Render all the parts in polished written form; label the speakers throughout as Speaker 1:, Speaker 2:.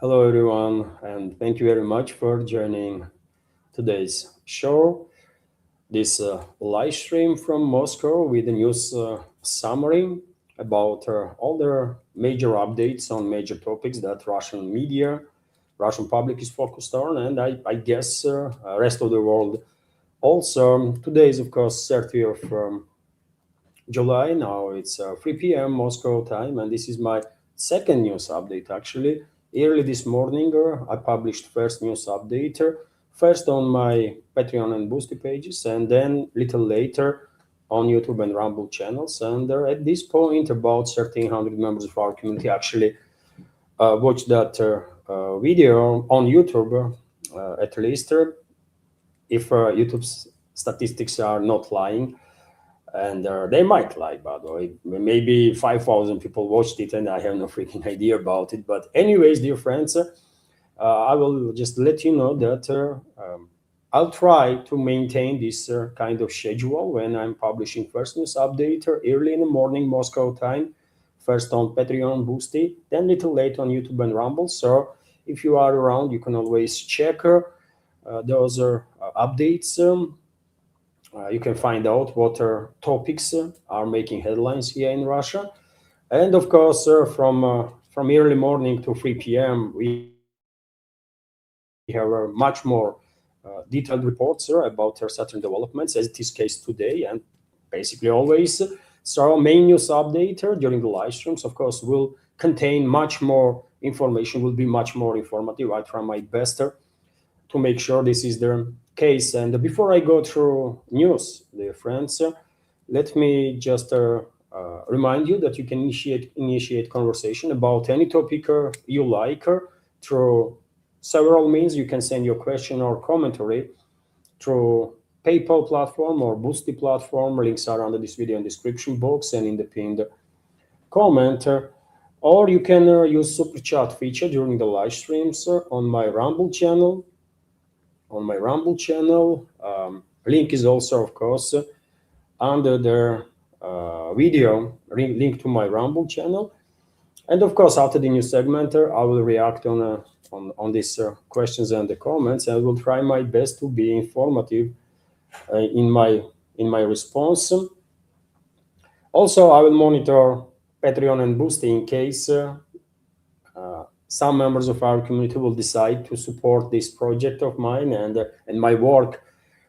Speaker 1: Hello, everyone, and thank you very much for joining today's show. This live stream from Moscow with the news summary about all the major updates on major topics that Russian media, Russian public is focused on, and I guess rest of the world also. Today is, of course, 30th of July. Now it's 3 p.m. Moscow time, and this is my second news update. Actually, early this morning, I published first news update, first on my Patreon and Boosty pages, and then little later on YouTube and Rumble channels. And at this point, about 1,300 members of our community actually watched that video on YouTube, at least, if YouTube's statistics are not lying, and they might lie, by the way. Maybe 5,000 people watched it and I have no freaking idea about it. But anyways, dear friends, I will just let you know that I'll try to maintain this kind of schedule when I'm publishing first news update early in the morning Moscow time, first on Patreon, Boosty, then little late on YouTube and Rumble. So if you are around, you can always check those updates. You can find out what topics are making headlines here in Russia. And of course, from early morning to 3 p.m., we have much more detailed reports about certain developments, as it is case today, and basically always. So main news update during the live streams, of course, will contain much more information, will be much more informative. I try my best to make sure this is the case. And before I go through news, dear friends, let me just remind you that you can initiate conversation about any topic you like through several means. You can send your question or commentary through PayPal platform or Boosty platform. Links are under this video in description box and in the pinned comment. Or you can use super chat feature during the live streams on my Rumble channel. Link is also, of course, under the video link to my Rumble channel. And of course, after the new segment, I will react on these questions and the comments, and will try my best to be informative in my response. Also, I will monitor Patreon and Boosty in case some members of our community will decide to support this project of mine and my work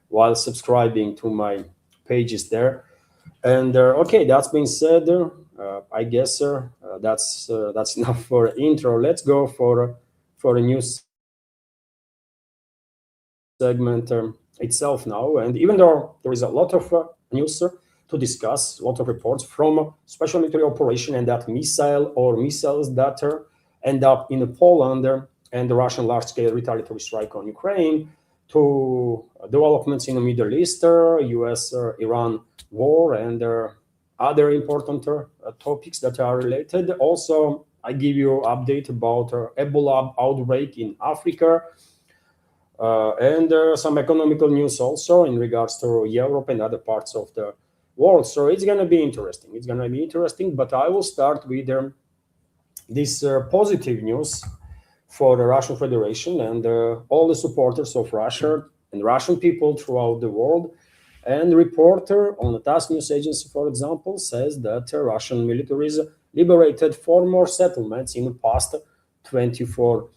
Speaker 1: while subscribing to my pages there. And okay, that's been said. I guess that's enough for intro. Let's go for a news segment itself now. And even though there is a lot of news to discuss, a lot of reports from special military operation and that missile or missiles that end up in Poland and the Russian large-scale retaliatory strike on Ukraine, to developments in the Middle East, US-Iran war, and other important topics that are related. Also, I give you update about Ebola outbreak in Africa, and some economical news also in regards to Europe and other parts of the world. So it's going to be interesting. But I will start with this positive news for the Russian Federation and all the supporters of Russia and Russian people throughout the world. And the reporter on the TASS news agency, for example, says that Russian militaries liberated 4 more settlements in the past 24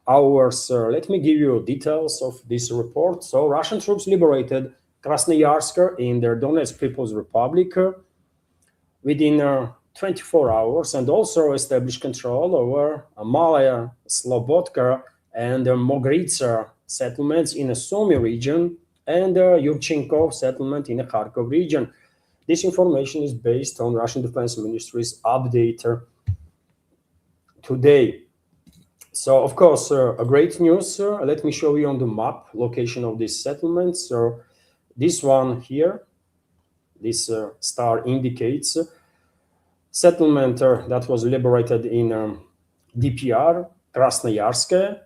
Speaker 1: hours. Let me give you details of this report. So Russian troops liberated Krasnoyarsk in the Donetsk People's Republic within 24 hours, and also established control over Malaya, Slobodka, and Mogritsa settlements in the Sumy region, and Yurchenko settlement in the Kharkov region. This information is based on Russian Defense Ministry's update today. So, of course, a great news. Let me show you on the map location of these settlements. So, this one here, this star indicates settlement that was liberated in DPR, Krasnoyarsk.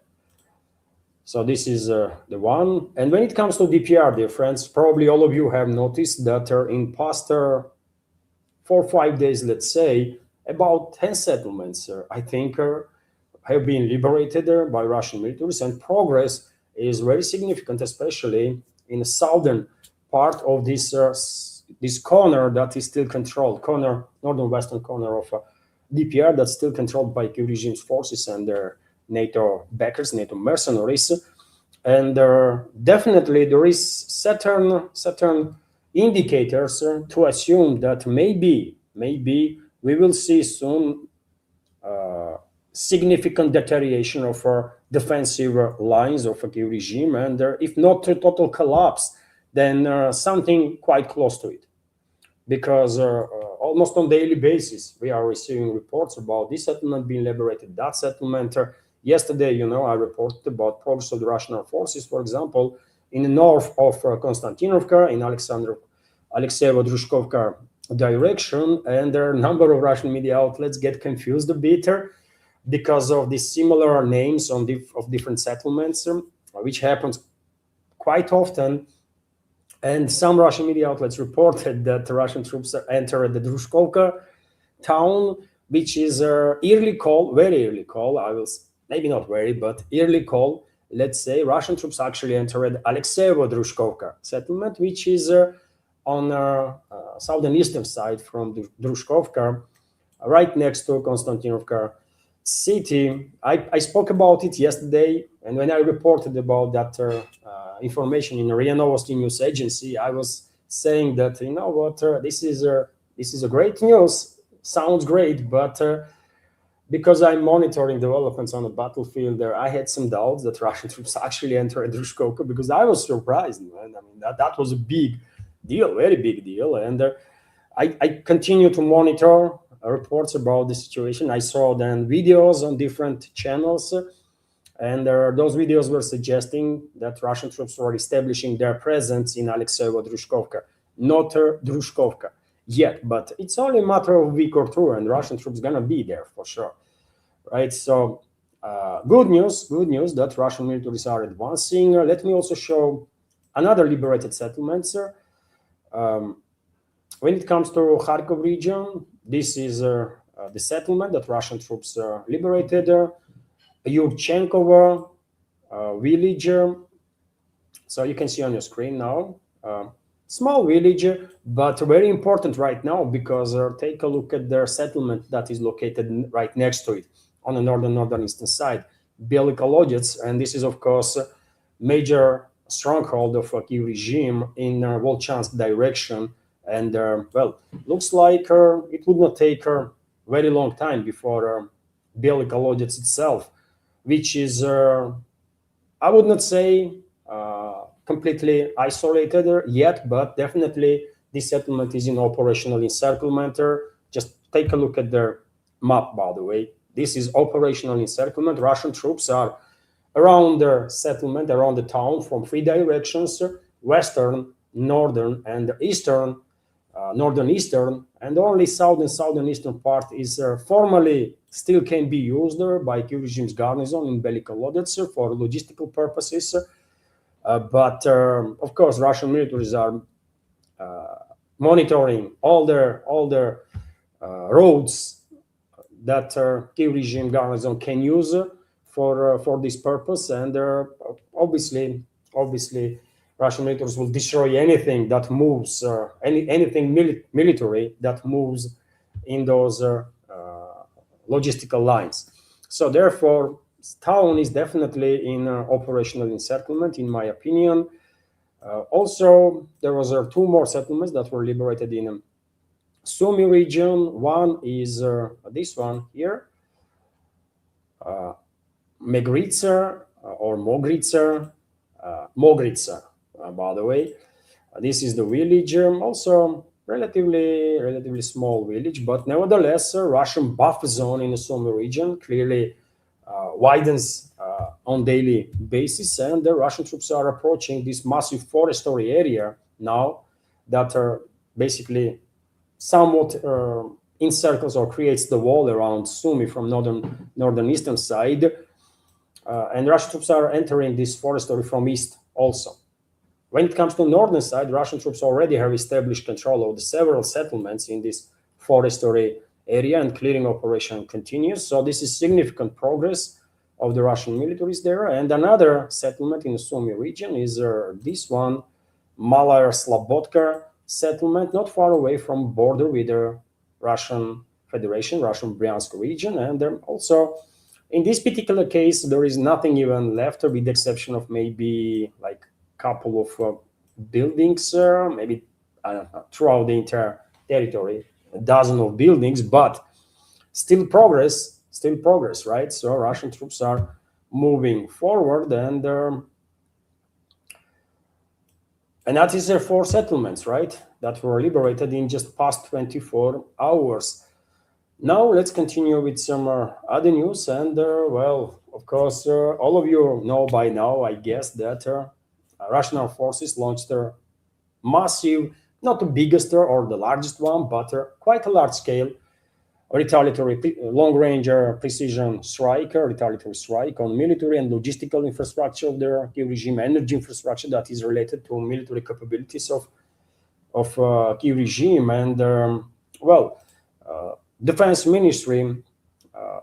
Speaker 1: So this is the one. And when it comes to DPR, dear friends, probably all of you have noticed that in past 4 or 5 days, let's say, about 10 settlements, I think, have been liberated by Russian militaries, and progress is very significant, especially in the southern part of this corner that is still controlled, northern western corner of DPR that's still controlled by Kiev regime's forces and their NATO backers, NATO mercenaries. And definitely there is certain indicators to assume that maybe we will see soon significant deterioration of our defensive lines of a Kiev regime, and if not a total collapse, then something quite close to it. Because almost on daily basis, we are receiving reports about this settlement being liberated, that settlement. Yesterday, I reported about progress of the Russian armed forces, for example, in the north of Konstantinovka, in Alexeyevo-Drushkovka direction, and there are a number of Russian media outlets get confused a bit because of the similar names of different settlements, which happens quite often. And some Russian media outlets reported that the Russian troops entered the Drushkovka town, which is early call, very early call. I will maybe not very, but early call. Let's say Russian troops actually entered Alexeyevo-Drushkovka settlement, which is on southern eastern side from the Drushkovka, right next to Konstantinovka city. I spoke about it yesterday, and when I reported about that information in RIA Novosti news agency, I was saying that this is a great news, sounds great, but because I'm monitoring developments on the battlefield there, I had some doubts that Russian troops actually entered Drushkovka, because I was surprised, man. I mean, that was a big deal, very big deal, and I continue to monitor reports about the situation. I saw then videos on different channels, and those videos were suggesting that Russian troops were establishing their presence in Alexeyevo-Drushkovka, not Drushkovka yet, but it's only a matter of a week or two, and Russian troops gonna be there for sure, right? So good news that Russian militaries are advancing. Let me also show another liberated settlements. When it comes to Kharkov region, this is the settlement that Russian troops liberated. Yurchenkovo village. So you can see on your screen now. Small village, but very important right now, because take a look at their settlement that is located right next to it on the northeastern side, Belый Kolodets, and this is of course a major stronghold of a Kiev regime in Volchansk direction. And well, looks like it would not take a very long time before Belый Kolodets itself, which is I would not say completely isolated yet, but definitely this settlement is in operational encirclement. Just take a look at their map, by the way. This is operational encirclement. Russian troops are around their settlement, around the town, from three directions: western, northern, and eastern. Northern-eastern, and only southern-eastern part is formally still can be used by Kiev regime's garrison in Belый Kolodets for logistical purposes. But of course, Russian militaries are monitoring all their roads that Kiev regime garrison can use for this purpose, and obviously Russian militaries will destroy anything that moves, anything military that moves in those logistical lines. So therefore, town is definitely in operational encirclement, in my opinion. Also, there was two more settlements that were liberated in Sumy region. One is this one here, Megritsa or Mogritsa, by the way. This is the village, also relatively small village, but nevertheless, Russian buffer zone in the Sumy region clearly widens on daily basis, and the Russian troops are approaching this massive forestry area now that are basically somewhat encircles or creates the wall around Sumy from northern eastern side, and Russian troops are entering this forestry from east also. When it comes to northern side, Russian troops already have established control of the several settlements in this forestry area, and clearing operation continues. So this is significant progress of the Russian militaries there. And another settlement in the Sumy region is this one, Malaya Slobodka settlement, not far away from border with the Russian Federation, Russian Bryansk region. And also, in this particular case, there is nothing even left, with the exception of maybe like a couple of buildings, maybe I don't know, throughout the entire territory, a dozen of buildings, but still progress, right? So Russian troops are moving forward, and that is their four settlements, right? That were liberated in just past 24 hours. Now let's continue with some other news. And well, of course, all of you know by now, I guess, that Russian armed forces launched their massive, not the biggest or the largest one, but quite a large scale retaliatory long-range precision strike, retaliatory strike on military and logistical infrastructure of the Kiev regime, energy infrastructure that is related to military capabilities of Kiev regime. And well, Defense Ministry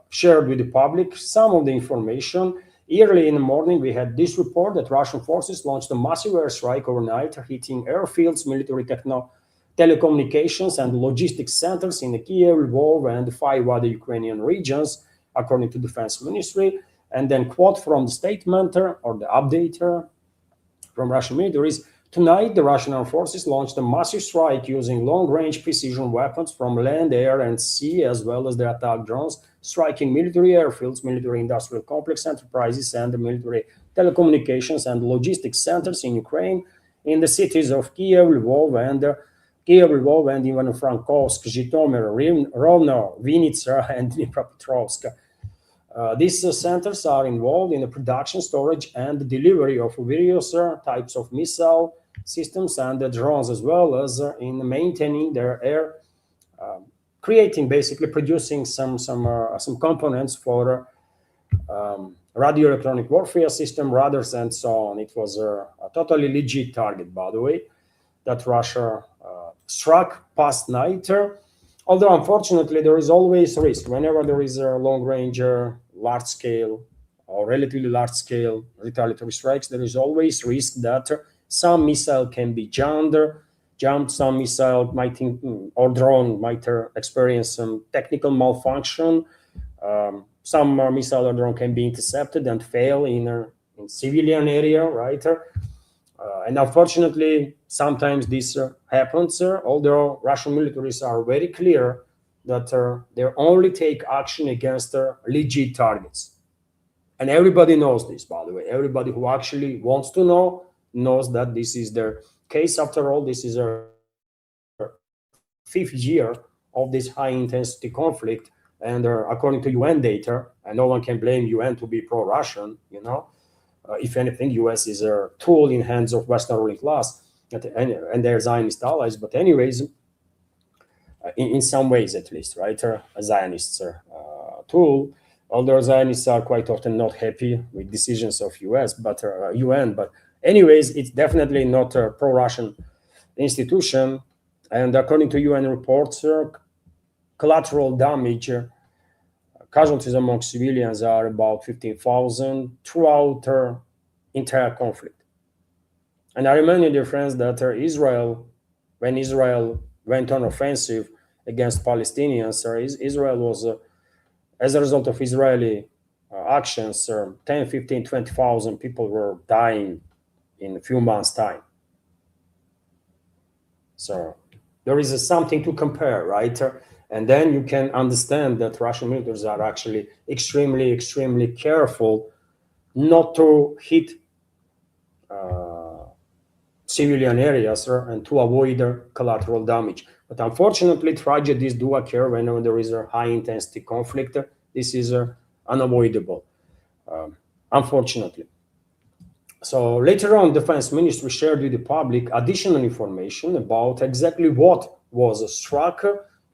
Speaker 1: shared with the public some of the information. Early in the morning, we had this report that Russian forces launched a massive airstrike overnight, hitting airfields, military telecommunications, and logistics centers in Kiev, Lvov, and 5 other Ukrainian regions, according to Defense Ministry. And then, quote from the statement or the update from Russian militaries: tonight, the Russian armed forces launched a massive strike using long-range precision weapons from land, air, and sea, as well as the attack drones, striking military airfields, military industrial complex enterprises, and the military telecommunications and logistics centers in Ukraine, in the cities of Kiev, Lvov, and Ivano-Frankovsk, Zhytomyr, Rovno, Vinnytsia, and Dnipropetrovsk. These centers are involved in the production, storage, and delivery of various types of missile systems and drones, as well as in maintaining their air, basically producing some components for radio electronic warfare system, radars, and so on. It was a totally legit target, by the way, that Russia struck past night. Although, unfortunately, there is always risk. Whenever there is a long-range, large-scale, or relatively large-scale retaliatory strikes, there is always risk that some missile can be jumped, some missile might, or drone might experience some technical malfunction. Some missile or drone can be intercepted and fail in civilian area, right? And unfortunately, sometimes this happens, although Russian militaries are very clear that they only take action against legit targets. And everybody knows this, by the way. Everybody who actually wants to know knows that this is their case. After all, this is a 5th year of this high-intensity conflict. And according to UN data, and no one can blame UN to be pro-Russian, if anything, US is a tool in hands of Western ruling class and their Zionist allies. But anyways, in some ways at least, right? A Zionist tool, although Zionists are quite often not happy with decisions of US, but UN. But anyways, it's definitely not a pro-Russian institution. And according to UN reports, collateral damage, casualties among civilians are about 15,000 throughout the entire conflict. And I remind you, dear friends, that when Israel went on offensive against Palestinians, Israel was, as a result of Israeli actions, 10, 15, 20,000 people were dying in a few months' time. So there is something to compare, right? And then you can understand that Russian militaries are actually extremely, extremely careful not to hit civilian areas and to avoid collateral damage. But unfortunately, tragedies do occur whenever there is a high-intensity conflict. This is unavoidable, unfortunately. So later on, Defense Ministry shared with the public additional information about exactly what was struck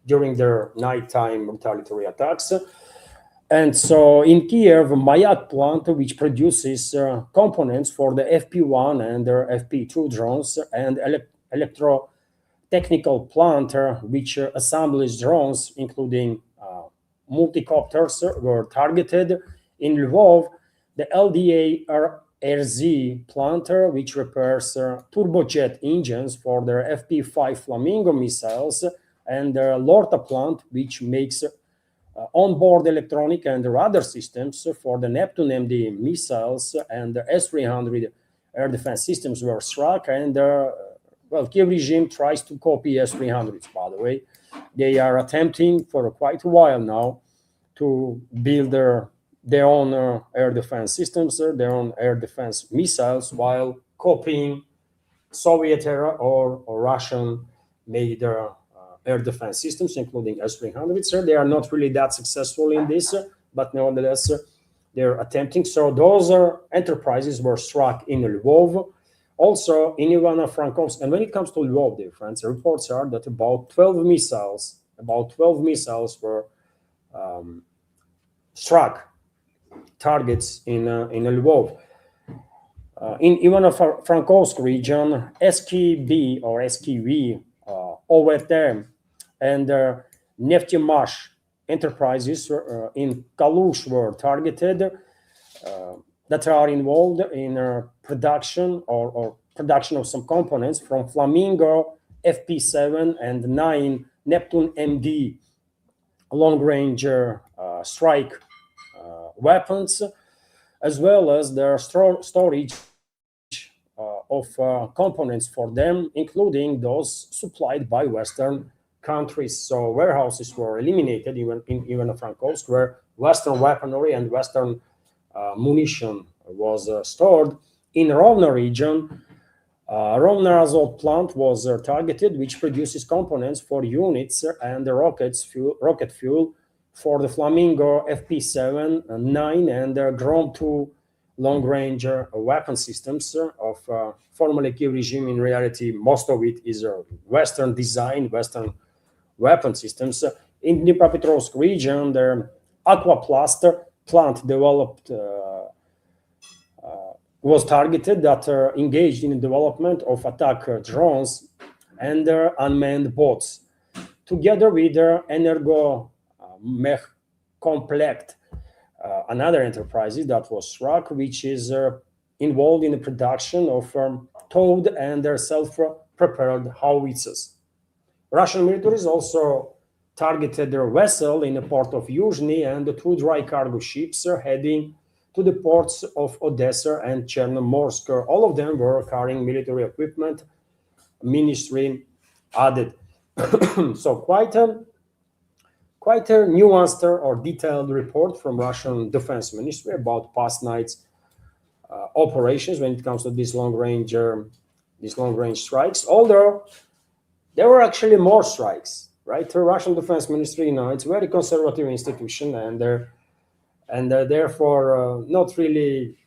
Speaker 1: during their nighttime retaliatory attacks. And so in Kiev, Mayak plant, which produces components for the FP1 and FP2 drones and technical plant which assembles drones, including multicopters, were targeted. In Lvov, the LDA-RZ plant, which repairs turbojet engines for their FP5 Flamingo missiles, and the Lorta plant, which makes onboard electronic and radar systems for the Neptune MD missiles and the S-300 air defense systems, were struck. And well, Kiev regime tries to copy S-300s, by the way. They are attempting for quite a while now to build their own air defense systems, their own air defense missiles, while copying Soviet era or Russian made air defense systems, including S-300s. They are not really that successful in this, but nevertheless, they're attempting. So those enterprises were struck in Lvov, also in Ivano-Frankovsk. And when it comes to Lvov, dear friends, reports are that about 12 missiles were struck targets in Lvov. In Ivano-Frankovsk region, SKB or SKV, OVT, and Neftymash enterprises in Kalush were targeted that are involved in production or production of some components from Flamingo, FP7, and 9 Neptune MD long-range strike weapons, as well as their storage of components for them, including those supplied by Western countries. So warehouses were eliminated even in Ivano-Frankovsk, where Western weaponry and Western munition was stored. In Rovna region, Rovna Azot plant was targeted, which produces components for units and the rocket fuel for the Flamingo FP7, 9, and Grom 2 long-range weapon systems of formerly Kiev regime. In reality, most of it is Western design, Western weapon systems. In Dnipropetrovsk region, the Aquaplast plant developed was targeted that engaged in the development of attack drones and unmanned boats, together with Energo Mech Komplekt, another enterprise that was struck, which is involved in the production of towed and their self-propelled howitzers. Russian militaries also targeted their vessel in the port of Yuzhny and the 2 dry cargo ships heading to the ports of Odessa and Chernomorsk. All of them were carrying military equipment, ministry added. So quite a nuanced or detailed report from Russian Defense Ministry about past night's operations when it comes to these long-range strikes. Although there were actually more strikes, right? The Russian Defense Ministry, it's a very conservative institution, and therefore not really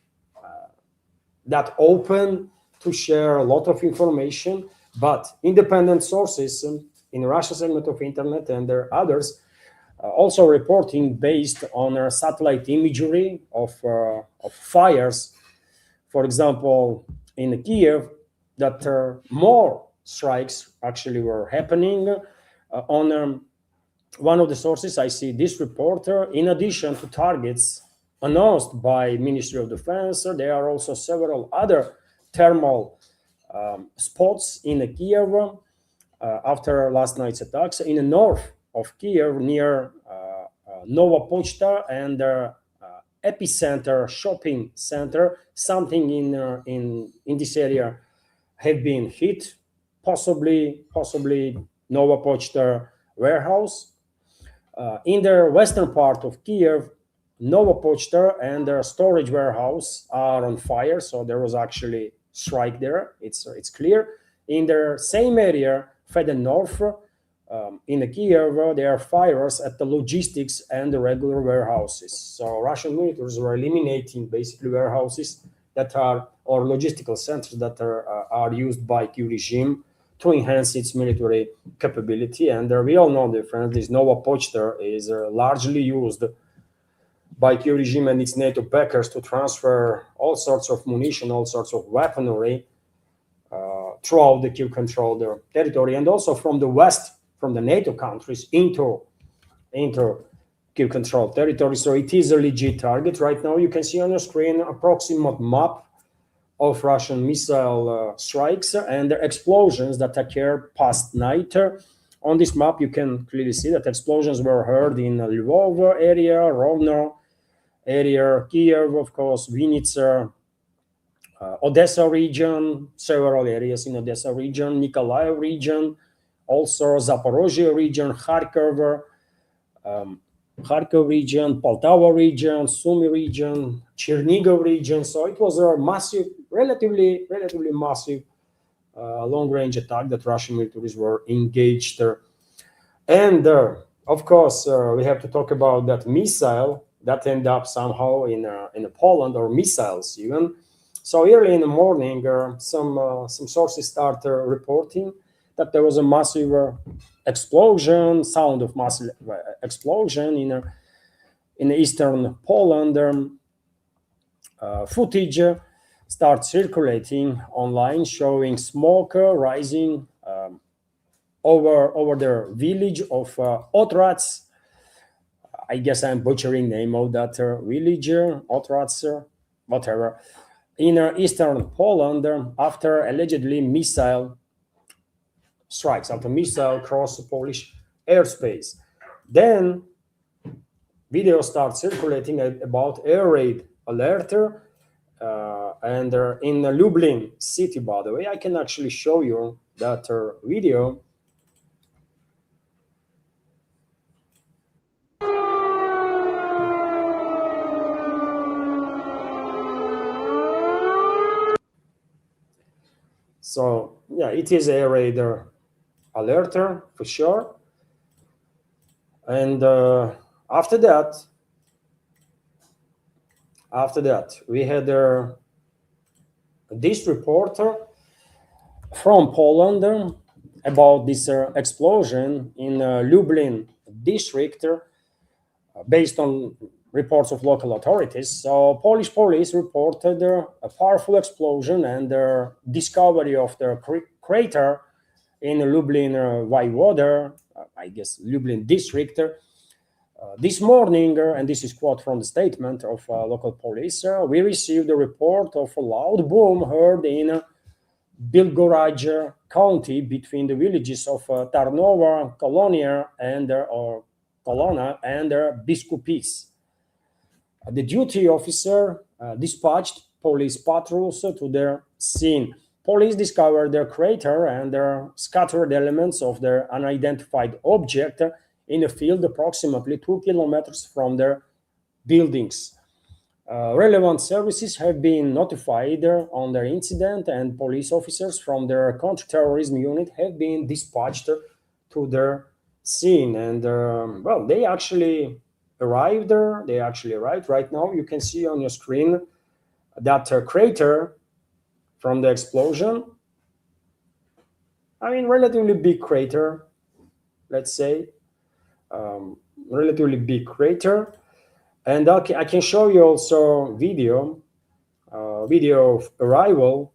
Speaker 1: that open to share a lot of information. But independent sources in the Russian segment of internet and there are others also reporting based on satellite imagery of fires. For example, in Kiev, that more strikes actually were happening. On one of the sources, I see this reporter, in addition to targets announced by Ministry of Defense, there are also several other thermal spots in Kiev after last night's attacks. In the north of Kiev, near Nova Pochta and Epicenter shopping center, something in this area have been hit, possibly Nova Pochta warehouse. In the western part of Kiev, Nova Pochta and their storage warehouse are on fire, so there was actually strike there. It's clear. In the same area, further north, in the Kiev, there are fires at the logistics and the regular warehouses. So Russian militaries were eliminating basically warehouses that are, or logistical centers that are used by Kiev regime to enhance its military capability. And we all know, dear friends, this Nova Pochta is largely used by Kiev regime and its NATO backers to transfer all sorts of munition, all sorts of weaponry throughout the Kiev-controlled territory, and also from the west, from the NATO countries into Kiev-controlled territory. So it is a legit target. Right now, you can see on your screen approximate map of Russian missile strikes and the explosions that occurred past night. On this map, you can clearly see that explosions were heard in Lvov area, Rovno area, Kiev, of course, Vinnytsia, Odessa region, several areas in Odessa region, Nikolaev region, also Zaporozhye region, Kharkov region, Poltava region, Sumy region, Chernigov region. So it was a massive, relatively massive long-range attack that Russian militaries were engaged. And of course, we have to talk about that missile that ended up somehow in Poland, or missiles even. So early in the morning, some sources start reporting that there was a massive explosion, sound of massive explosion in eastern Poland. Footage starts circulating online showing smoke rising over the village of Otrac. I guess I'm butchering the name of that village, Otrac, whatever, in eastern Poland, after allegedly missile strikes, after missile cross Polish airspace. Then video starts circulating about air raid alert, and in Lublin city, by the way. I can actually show you that video. So yeah, it is a raid alerter for sure. And after that, we had this report from Poland about this explosion in Lublin district, based on reports of local authorities. So Polish police reported a powerful explosion and the discovery of the crater in Lublin Voivode, I guess Lublin district. This morning, and this is quote from the statement of local police, we received a report of a loud boom heard in Bilgoraj County between the villages of Tarnovo, Kolonia, and Kolona and Biskupice. The duty officer dispatched police patrols to their scene. Police discovered the crater and the scattered elements of the unidentified object in a field approximately 2 kilometers from their buildings. Relevant services have been notified on the incident, and police officers from their counterterrorism unit have been dispatched to their scene. And well, they actually arrived there. They actually arrived. Right now, you can see on your screen that crater from the explosion. I mean, relatively big crater, let's say. Relatively big crater. And I can show you also video of arrival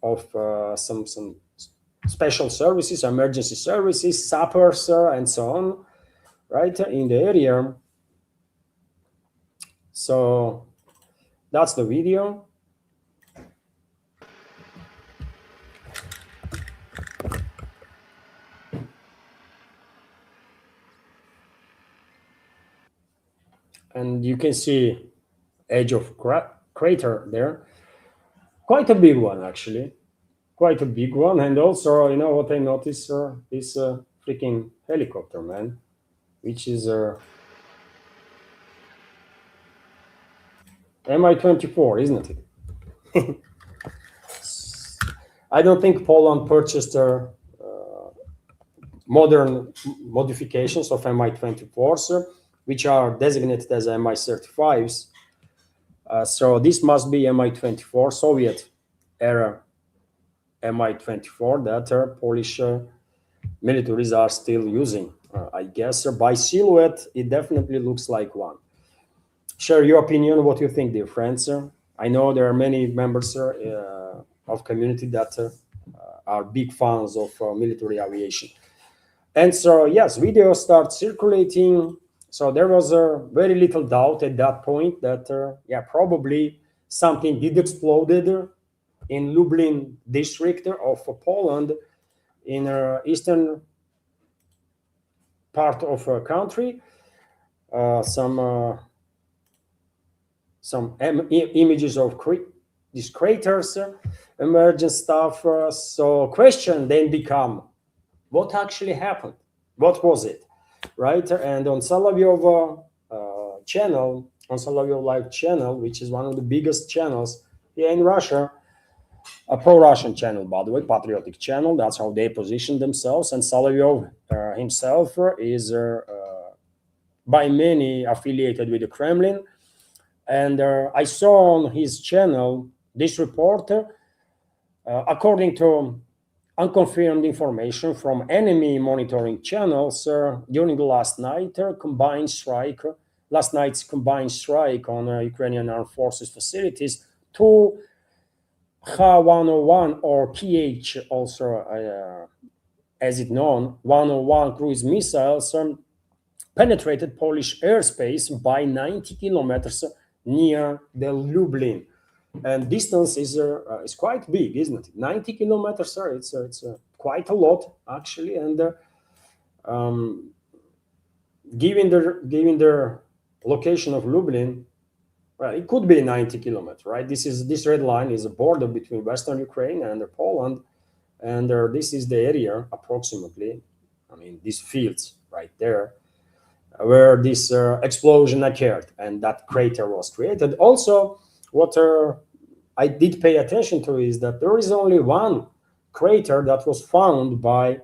Speaker 1: of some special services, emergency services, sappers, and so on, right, in the area. So that's the video. And you can see edge of crater there. Quite a big one, actually. Quite a big one. And also, you know what I noticed? This freaking helicopter, man, which is Mi-24, isn't it? I don't think Poland purchased modern modifications of Mi-24s, which are designated as Mi-35s. So this must be Mi-24, Soviet era Mi-24 that Polish militaries are still using. I guess by silhouette, it definitely looks like one. Share your opinion, what you think, dear friends. I know there are many members of community that are big fans of military aviation. And so, yes, videos start circulating. So there was very little doubt at that point that, yeah, probably something did exploded in Lublin district of Poland, in eastern part of a country. Uh, some uh, some images of these craters emergent stuff. So question then become, what actually happened? What was it, right? And on Solovyov channel, on Solovyov Live channel, which is one of the biggest channels here in Russia, a pro-Russian channel, by the way, patriotic channel. That's how they position themselves. And Solovyov himself is by many affiliated with the Kremlin. And I saw on his channel this report, according to unconfirmed information from enemy monitoring channels during the last night's combined strike on Ukrainian armed forces facilities. Two Kh-101 or Kh, also as it known, 101 cruise missiles penetrated Polish airspace by 90 kilometers near the Lublin. And distance is quite big, isn't it? 90 kilometers, it's quite a lot, actually. And um, given the location of Lublin, well, it could be 90 kilometers, right? This red line is a border between Western Ukraine and Poland, and this is the area approximately. I mean, these fields right there, where this explosion occurred and that crater was created. Also, what I did pay attention to is that there is only one crater that was found by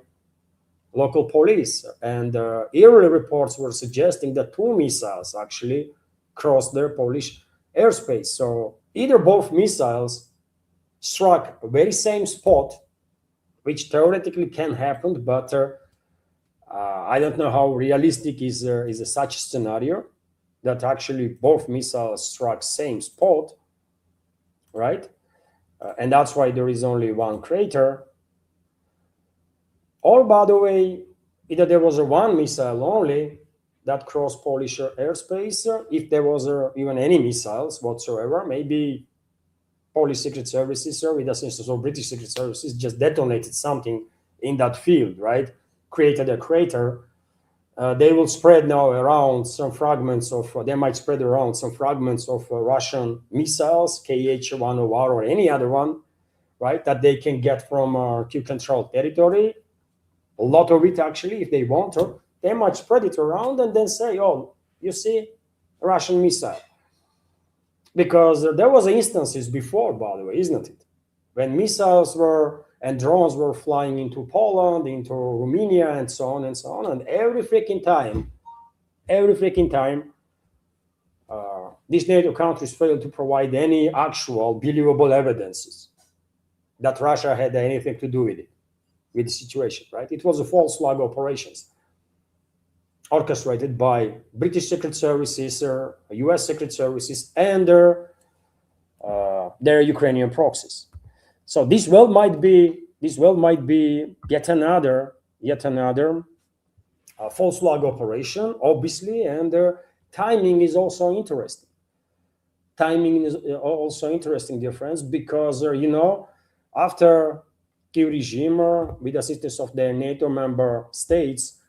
Speaker 1: local police, and early reports were suggesting that two missiles actually crossed their Polish airspace. So either both missiles struck the very same spot, which theoretically can happen, but I don't know how realistic is such a scenario that actually both missiles struck same spot, right? And that's why there is only one crater. Or, by the way, either there was a one missile only that crossed Polish airspace, if there was even any missiles whatsoever, maybe Polish secret services, with assistance of British secret services, just detonated something in that field, right? Created a crater. They will spread now around some fragments of, they might spread around some fragments of Russian missiles, Kh-101 or any other one, right, that they can get from Q-controlled territory. A lot of it, actually, if they want to, they might spread it around and then say, oh, you see, Russian missile. Because there was instances before, by the way, isn't it? When missiles were and drones were flying into Poland, into Romania, and so on and so on. And every freaking time, these NATO countries failed to provide any actual believable evidences that Russia had anything to do with it, with the situation, right? It was a false flag operations orchestrated by British secret services, US secret services, and their Ukrainian proxies. So this well might be yet another false flag operation, obviously, and timing is also interesting. Timing is also interesting, dear friends, because after Kiev regime, with assistance of the NATO member states,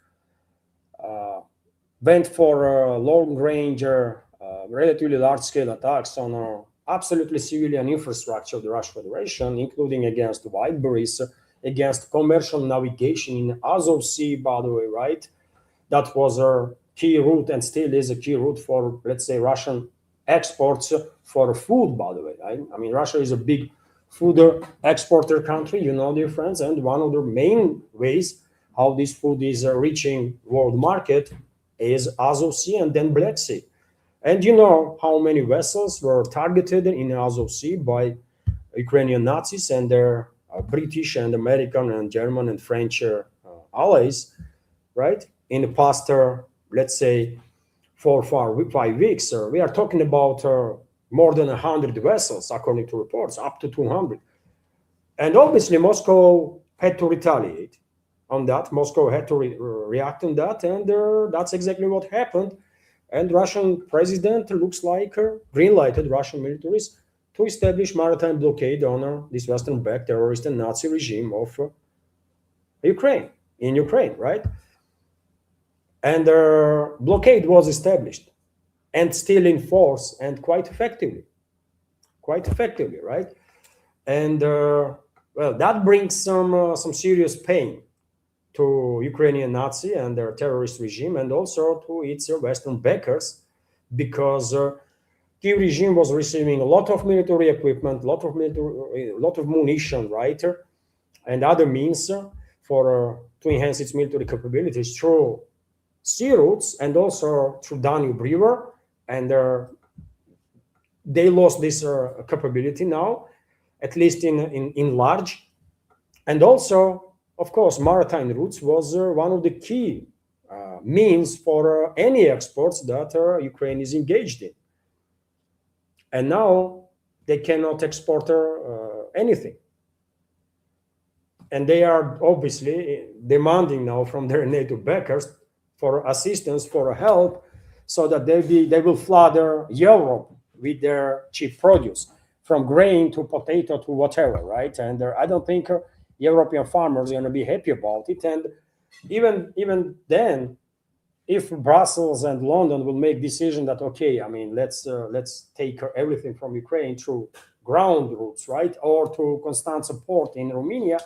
Speaker 1: went for long-range, relatively large-scale attacks on absolutely civilian infrastructure of the Russian Federation, including against Whiteberries, against commercial navigation in Azov Sea, by the way, right? That was a key route and still is a key route for, let's say, Russian exports for food, by the way. I mean, Russia is a big food exporter country, dear friends, and one of the main ways how this food is reaching world market is Azov Sea and then Black Sea. And you know how many vessels were targeted in Azov Sea by Ukrainian Nazis and their British and American and German and French allies, right? In the past, let's say, 4 or 5 weeks, we are talking about more than 100 vessels, according to reports, up to 200. And obviously, Moscow had to retaliate on that. Moscow had to react on that, and that's exactly what happened. And Russian president looks like green-lighted Russian militaries to establish maritime blockade on this Western-backed terrorist and Nazi regime of Ukraine, in Ukraine, right? And blockade was established and still in force and quite effectively, right? And well, that brings some serious pain to Ukrainian Nazi and their terrorist regime, and also to its Western backers, because Kiev regime was receiving a lot of military equipment, a lot of munition, right, and other means for to enhance its military capabilities through sea routes and also through Danube River, and they lost this capability now, at least in large. And also, of course, maritime routes was one of the key means for any exports that Ukraine is engaged in. And now they cannot export anything. And they are obviously demanding now from their NATO backers for assistance, for help, so that they will flood Europe with their cheap produce, from grain to potato to whatever, right? And I don't think European farmers are going to be happy about it. And even then, if Brussels and London will make decision that, okay, I mean, let's take everything from Ukraine through ground routes, right, or to constant support in Romania,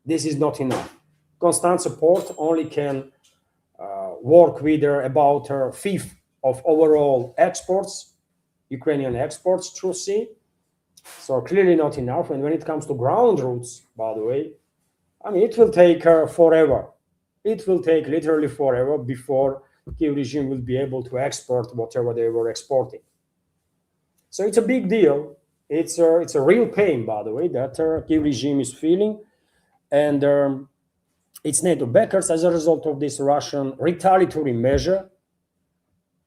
Speaker 1: this is not enough. Constant support only can work with about a fifth of overall exports, Ukrainian exports through sea. So clearly not enough. And when it comes to ground routes, by the way, I mean, it will take forever. It will take literally forever before the Kiev regime will be able to export whatever they were exporting. So it's a big deal. It's a real pain, by the way, that Kiev regime is feeling. And its NATO backers, as a result of this Russian retaliatory measure,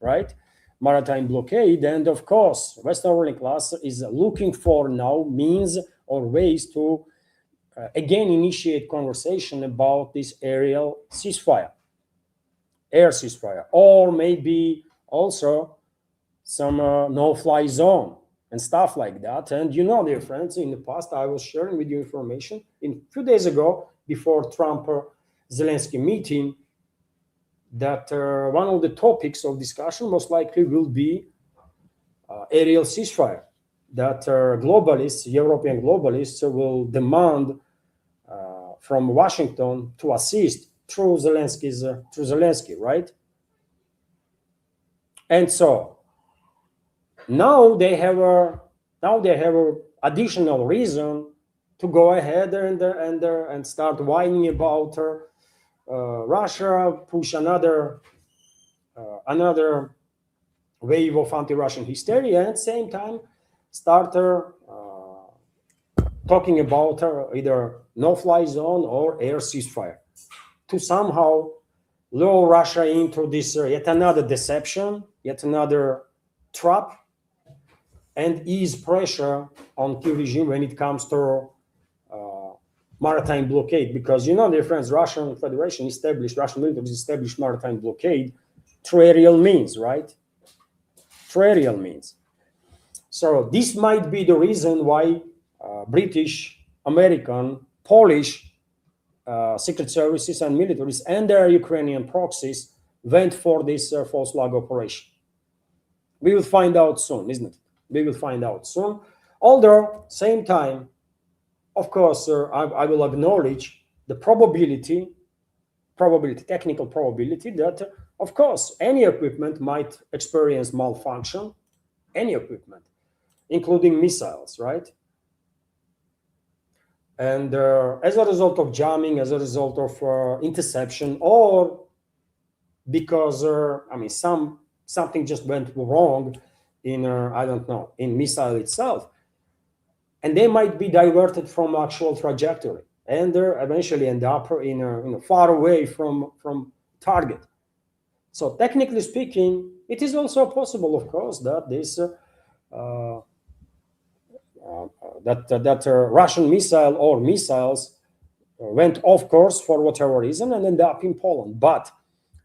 Speaker 1: right? Maritime blockade. And of course, Western ruling class is looking for now means or ways to again initiate conversation about this aerial ceasefire, air ceasefire, or maybe also some no-fly zone and stuff like that. And you know, dear friends, in the past I was sharing with you information a few days ago before Trump Zelensky meeting that one of the topics of discussion most likely will be aerial ceasefire, that globalists, European globalists, will demand from Washington to assist through Zelensky, right? And so now they have a additional reason to go ahead and start whining about Russia, push another wave of anti-Russian hysteria, and at the same time start talking about either no-fly zone or air ceasefire to somehow lure Russia into this yet another deception, yet another trap, and ease pressure on Kiev regime when it comes to maritime blockade. Because, you know, dear friends, Russian Federation established, Russian military established maritime blockade through aerial means, right? Through aerial means. So this might be the reason why British, American, Polish secret services and militaries and their Ukrainian proxies went for this false flag operation. We will find out soon, isn't it? We will find out soon. Although, same time, of course, I will acknowledge the technical probability that, of course, any equipment might experience malfunction, any equipment, including missiles, right? And as a result of jamming, as a result of interception, or because something just went wrong in I don't know, in missile itself, and they might be diverted from actual trajectory and eventually end up in far away from target. So technically speaking, it is also possible, of course, that this Russian missile or missiles went off course for whatever reason and ended up in Poland. But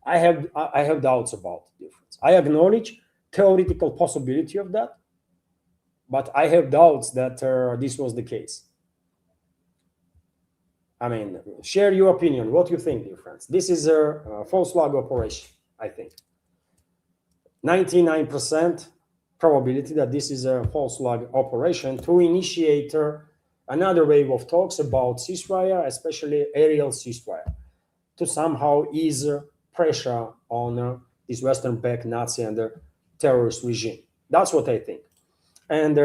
Speaker 1: I have doubts about the difference. I acknowledge theoretical possibility of that, but I have doubts that this was the case. I mean, share your opinion. What do you think, dear friends? This is a false flag operation, I think. 99% probability that this is a false flag operation to initiate another wave of talks about ceasefire, especially aerial ceasefire, to somehow ease pressure on this Western-backed Nazi and terrorist regime. That's what I think. And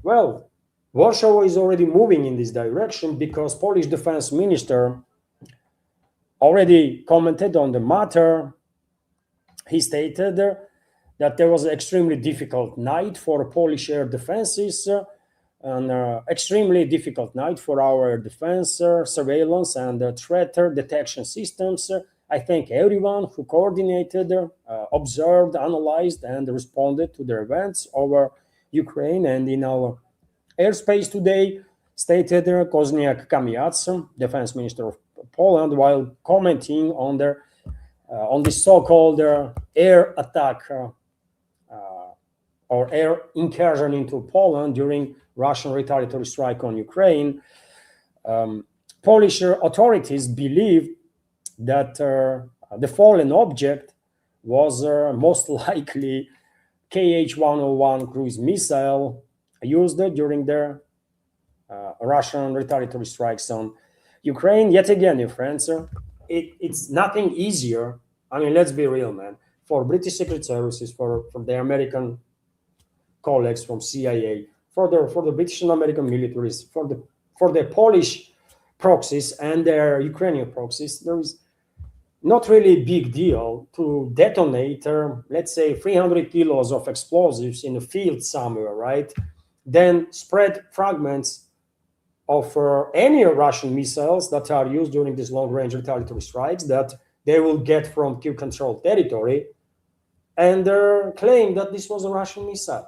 Speaker 1: well, Warsaw is already moving in this direction because Polish defense minister already commented on the matter. He stated that there was an extremely difficult night for Polish air defenses, an extremely difficult night for our defense, surveillance, and threat detection systems. I thank everyone who coordinated, observed, analyzed, and responded to the events over Ukraine and in our airspace today, stated Kozniak Kamiac, defense minister of Poland, while commenting on this so-called air attack or air incursion into Poland during Russian retaliatory strike on Ukraine. Polish authorities believe that the fallen object was most likely KH-101 cruise missile used during the Russian retaliatory strikes on Ukraine. Yet again, your friends, it's nothing easier. I mean, let's be real, man. For British Secret Services, for the American colleagues from CIA, for the British and American militaries, for the Polish proxies and their Ukrainian proxies, there is not really a big deal to detonate, let's say, 300 kilos of explosives in a field somewhere, right? Then spread fragments of any Russian missiles that are used during these long-range retaliatory strikes that they will get from Kyiv-controlled territory and claim that this was a Russian missile.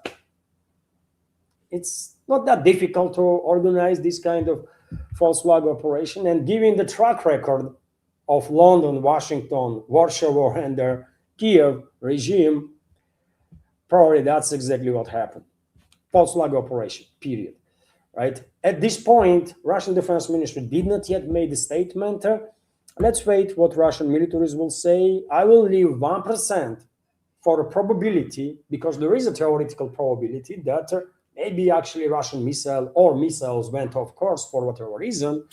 Speaker 1: It's not that difficult to organize this kind of false flag operation, and given the track record of London, Washington, Warsaw, and the Kiev regime, probably that's exactly what happened. False flag operation, period. Right? At this point, Russian Defense Ministry did not yet make a statement. Let's wait what Russian militaries will say. I will leave 1% for a probability, because there is a theoretical probability that maybe actually Russian missile or missiles went off course for whatever reason,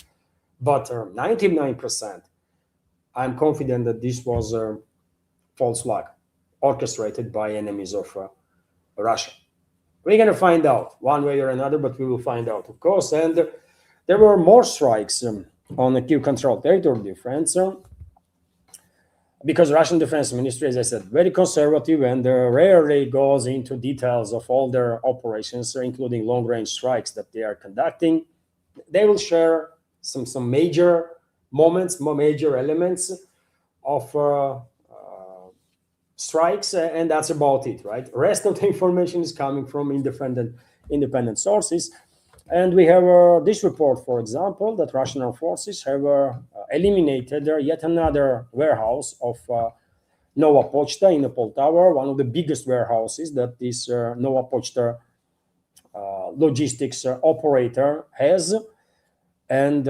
Speaker 1: but 99%, I'm confident that this was a false flag orchestrated by enemies of Russia. We're going to find out one way or another, but we will find out, of course. And there were more strikes on the Kyiv-controlled territory, friends, because Russian Defense Ministry, as I said, very conservative and rarely goes into details of all their operations, including long-range strikes that they are conducting. They will share some major moments, major elements of strikes, and that's about it, right? The rest of the information is coming from independent sources. And we have this report, for example, that Russian armed forces have eliminated yet another warehouse of Nova Pochta in Poltava, one of the biggest warehouses that this Nova Pochta logistics operator has. And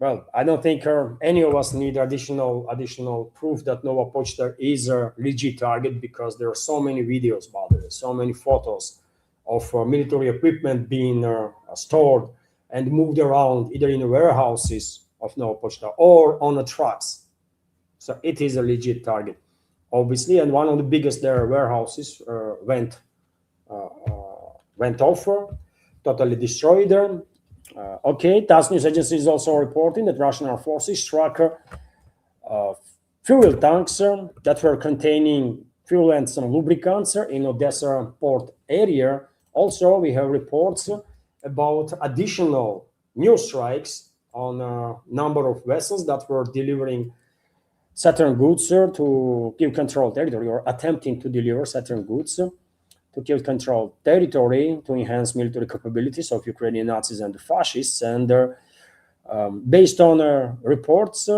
Speaker 1: well, I don't think any of us need additional proof that Nova Pochta is a legit target, because there are so many videos about it, so many photos of military equipment being stored and moved around either in the warehouses of Nova Pochta or on the trucks. So it is a legit target, obviously. And one of the biggest warehouses went off, totally destroyed. Okay, TASS news agency is also reporting that Russian armed forces struck fuel tanks that were containing fuel and some lubricants in Odessa port area. Also, we have reports about additional new strikes on a number of vessels that were delivering certain goods to Kyiv-controlled territory, or attempting to deliver certain goods. to keep control territory, to enhance military capabilities of Ukrainian Nazis and the fascists. And based on reports,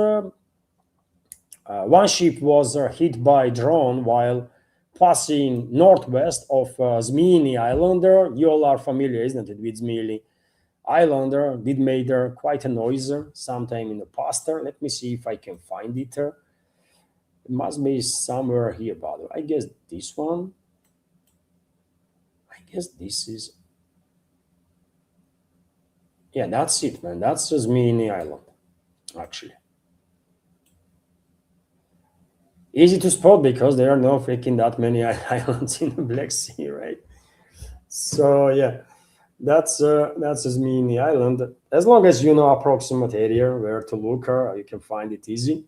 Speaker 1: one ship was hit by drone while passing northwest of Zmini Island. You all are familiar, isn't it, with Zmini Island? Did made quite a noise sometime in the past. Let me see if I can find it. It must be somewhere here, by the way. I guess this one. I guess this is. Yeah, that's it, man. That's Zmini Island, actually. Easy to spot because there are no freaking that many islands in the Black Sea, right? So yeah, that's Zmini Island. As long as you know approximate area where to look, you can find it easy.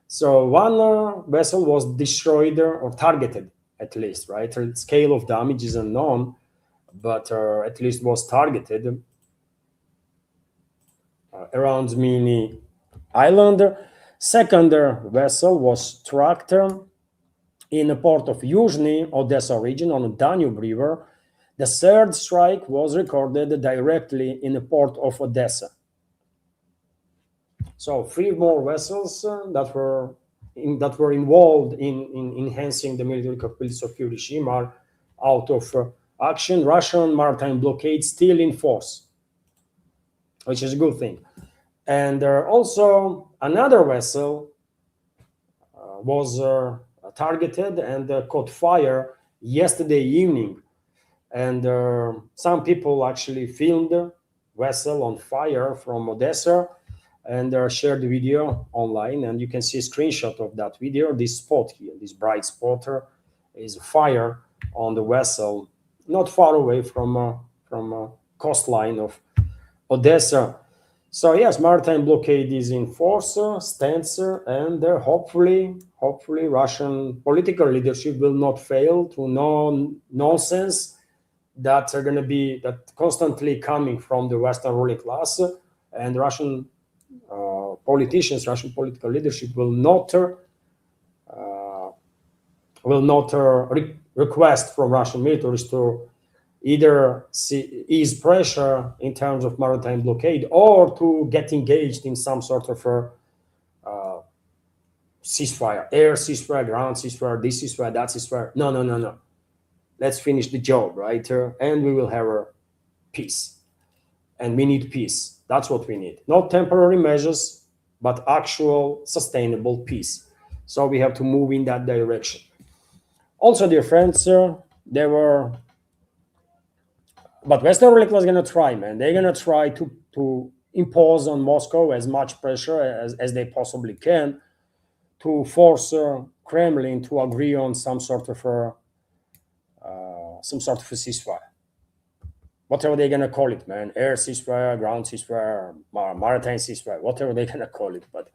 Speaker 1: So one vessel was destroyed or targeted, at least, right? The scale of damage is unknown, but at least was targeted around Zmini Island. Second vessel was tracked in the port of Yuzhny, Odessa region on the Danube River. The third strike was recorded directly in the port of Odessa. So three more vessels that were involved in enhancing the military capabilities of the regime are out of action. Russian maritime blockade still in force, which is a good thing. And also another vessel was targeted and caught fire yesterday evening. And some people actually filmed the vessel on fire from Odessa and shared the video online. And you can see a screenshot of that video. This spot here, this bright spot, is fire on the vessel, not far away from coastline of Odessa. So yes, maritime blockade is in force, stands, and hopefully Russian political leadership will not fail to know nonsense that are going to be that constantly coming from the Western ruling class, and Russian politicians, Russian political leadership will not request from Russian militaries to either ease pressure in terms of maritime blockade or to get engaged in some sort of ceasefire, air ceasefire, ground ceasefire, this ceasefire, that ceasefire. No. Let's finish the job, right? And we will have a peace. And we need peace. That's what we need. Not temporary measures, but actual sustainable peace. So we have to move in that direction. Also, dear friends, there were but Western ruling class is going to try, man. They're going to try to impose on Moscow as much pressure as they possibly can to force Kremlin to agree on some sort of a ceasefire. Whatever they're going to call it, man. Air ceasefire, ground ceasefire, maritime ceasefire, whatever they're going to call it. But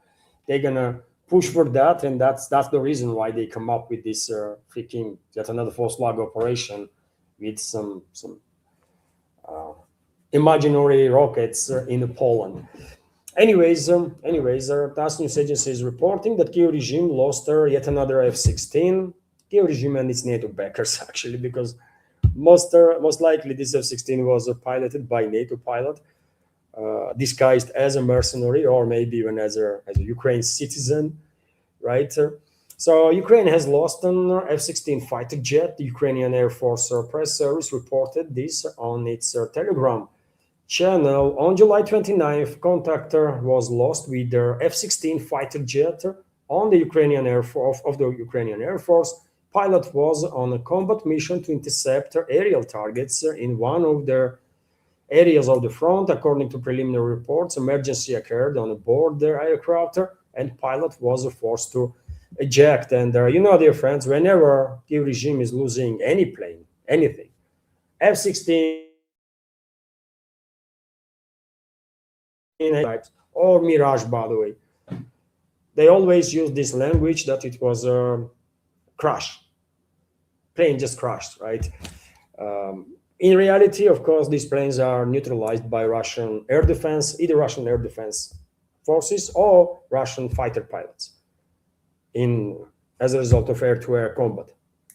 Speaker 1: they're going to push for that, and that's the reason why they come up with this freaking yet another false flag operation with some imaginary rockets in Poland. Anyways, TASS news agency is reporting that Kyiv regime lost yet another F-16. Kyiv regime and its NATO backers, actually, because most likely this F-16 was piloted by NATO pilot, disguised as a mercenary or maybe even as a Ukraine citizen, right? So Ukraine has lost an F-16 fighter jet. The Ukrainian Air Force press service reported this on its Telegram channel. On July 29th, contact was lost with their F-16 fighter jet on the Ukrainian Air Force of the Ukrainian Air Force. Pilot was on a combat mission to intercept aerial targets in one of their areas of the front. According to preliminary reports, emergency occurred on board their aircraft, and pilot was forced to eject. And dear friends, whenever the regime is losing any plane, anything, F-16 or Mirage, by the way, they always use this language that it was a crash. Plane just crashed, right? In reality, of course, these planes are neutralized by Russian air defense, either Russian air defense forces or Russian fighter pilots as a result of air-to-air combat,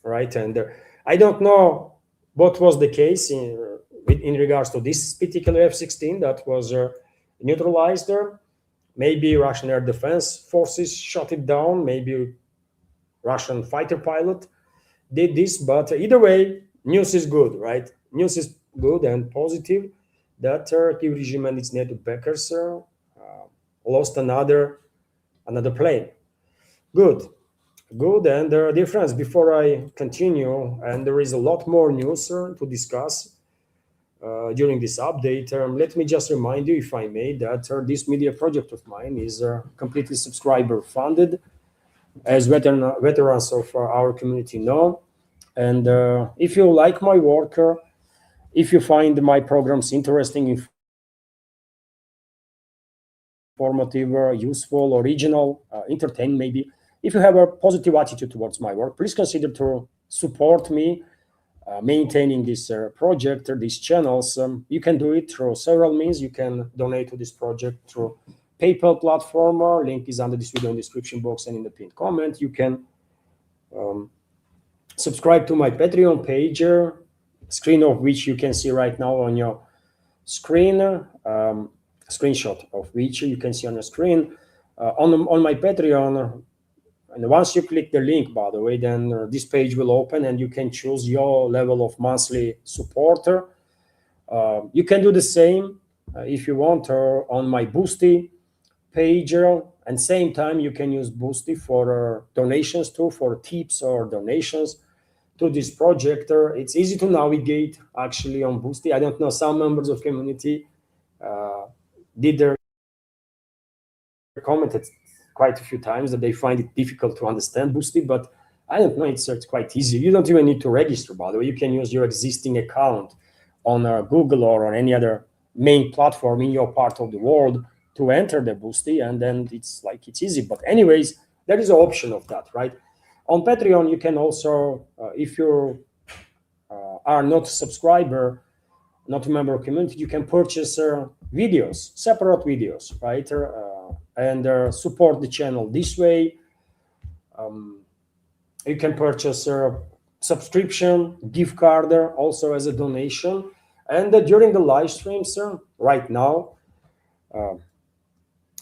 Speaker 1: right? And I don't know what was the case in regards to this particular F-16 that was neutralized there. Maybe Russian air defense forces shot it down. Maybe Russian fighter pilot did this. But either way, news is good, right? News is good and positive that Kyiv regime and its NATO backers lost another plane. Good. Good. And the difference before I continue, and there is a lot more news to discuss during this update. Let me just remind you, if I may, that this media project of mine is completely subscriber funded, as veterans of our community know. And if you like my work, if you find my programs interesting, informative, useful, original, entertaining maybe, if you have a positive attitude towards my work, please consider to support me maintaining this project, these channels. You can do it through several means. You can donate to this project through PayPal platform. Link is under this video in the description box and in the pinned comment. You can subscribe to my Patreon page, screen of which you can see right now on your screen, screenshot of which you can see on your screen. On my Patreon, and once you click the link, by the way, then this page will open and you can choose your level of monthly supporter. You can do the same if you want on my Boosty page, and same time you can use Boosty for donations too, for tips or donations to this project. It's easy to navigate actually on Boosty. I don't know, some members of community did their commented quite a few times that they find it difficult to understand Boosty, but I don't know, it's quite easy. You don't even need to register, by the way. You can use your existing account on Google or on any other main platform in your part of the world to enter the Boosty, and then it's easy. But anyways, there is an option of that, right? On Patreon, you can also, if you are not a subscriber, not a member of community, you can purchase videos, separate videos, right? And support the channel this way. You can purchase a subscription, gift card also as a donation. And during the live streams right now,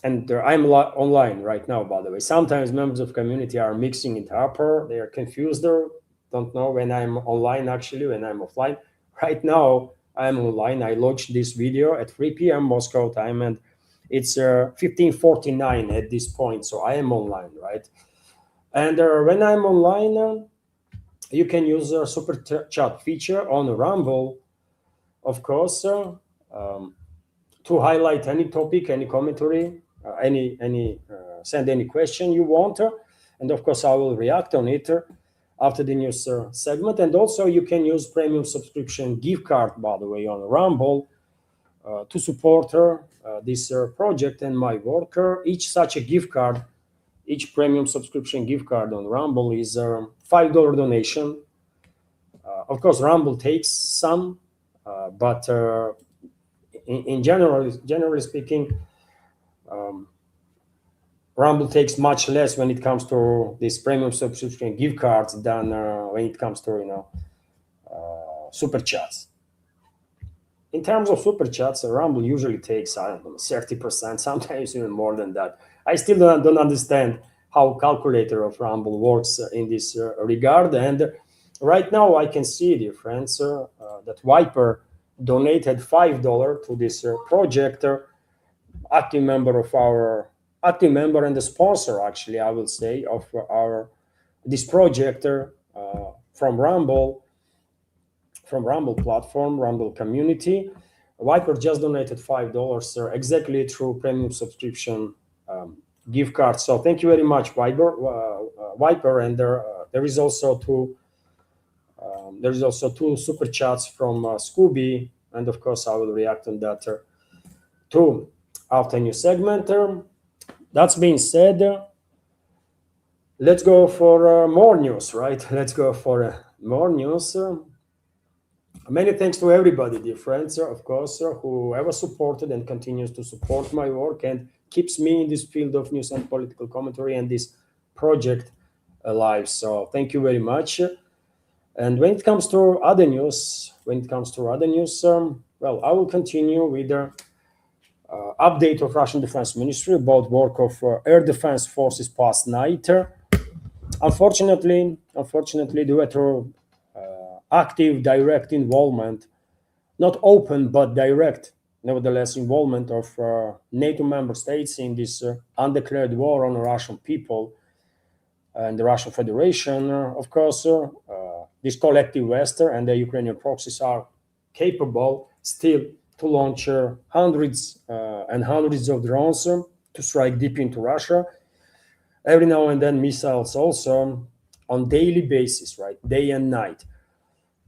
Speaker 1: and I'm online right now, by the way. Sometimes members of community are mixing it up, they are confused, don't know when I'm online actually, when I'm offline. Right now, I'm online. I launched this video at 3 p.m. Moscow time, and it's 15:49 at this point, so I am online, right? And when I'm online, you can use a super chat feature on Rumble, of course, to highlight any topic, any commentary, send any question you want, and of course I will react on it after the news segment. And also you can use premium subscription gift card, by the way, on Rumble to support this project and my work. Each such a gift card, each premium subscription gift card on Rumble is a $5 donation. Of course, Rumble takes some, but in generally speaking, Rumble takes much less when it comes to this premium subscription gift cards than when it comes to super chats. In terms of super chats, Rumble usually takes, I don't know, 30%, sometimes even more than that. I still don't understand how calculator of Rumble works in this regard. And right now I can see the difference that Viper donated $5 to this project. Active member and the sponsor, actually, I will say, of this project from Rumble platform, Rumble community. Viper just donated $5 exactly through premium subscription gift card. So thank you very much, Viper. And there is also two super chats from Scooby, and of course I will react on that too after new segment. That's being said, let's go for more news, right? Let's go for more news. Many thanks to everybody, dear friends, of course, who ever supported and continues to support my work and keeps me in this field of news and political commentary and this project alive. So thank you very much. And when it comes to other news, well, I will continue with the update of Russian Defense Ministry about work of air defense forces past night. Unfortunately, due to active direct involvement, not open but direct, nevertheless, involvement of NATO member states in this undeclared war on the Russian people and the Russian Federation, of course, this collective West and the Ukrainian proxies are capable still to launch hundreds and hundreds of drones to strike deep into Russia. Every now and then, missiles also on daily basis, right, day and night.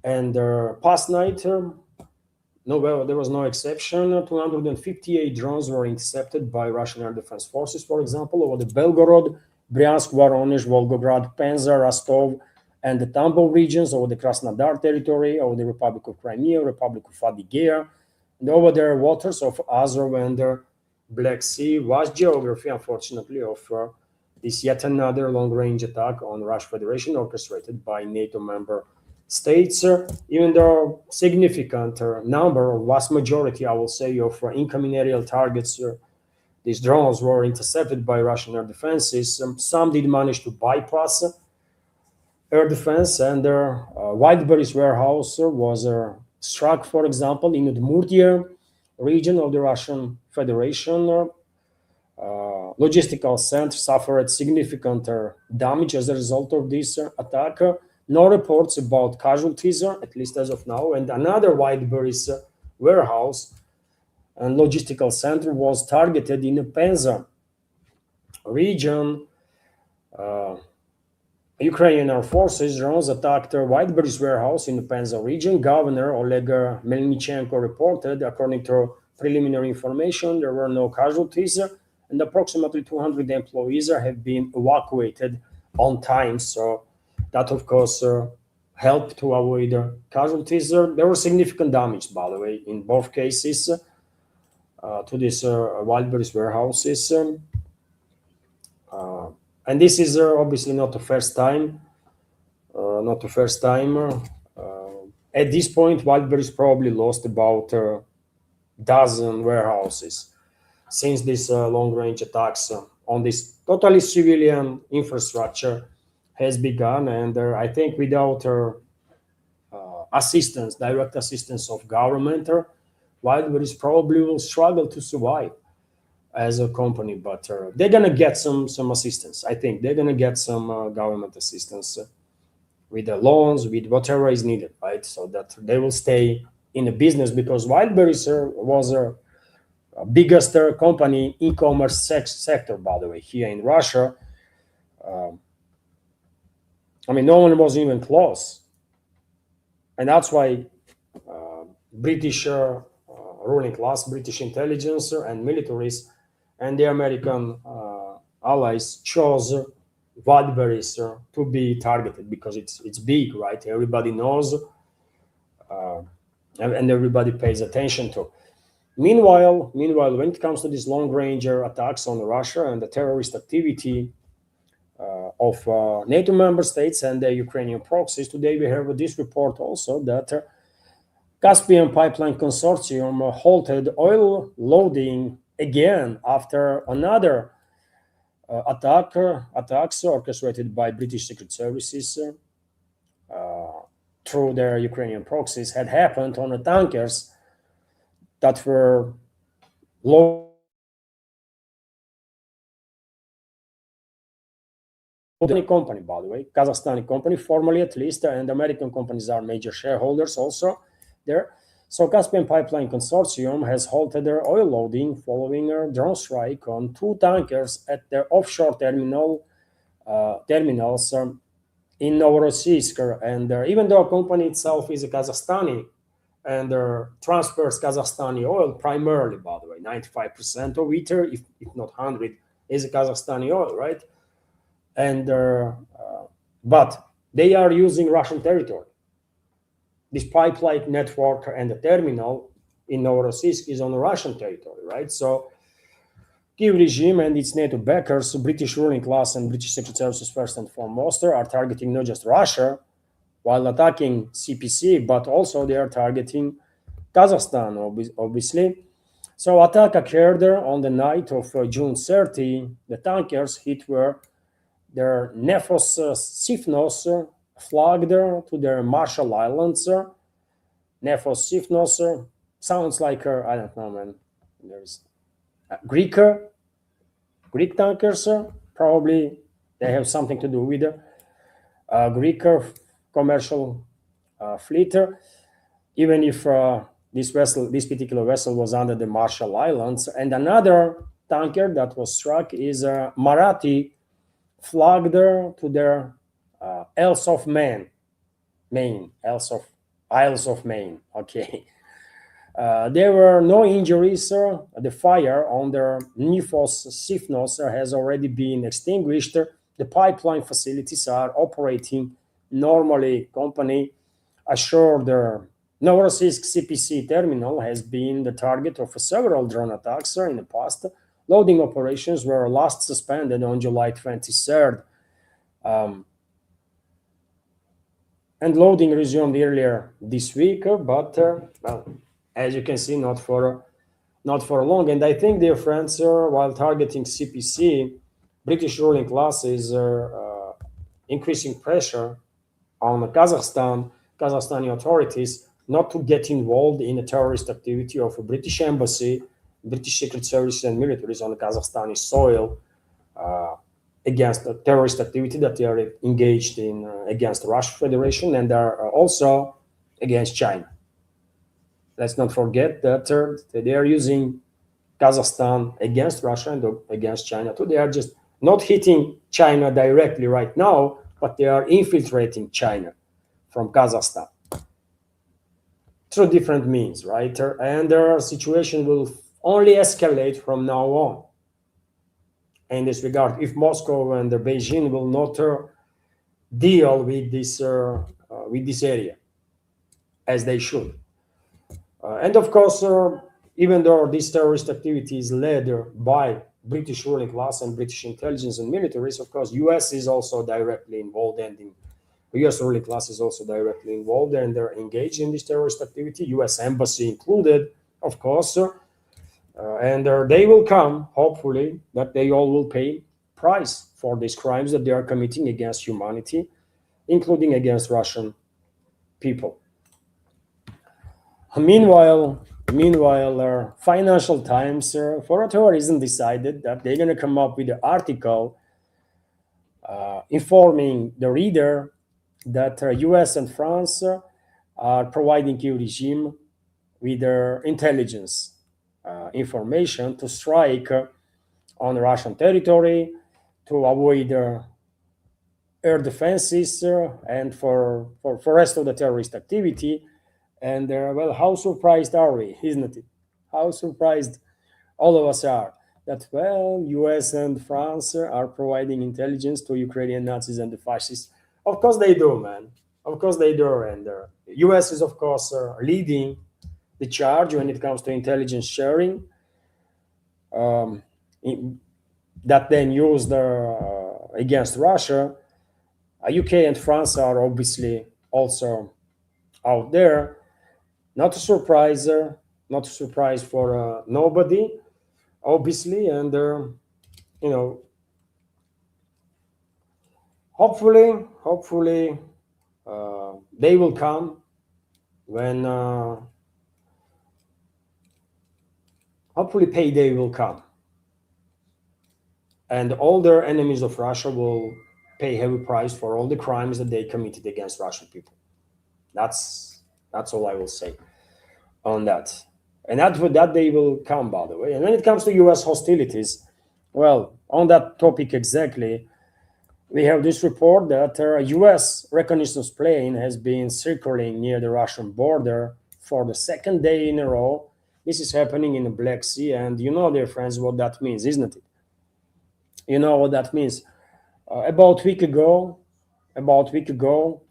Speaker 1: And past night, no, well, there was no exception. 258 drones were intercepted by Russian air defense forces, for example, over the Belgorod, Bryansk, Voronezh, Volgograd, Penza, Rostov, and the Tambov regions, over the Krasnodar territory, over the Republic of Crimea, Republic of Adygea, and over the waters of Azov and the Black Sea. Vast geography, unfortunately, of this yet another long-range attack on the Russian Federation orchestrated by NATO member states, even though significant number, or vast majority, I will say, of incoming aerial targets, these drones were intercepted by Russian air defenses. Some did manage to bypass air defense, and their Wildberries warehouse was struck, for example, in the Udmurtia region of the Russian Federation. Logistical center suffered significant damage as a result of this attack. No reports about casualties, at least as of now. And another Wildberries warehouse and logistical center was targeted in the Penza region. Ukrainian Air Forces drones attacked a Wildberries warehouse in the Penza region. Governor Oleg Melnichenko reported, according to preliminary information, there were no casualties, and approximately 200 employees have been evacuated on time. So that, of course, helped to avoid casualties. There was significant damage, by the way, in both cases to these Wildberries warehouses. And this is obviously not the first time. At this point, Wildberries probably lost about a dozen warehouses since these long-range attacks on this totally civilian infrastructure has begun. And I think without direct assistance of government, Wildberries probably will struggle to survive as a company, but they're gonna get some assistance. I think they're gonna get some government assistance with the loans, with whatever is needed, right? So that they will stay in the business, because Wildberries was a biggest company e-commerce sector, by the way, here in Russia. I mean, no one was even close, and that's why British ruling class, British intelligence and militaries, and the American allies chose Wildberries to be targeted because it's big, right? Everybody knows, and everybody pays attention to. Meanwhile, when it comes to these long-range attacks on Russia and the terrorist activity of NATO member states and the Ukrainian proxies, today we have this report also that Caspian Pipeline Consortium halted oil loading again after another attacks orchestrated by British Secret Services through their Ukrainian proxies had happened on the tankers that were loaded. Company, by the way, Kazakhstani company, formally at least, and American companies are major shareholders also there. So Caspian Pipeline Consortium has halted their oil loading following a drone strike on two tankers at their offshore terminals in Novorossiysk. And even though the company itself is a Kazakhstani and transfers Kazakhstani oil primarily, by the way, 95% of it, if not 100, is Kazakhstani oil, right? And but they are using Russian territory. This pipeline network and the terminal in Novorossiysk is on Russian territory, right? So Kiev regime and its NATO backers, British ruling class and British Secret Services first and foremost, are targeting not just Russia, while attacking CPC, but also they are targeting Kazakhstan, obviously. So attack occurred on the night of June 30. The tankers hit were their Nephos Sifnos flagged to their Marshall Islands. Nephos Sifnos sounds like, I don't know, man. There's Greek tankers, probably they have something to do with Greek commercial fleet, even if this particular vessel was under the Marshall Islands. And another tanker that was struck is Marathi flagged to their Isles of Maine, Isles of Maine. Okay. There were no injuries. The fire on the Nifos Sifnos has already been extinguished. The pipeline facilities are operating normally. Company assured the Novorossiysk CPC terminal has been the target of several drone attacks in the past. Loading operations were last suspended on July 23rd. And loading resumed earlier this week, but well, as you can see, not for long. And I think, dear friends, while targeting CPC, British ruling class is increasing pressure on Kazakhstani authorities not to get involved in the terrorist activity of a British embassy, British secret services and militaries on the Kazakhstani soil against the terrorist activity that they are engaged in against the Russian Federation, and are also against China. Let's not forget that they are using Kazakhstan against Russia and against China too. They are just not hitting China directly right now, but they are infiltrating China from Kazakhstan through different means, right? And their situation will only escalate from now on. In this regard, if Moscow and Beijing will not deal with this area as they should. And of course, even though this terrorist activity is led by British ruling class and British intelligence and militaries, of course, US is also directly involved, and the US ruling class is also directly involved, and they're engaged in this terrorist activity, US embassy included, of course. And they will come, hopefully, that they all will pay price for these crimes that they are committing against humanity, including against Russian people. Meanwhile, Financial Times, for whatever reason, decided that they're going to come up with an article informing the reader that US and France are providing Kyiv regime with their intelligence information to strike on Russian territory, to avoid air defenses, and for rest of the terrorist activity. And well, how surprised are we, isn't it? How surprised all of us are that, well, US and France are providing intelligence to Ukrainian Nazis and the fascists. Of course they do, man. Of course they do. And US is, of course, leading the charge when it comes to intelligence sharing, that then used against Russia. UK and France are obviously also out there. Not a surprise for nobody, obviously, and hopefully they will come when hopefully payday will come, and all their enemies of Russia will pay heavy price for all the crimes that they committed against Russian people. That's all I will say on that. And that day will come, by the way. And when it comes to US hostilities, well, on that topic exactly, we have this report that a US reconnaissance plane has been circling near the Russian border for the second day in a row. This is happening in the Black Sea, and you know, dear friends, what that means, isn't it? You know what that means. About a week ago,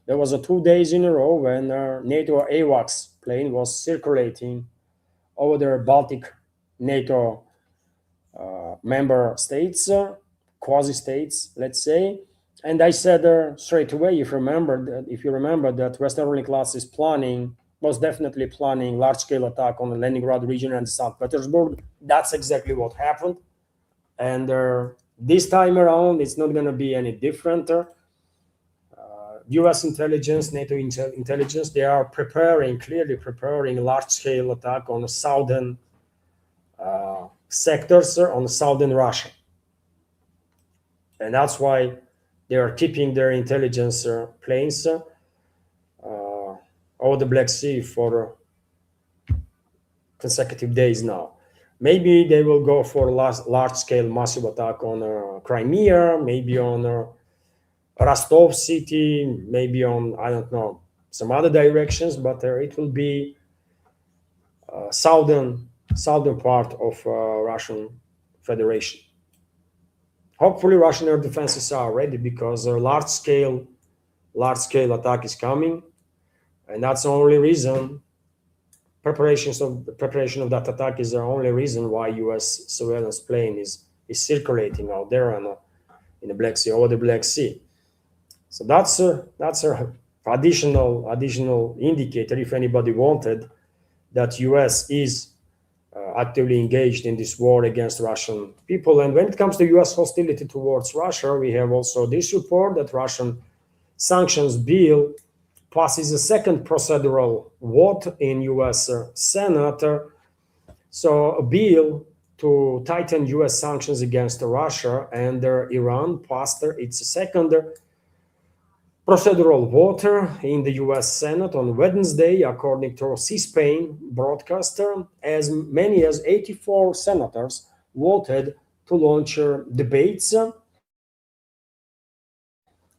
Speaker 1: there was a 2 days in a row when NATO AWACS plane was circulating over the Baltic NATO member states, quasi-states, let's say, And I said straight away, if you remember that Western ruling class is planning, most definitely planning large-scale attack on the Leningrad region and St. Petersburg. That's exactly what happened. And this time around, it's not going to be any different. U.S. intelligence, NATO intelligence, they are clearly preparing a large-scale attack on the southern sectors, on southern Russia. And that's why they are keeping their intelligence planes over the Black Sea for consecutive days now. Maybe they will go for a large-scale massive attack on Crimea, maybe on Rostov city, maybe on, I don't know, some other directions, but it will be southern part of Russian Federation. Hopefully, Russian air defenses are ready because a large scale attack is coming, and that's the only reason. Preparation of that attack is the only reason why U.S. surveillance plane is circulating out there in the Black Sea, over the Black Sea. So that's a additional indicator, if anybody wanted, that U.S. is actively engaged in this war against Russian people. And when it comes to U.S. hostility towards Russia, we have also this report that Russian sanctions bill passes a second procedural vote in U.S. Senate. So a bill to tighten U.S. sanctions against Russia and Iran passed its second procedural vote in the U.S. Senate on Wednesday, according to C-SPAN broadcaster. As many as 84 senators voted to launch debates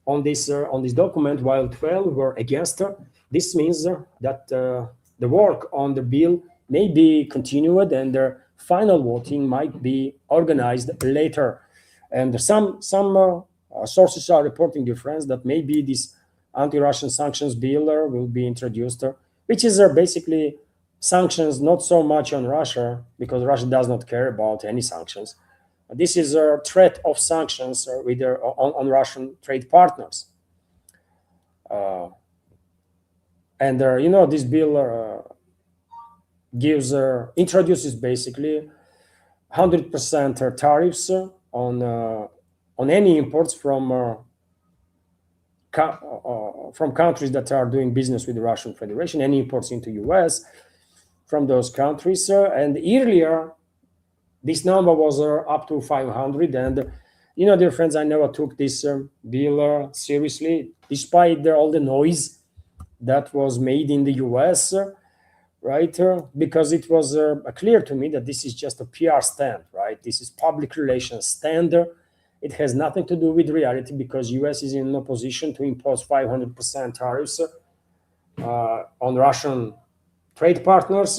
Speaker 1: on this document, while 12 were against. This means that the work on the bill may be continued and the final voting might be organized later. And some sources are reporting difference that maybe this anti-Russian sanctions bill will be introduced, which is basically sanctions not so much on Russia, because Russia does not care about any sanctions. This is a threat of sanctions on Russian trade partners. And this bill introduces basically 100% tariffs on any imports from countries that are doing business with the Russian Federation, any imports into US from those countries. And earlier, this number was up to 500. And, dear friends, I never took this bill seriously, despite all the noise that was made in the US, right? Because it was clear to me that this is just a PR stand, right? This is public relations stand. It has nothing to do with reality, because US is in no position to impose 500% tariffs on Russian trade partners,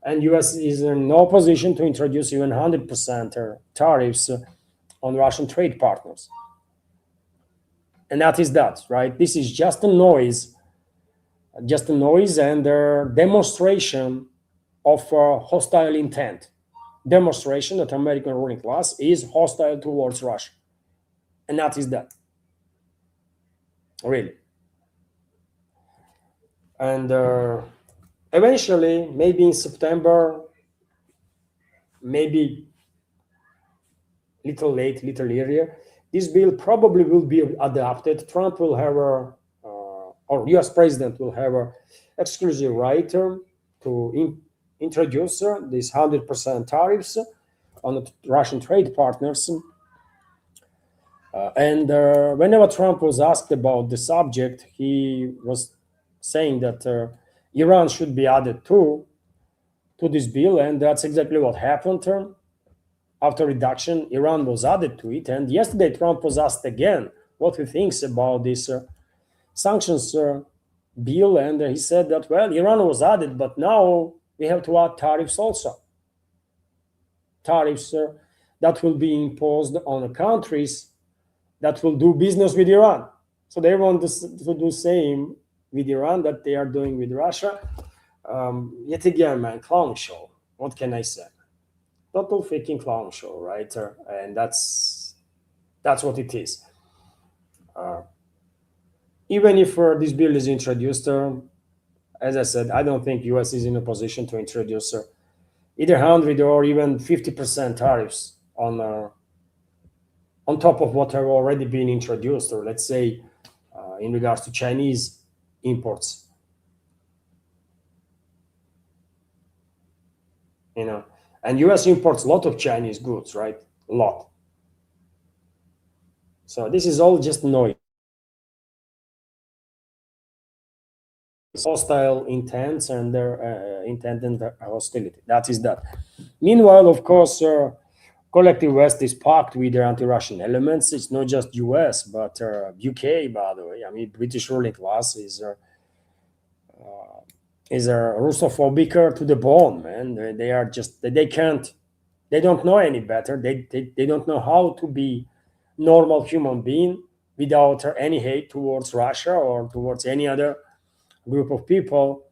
Speaker 1: and US is in no position to introduce even 100% tariffs on Russian trade partners. And that is that, right? This is just a noise and a demonstration of hostile intent. Demonstration that American ruling class is hostile towards Russia. And that is that. Really. And eventually, maybe in September, maybe little late, little earlier, this bill probably will be adopted. Trump will have or US president will have an exclusive right to introduce these 100% tariffs on the Russian trade partners. And whenever Trump was asked about the subject, he was saying that Iran should be added to this bill, and that's exactly what happened. After reduction, Iran was added to it, and yesterday Trump was asked again what he thinks about this sanctions bill, and he said that, well, Iran was added, but now we have to add tariffs also. Tariffs that will be imposed on countries that will do business with Iran. So they want to do the same with Iran that they are doing with Russia. Yet again, man, clown show. What can I say? Total freaking clown show, right? And that's what it is. Even if this bill is introduced, as I said, I don't think US is in a position to introduce either 100 or even 50% tariffs on top of what have already been introduced, or let's say in regards to Chinese imports. You know, and US imports a lot of Chinese goods, right? A lot. So this is all just noise. Hostile intents and their intended hostility. That is that. Meanwhile, of course, collective West is packed with their anti-Russian elements. It's not just US, but UK, by the way. I mean, British ruling class is a Russophobic to the bone, man. They are just they can't they don't know any better. They don't know how to be normal human being without any hate towards Russia or towards any other group of people.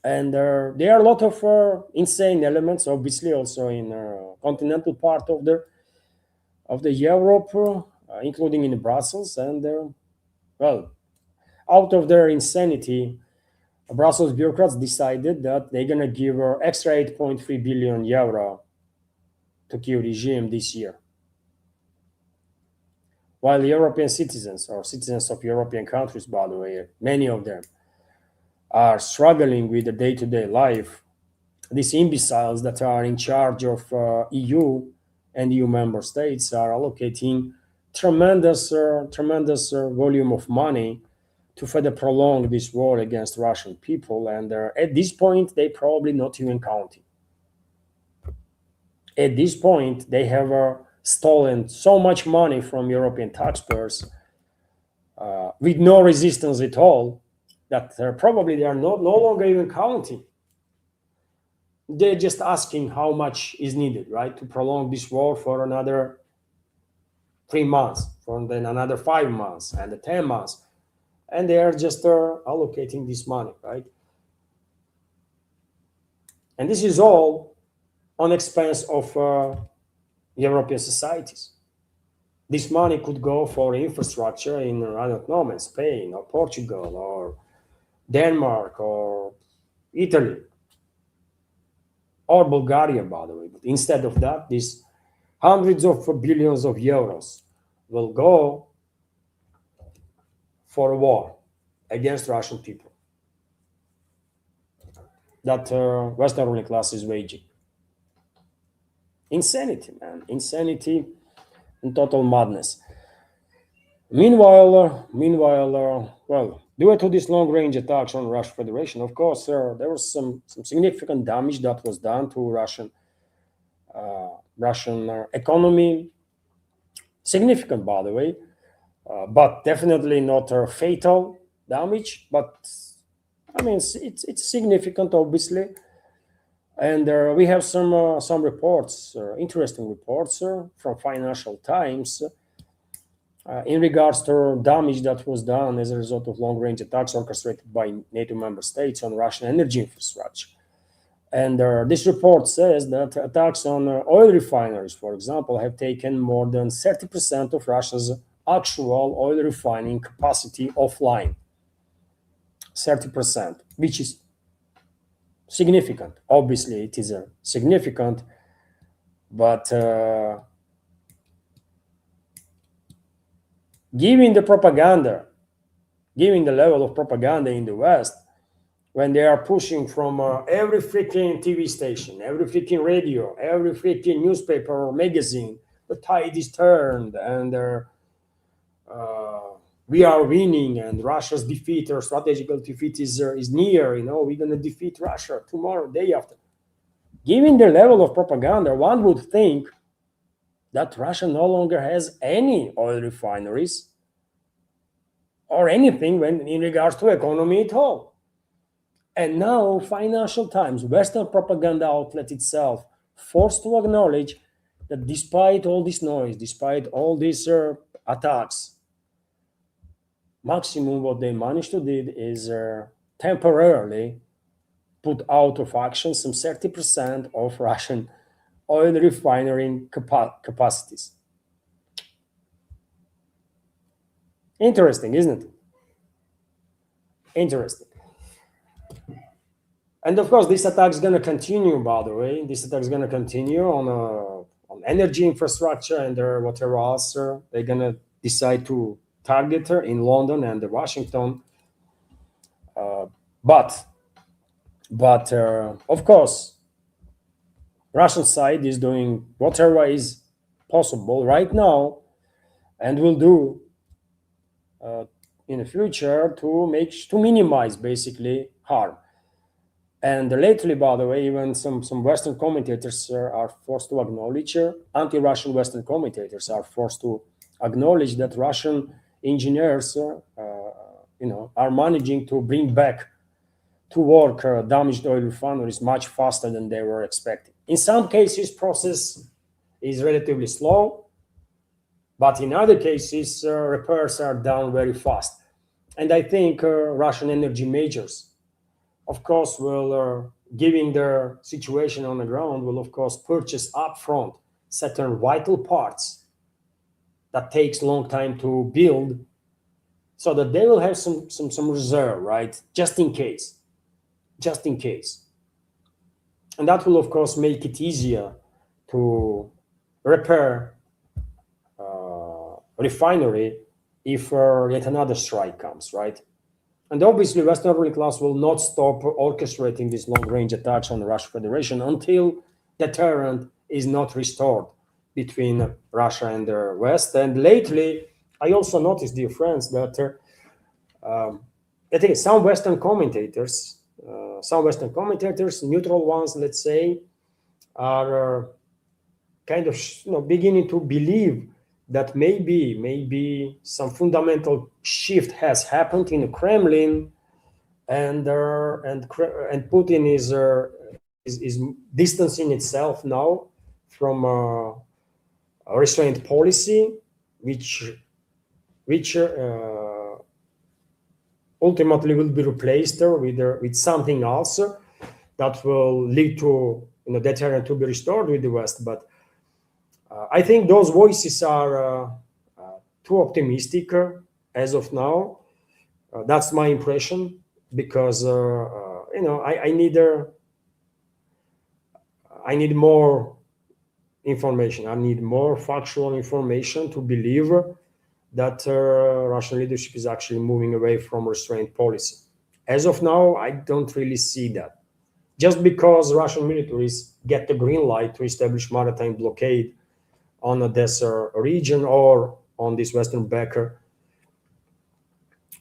Speaker 1: And there are a lot of insane elements, obviously, also in continental part of the Europe, including in Brussels. And well, out of their insanity, Brussels bureaucrats decided that they're gonna give her extra 8.3 billion euro to Kyiv regime this year, while European citizens or citizens of European countries, by the way, many of them are struggling with the day-to-day life. These imbeciles that are in charge of EU and EU member states are allocating tremendous volume of money to further prolong this war against Russian people. And at this point, they probably not even counting. At this point, they have stolen so much money from European taxpayers with no resistance at all that probably they are no longer even counting. They're just asking how much is needed, right, to prolong this war for another 3 months, for then another 5 months, and 10 months. And they are just allocating this money, right? And this is all on expense of European societies. This money could go for infrastructure in, I don't know, in Spain or Portugal or Denmark or Italy or Bulgaria, by the way. But instead of that, these hundreds of billions of euros will go for a war against Russian people that Western ruling class is waging. Insanity, man. Insanity and total madness. Well, due to this long-range attacks on Russian Federation, of course, there was some significant damage that was done to Russian economy. Significant, by the way, but definitely not fatal damage. But I mean, it's significant, obviously. And we have some reports, interesting reports from Financial Times in regards to damage that was done as a result of long-range attacks orchestrated by NATO member states on Russian energy infrastructure. And this report says that attacks on oil refineries, for example, have taken more than 30% of Russia's actual oil refining capacity offline. 30%, which is significant. Obviously, it is significant, but given the propaganda, given the level of propaganda in the West, when they are pushing from every freaking TV station, every freaking radio, every freaking newspaper or magazine, the tide is turned and we are winning and Russia's defeat or strategical defeat is near, we're going to defeat Russia tomorrow, day after. Given the level of propaganda, one would think that Russia no longer has any oil refineries or anything when in regards to economy at all. And now Financial Times, Western propaganda outlet itself, forced to acknowledge that despite all this noise, despite all these attacks, maximum what they managed to do is temporarily put out of action some 30% of Russian oil refinery capacities. Interesting, isn't it? Interesting. And of course, this attack is going to continue. By the way, this attack is going to continue on energy infrastructure and whatever else they're going to decide to target her in London and Washington. Uh, but of course, Russian side is doing whatever is possible right now, and will do uh, in the future to minimize basically harm. And lately, by the way, even some Western commentators are forced to acknowledge, anti-Russian Western commentators are forced to acknowledge that Russian engineers, are managing to bring back to work damaged oil refineries much faster than they were expecting. In some cases, process is relatively slow, but in other cases, repairs are done very fast. And I think Russian energy majors, of course, will, given their situation on the ground, will of course purchase upfront certain vital parts that takes long time to build, so that they will have some reserve, right? Just in case, and that will of course make it easier to repair refinery if yet another strike comes, right? And obviously, Western ruling class will not stop orchestrating these long-range attacks on the Russian Federation until deterrent is not restored between Russia and the West. And lately, I also noticed, dear friends, that I think some Western commentators, neutral ones, let's say, are kind of beginning to believe that maybe some fundamental shift has happened in the Kremlin, and Putin is distancing itself now from a restraint policy, which ultimately will be replaced with something else that will lead to deterrent to be restored with the West. But I think those voices are too optimistic as of now. That's my impression, because I need more information. I need more factual information to believe that Russian leadership is actually moving away from restraint policy. As of now, I don't really see that. Just because Russian militaries get the green light to establish maritime blockade on Odessa region or on this western backer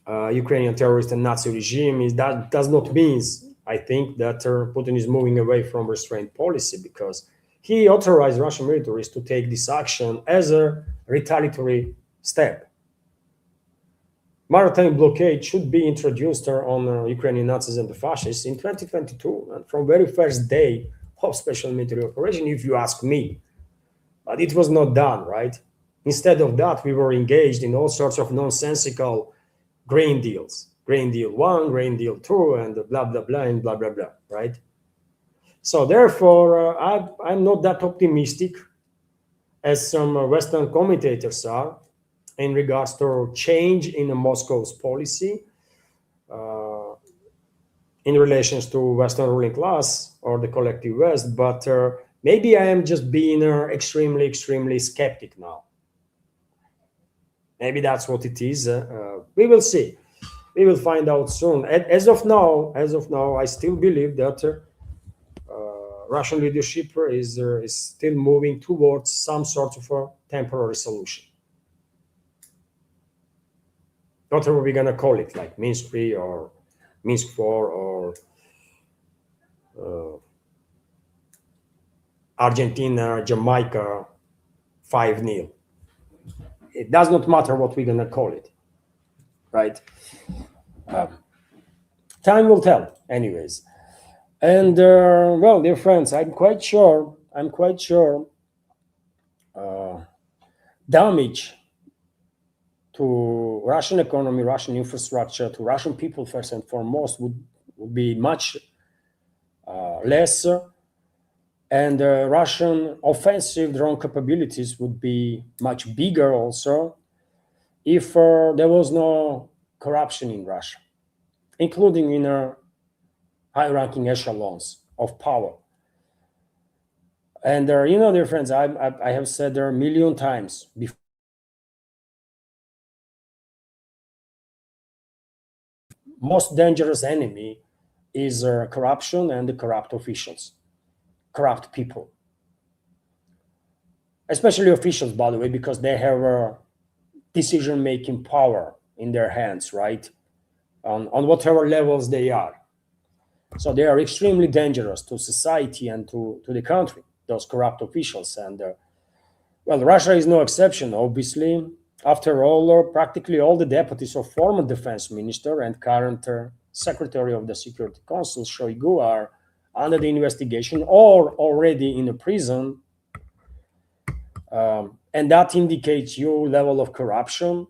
Speaker 1: Ukrainian terrorist and Nazi regime, that does not mean, I think, that Putin is moving away from restraint policy, because he authorized Russian militaries to take this action as a retaliatory step. Maritime blockade should be introduced on Ukrainian Nazis and the fascists in 2022, and from very first day of special military operation, if you ask me. But it was not done, right? Instead of that, we were engaged in all sorts of nonsensical grain deals. Grain deal 1, grain deal 2, and blah, blah, blah, and blah, blah, blah, right? So therefore, I'm not that optimistic as some Western commentators are in regards to change in Moscow's policy in relations to Western ruling class or the collective West. But maybe I am just being extremely, extremely skeptic now. Maybe that's what it is. We will see. We will find out soon. As of now, I still believe that Russian leadership is still moving towards some sort of a temporary solution. Whatever we're gonna call it, like Minsk 3 or Minsk 4 or Argentina, Jamaica 5-0. It does not matter what we're gonna call it, right? Time will tell, anyways. And well, dear friends, I'm quite sure damage to Russian economy, Russian infrastructure, to Russian people first and foremost would be much less, and Russian offensive drone capabilities would be much bigger also. if there was no corruption in Russia, including in high-ranking echelons of power. And dear friends, I have said there a million times before, most dangerous enemy is corruption and the corrupt officials, corrupt people, especially officials, by the way, because they have decision-making power in their hands, right? On whatever levels they are. So they are extremely dangerous to society and to the country, those corrupt officials. And well, Russia is no exception, obviously. After all, practically all the deputies of former defense minister and current secretary of the Security Council, Shoigu, are under the investigation or already in a prison. And that indicates your level of corruption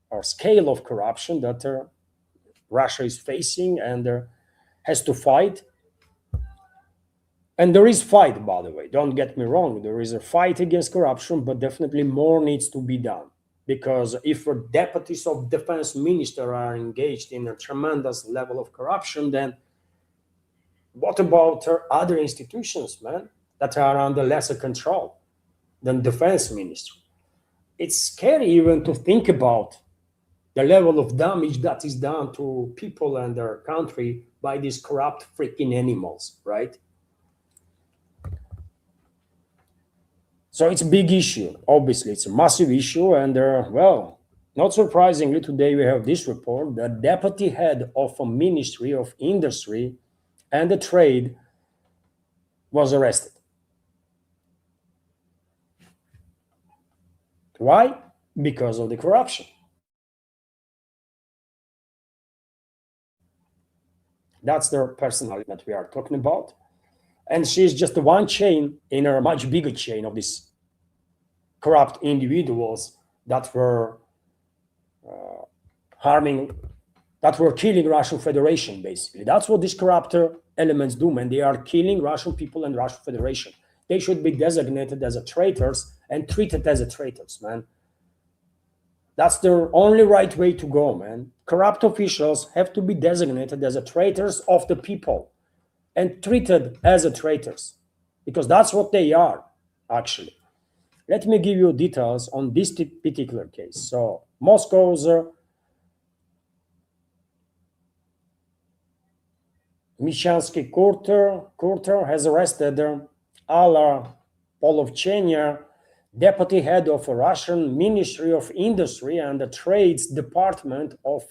Speaker 1: or scale of corruption that Russia is facing and has to fight. And there is fight, by the way, don't get me wrong. There is a fight against corruption, but definitely more needs to be done. Because if deputies of defense minister are engaged in a tremendous level of corruption, then what about other institutions, man, that are under lesser control than defense ministry? It's scary even to think about the level of damage that is done to people and their country by these corrupt freaking animals, right? So it's a big issue. Obviously, it's a massive issue. And well, not surprisingly, today we have this report. The deputy head of a Ministry of Industry and the Trade was arrested. Why? Because of the corruption. That's the personality that we are talking about. And she's just one chain in a much bigger chain of these corrupt individuals that were harming, that were killing Russian Federation, basically. That's what these corrupt elements do, man. They are killing Russian people and Russian Federation. They should be designated as a traitors and treated as a traitors, man. That's the only right way to go, man. Corrupt officials have to be designated as a traitors of the people and treated as a traitors, because that's what they are, actually. Let me give you details on this particular case. So Moscow's Mishansky Kurter has arrested Alla Polovchenya, deputy head of a Russian Ministry of Industry and the Trades Department of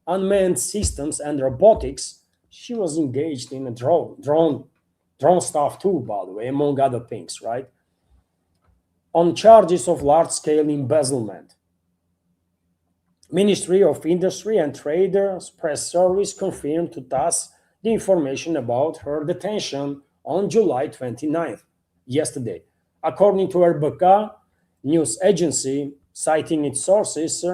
Speaker 1: Unmanned Systems and Robotics. She was engaged in a drone stuff too, by the way, among other things, right? On charges of large-scale embezzlement. Ministry of Industry and Trade's press service confirmed to TASS the information about her detention on July 29th, yesterday. According to RBK news agency, citing its sources,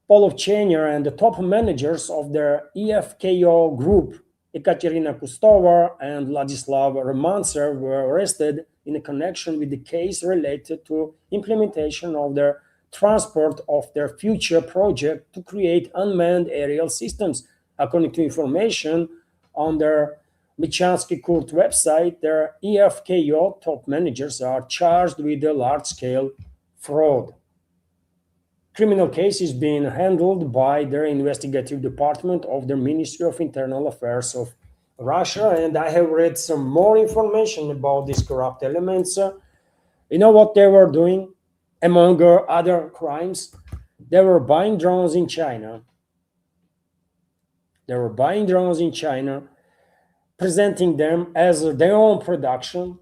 Speaker 1: Polovchenya and the top managers of the EFKO group, Ekaterina Kustova and Vladislav Romantsev, were arrested in connection with the case related to implementation of their transport of their future project to create unmanned aerial systems. According to information on their Michansky Kurt website, their EFKO top managers are charged with a large-scale fraud. Criminal case is being handled by their investigative department of the Ministry of Internal Affairs of Russia, and I have read some more information about these corrupt elements. You know what they were doing? Among other crimes, they were buying drones in China. Presenting them as their own production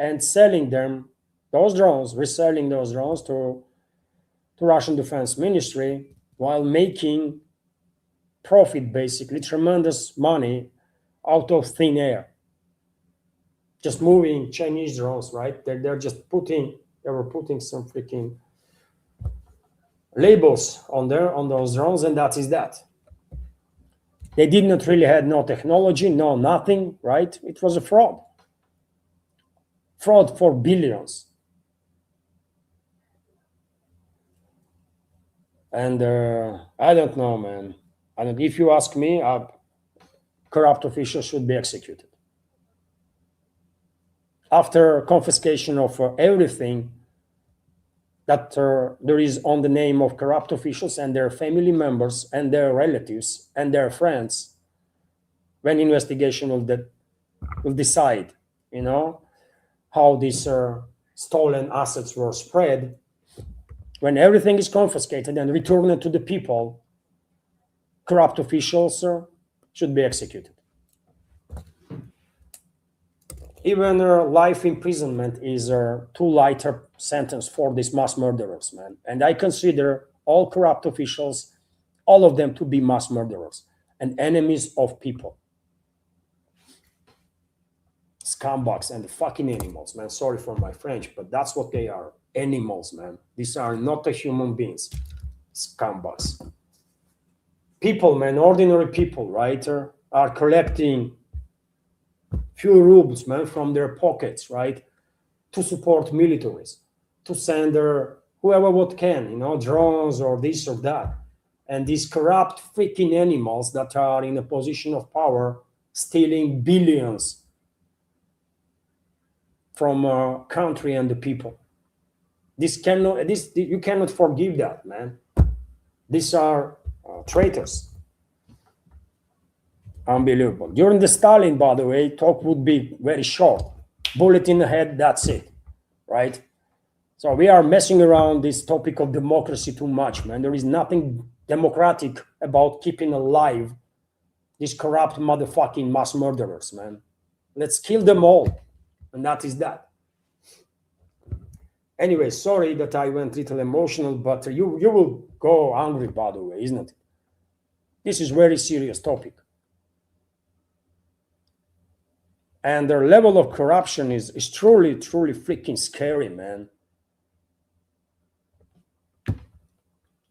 Speaker 1: and selling them, those drones, reselling those drones to Russian Defense Ministry while making profit, basically, tremendous money out of thin air. Just moving Chinese drones, right? They were putting some freaking labels on those drones, and that is that. They did not really had no technology, no nothing, right? It was a fraud. Fraud for billions. And I don't know, man. I don't. If you ask me, corrupt officials should be executed after confiscation of everything that there is on the name of corrupt officials and their family members and their relatives and their friends. When investigation will decide, you know, how these stolen assets were spread. When everything is confiscated and returned to the people, corrupt officials should be executed. Even life imprisonment is a too lighter sentence for these mass murderers, man. And I consider all corrupt officials, all of them, to be mass murderers and enemies of people. Scumbags and fucking animals, man. Sorry for my French, but that's what they are. Animals, man. These are not the human beings. Scumbags. People, man, ordinary people, right, are collecting few rubles, man, from their pockets, right, to support militaries, to send their whoever what can, drones or this or that. And these corrupt freaking animals that are in a position of power, stealing billions from a country and the people. This you cannot forgive that, man. These are traitors. Unbelievable. During the Stalin, by the way, talk would be very short. Bullet in the head, that's it, right? So we are messing around this topic of democracy too much, man. There is nothing democratic about keeping alive these corrupt motherfucking mass murderers, man. Let's kill them all. And that is that. Anyway, sorry that I went a little emotional, but you will go angry, by the way, isn't it? This is very serious topic. And their level of corruption is truly, truly freaking scary, man.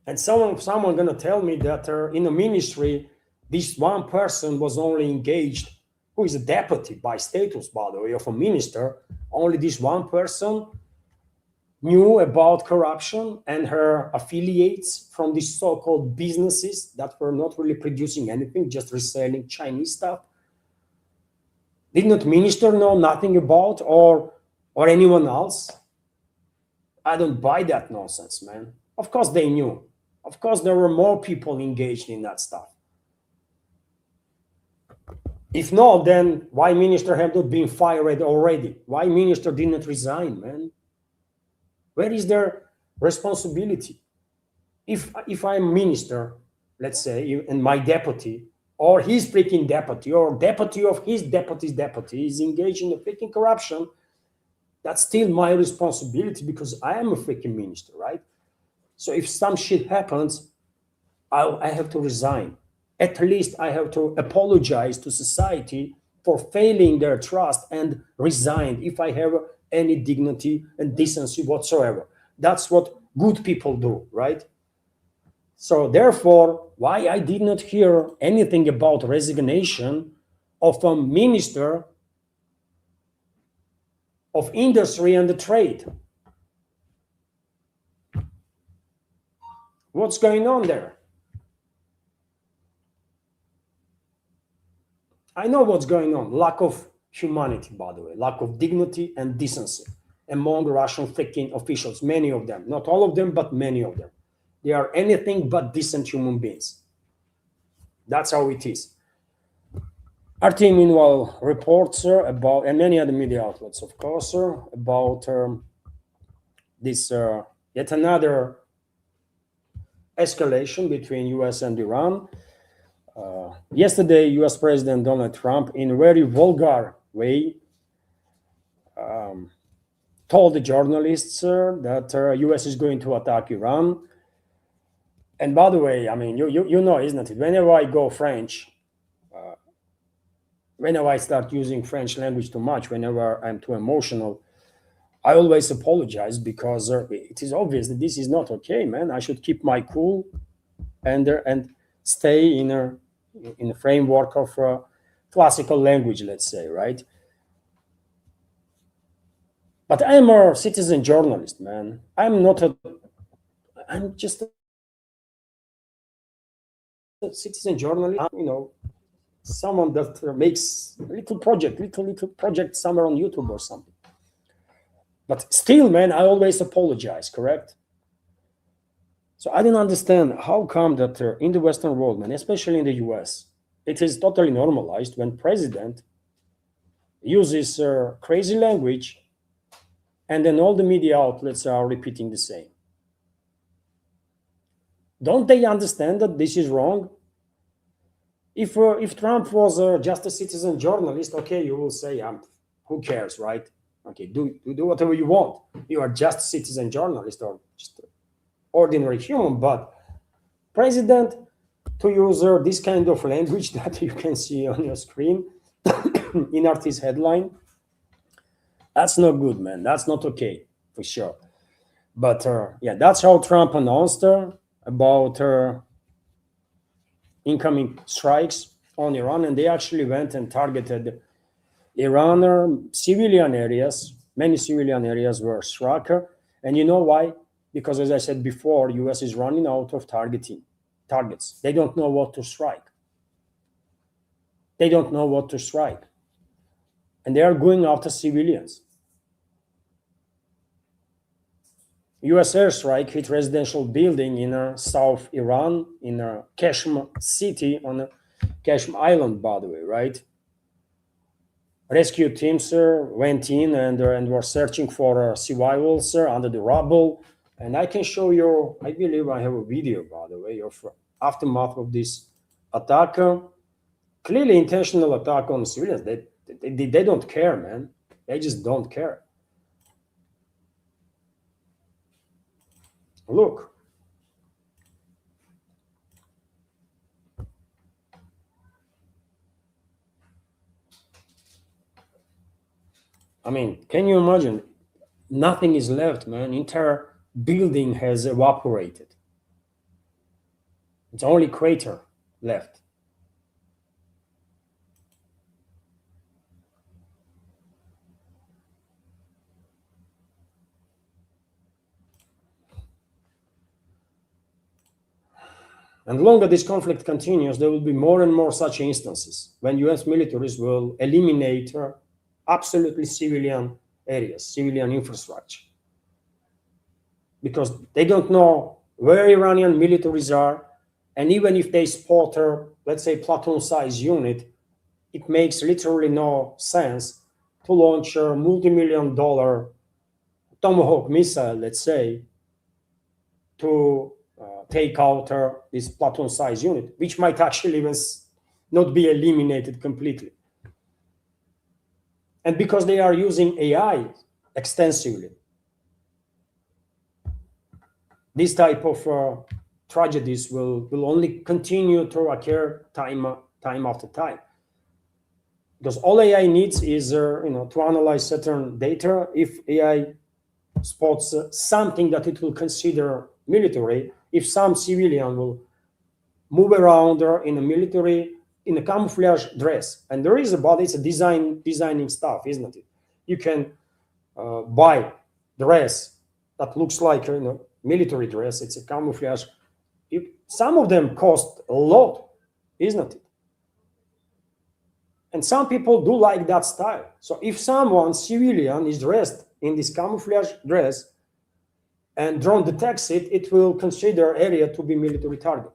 Speaker 1: And someone gonna tell me that in the ministry, this one person was only engaged, who is a deputy by status, by the way, of a minister. Only this one person knew about corruption, and her affiliates from these so-called businesses that were not really producing anything, just reselling Chinese stuff. Did not minister know nothing about, or anyone else? I don't buy that nonsense, man. Of course they knew. Of course there were more people engaged in that stuff. If not, then why minister have not been fired already? Why minister didn't resign, man? Where is their responsibility? If I'm minister, let's say, and my deputy, or his freaking deputy, or deputy of his deputy's deputy is engaged in the freaking corruption, that's still my responsibility because I am a freaking minister, right? So if some shit happens, I have to resign. At least I have to apologize to society for failing their trust and resign if I have any dignity and decency whatsoever. That's what good people do, right? So therefore, why I did not hear anything about resignation of a minister of industry and the trade? What's going on there? I know what's going on. Lack of humanity, by the way, lack of dignity and decency among Russian freaking officials, many of them, not all of them, but many of them. They are anything but decent human beings. That's how it is. RT, meanwhile, reports about, and many other media outlets, of course, about this yet another escalation between US and Iran. Yesterday, US President Donald Trump, in a very vulgar way, told the journalists that US is going to attack Iran. And by the way, I mean, you know, isn't it? Whenever I go French, whenever I start using French language too much, whenever I'm too emotional, I always apologize because it is obvious that this is not okay, man. I should keep my cool and stay in a framework of classical language, let's say, right? But I'm a citizen journalist, man. I'm just citizen journalist, someone that makes a little project somewhere on YouTube or something. But still, man, I always apologize, correct? So I didn't understand how come that in the Western world, man, especially in the US, it is totally normalized when president uses crazy language, and then all the media outlets are repeating the same. Don't they understand that this is wrong? If Trump was just a citizen journalist, okay, you will say, who cares, right? Okay, do whatever you want. You are just a citizen journalist or just an ordinary human. But president, to use this kind of language that you can see on your screen in Artist headline, that's not good, man. That's not okay, for sure. But yeah, that's how Trump announced about incoming strikes on Iran, and they actually went and targeted Iran civilian areas. Many civilian areas were struck, and you know why? Because, as I said before, U.S. is running out of targets. They don't know what to strike. They don't know what to strike, and they are going after civilians. U.S. airstrike hit residential building in South Iran, in Kashm city, on Kashm Island, by the way, right? Rescue teams went in and were searching for survivors under the rubble. And I can show you, I believe I have a video, by the way, of aftermath of this attack. Clearly intentional attack on civilians. They don't care, man. They just don't care. Look. I mean, can you imagine? Nothing is left, man. Entire building has evaporated. It's only crater left. And the longer this conflict continues, there will be more and more such instances when US militaries will eliminate absolutely civilian areas, civilian infrastructure. Because they don't know where Iranian militaries are, and even if they spot let's say, platoon-size unit, it makes literally no sense to launch a multi-million-dollar Tomahawk missile, let's say, to take out this platoon-size unit, which might actually even not be eliminated completely. And because they are using AI extensively, this type of tragedies will only continue to occur time after time. Because all AI needs is to analyze certain data. If AI spots something that it will consider military, if some civilian will move around in a military, in a camouflage dress, and there is it's a designing stuff, isn't it? You can buy dress that looks like military dress. It's a camouflage. Some of them cost a lot, isn't it? And some people do like that style. So if someone civilian is dressed in this camouflage dress and drone detects it, it will consider area to be military target.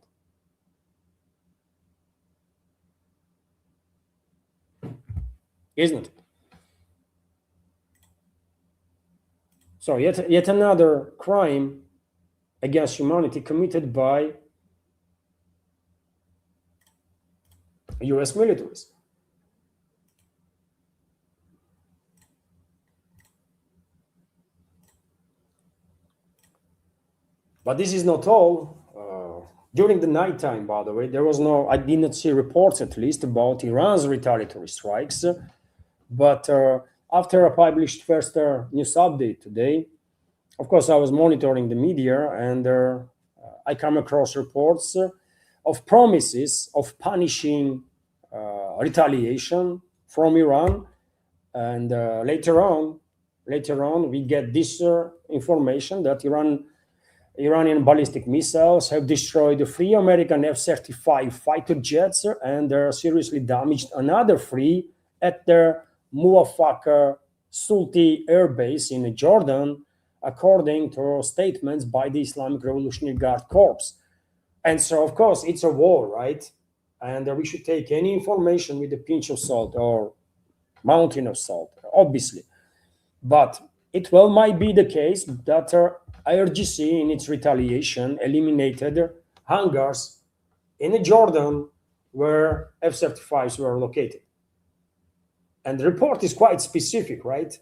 Speaker 1: Isn't it? So yet another crime against humanity committed by US militaries. But this is not all. During the nighttime, by the way, I did not see reports, at least, about Iran's retaliatory strikes. But after I published first news update today, of course, I was monitoring the media, and I come across reports of promises of punishing retaliation from Iran. And later on, we get this information that Iran Iranian ballistic missiles have destroyed three American F-35 fighter jets and seriously damaged another three at their Muwafaq Sulti air base in Jordan, according to statements by the Islamic Revolutionary Guard Corps. And so, of course, it's a war, right? And we should take any information with a pinch of salt or mountain of salt, obviously. But it well might be the case that IRGC, in its retaliation, eliminated hangars in Jordan where F-35s were located. And the report is quite specific, right?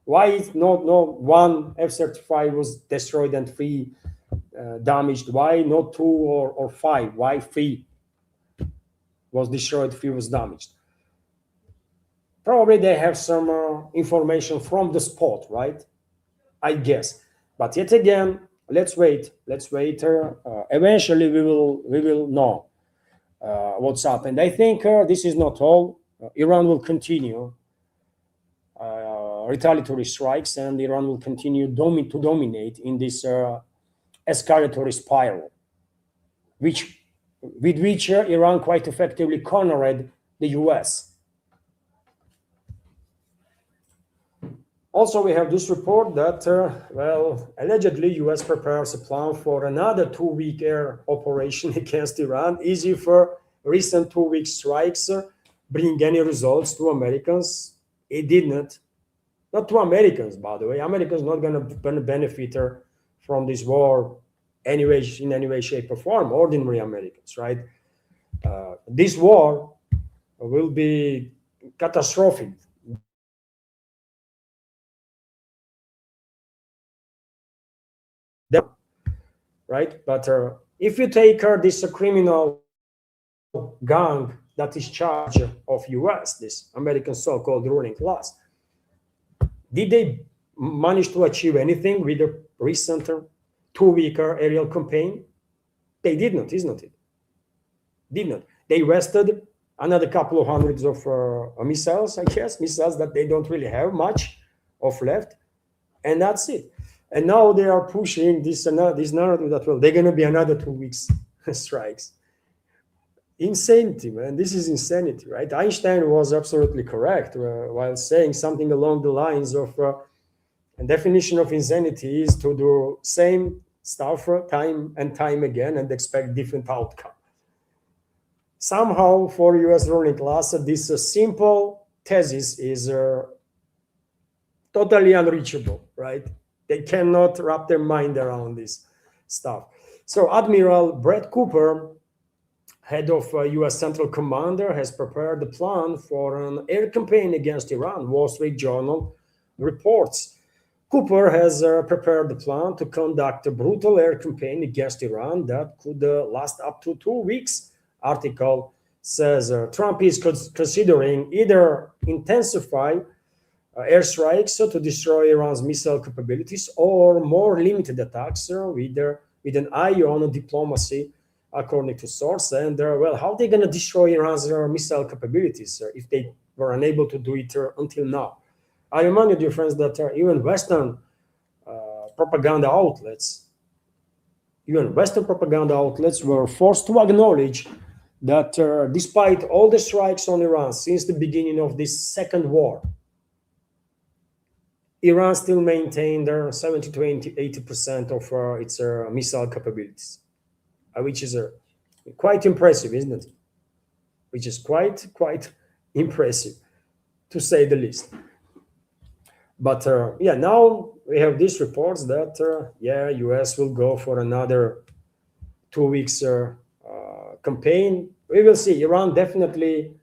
Speaker 1: Why is not one F-35 was destroyed and three damaged? Why not two or five? Why three was destroyed, three was damaged? Probably they have some information from the spot, right? I guess. But yet again, let's wait. Let's wait. Eventually, we will know what's up. And I think this is not all. Iran will continue retaliatory strikes, and Iran will continue to dominate in this escalatory spiral, with which Iran quite effectively cornered the US. Also, we have this report that, allegedly US prepares a plan for another 2-week air operation against Iran. Easy for recent 2-week strikes bring any results to Americans? It did not. Not to Americans, by the way. Americans not going to benefit from this war anyway, in any way, shape, or form. Ordinary Americans, right? This war will be catastrophic. Right? But if you take this criminal gang that is charged of US, this American so-called ruling class, did they manage to achieve anything with the recent 2-week aerial campaign? They did not, isn't it? Did not. They wasted another couple of hundreds of missiles, I guess, missiles that they don't really have much of left, and that's it. And now they are pushing this narrative that, well, they're going to be another 2 weeks strikes. Insanity, man. This is insanity, right? Einstein was absolutely correct while saying something along the lines of a definition of insanity is to do same stuff time and time again and expect different outcome. Somehow, for US ruling class, this simple thesis is totally unreachable, right? They cannot wrap their mind around this stuff. So Admiral Brett Cooper, head of US Central Commander, has prepared the plan for an air campaign against Iran, Wall Street Journal reports. Cooper has prepared the plan to conduct a brutal air campaign against Iran that could last up to 2 weeks. Article says Trump is considering either intensify airstrikes to destroy Iran's missile capabilities or more limited attacks with an eye on diplomacy, according to source. And how are they going to destroy Iran's missile capabilities if they were unable to do it until now? I remind you, dear friends, that even Western propaganda outlets were forced to acknowledge that despite all the strikes on Iran since the beginning of this second war, Iran still maintained 70 to 80% of its missile capabilities, which is quite impressive, isn't it? Which is quite impressive, to say the least. But now we have these reports that US will go for another 2 weeks campaign. We will see. Iran definitely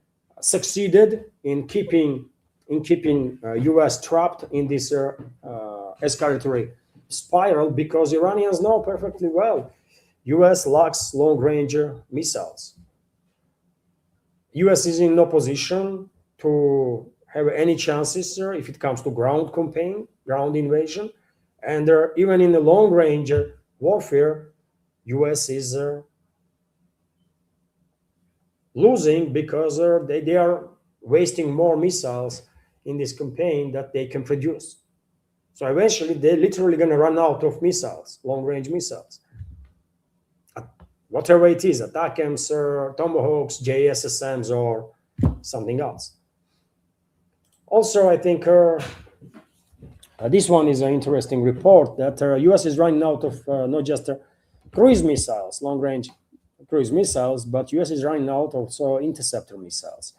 Speaker 1: succeeded in keeping US trapped in this escalatory spiral because Iranians know perfectly well US lacks long-range missiles. US is in no position to have any chances if it comes to ground campaign, ground invasion, and even in the long-range warfare, US is losing because they are wasting more missiles in this campaign that they can produce. So eventually they're literally going to run out of missiles, long-range missiles. Whatever it is, ATACMS, Tomahawks, JSSMs, or something else. Also, I think this one is an interesting report that U.S. is running out of not just cruise missiles, long-range cruise missiles, but U.S. is running out also interceptor missiles.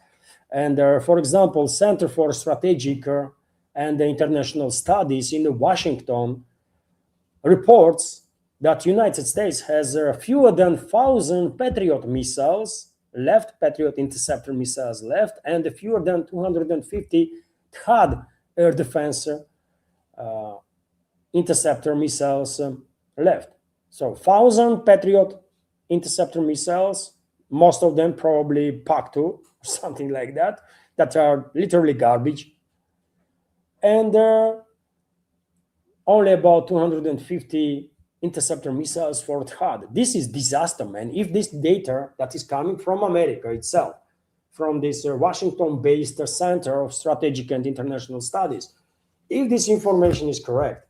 Speaker 1: And for example, Center for Strategic and International Studies in Washington reports that United States has fewer than 1,000 Patriot missiles left, Patriot interceptor missiles left, and fewer than 250 THAAD air defense interceptor missiles left. So 1,000 Patriot interceptor missiles, most of them probably PAC-2 or something like that are literally garbage. And only about 250 interceptor missiles for THAAD. This is disaster, man. If this data that is coming from America itself, from this Washington-based Center of Strategic and International Studies, if this information is correct,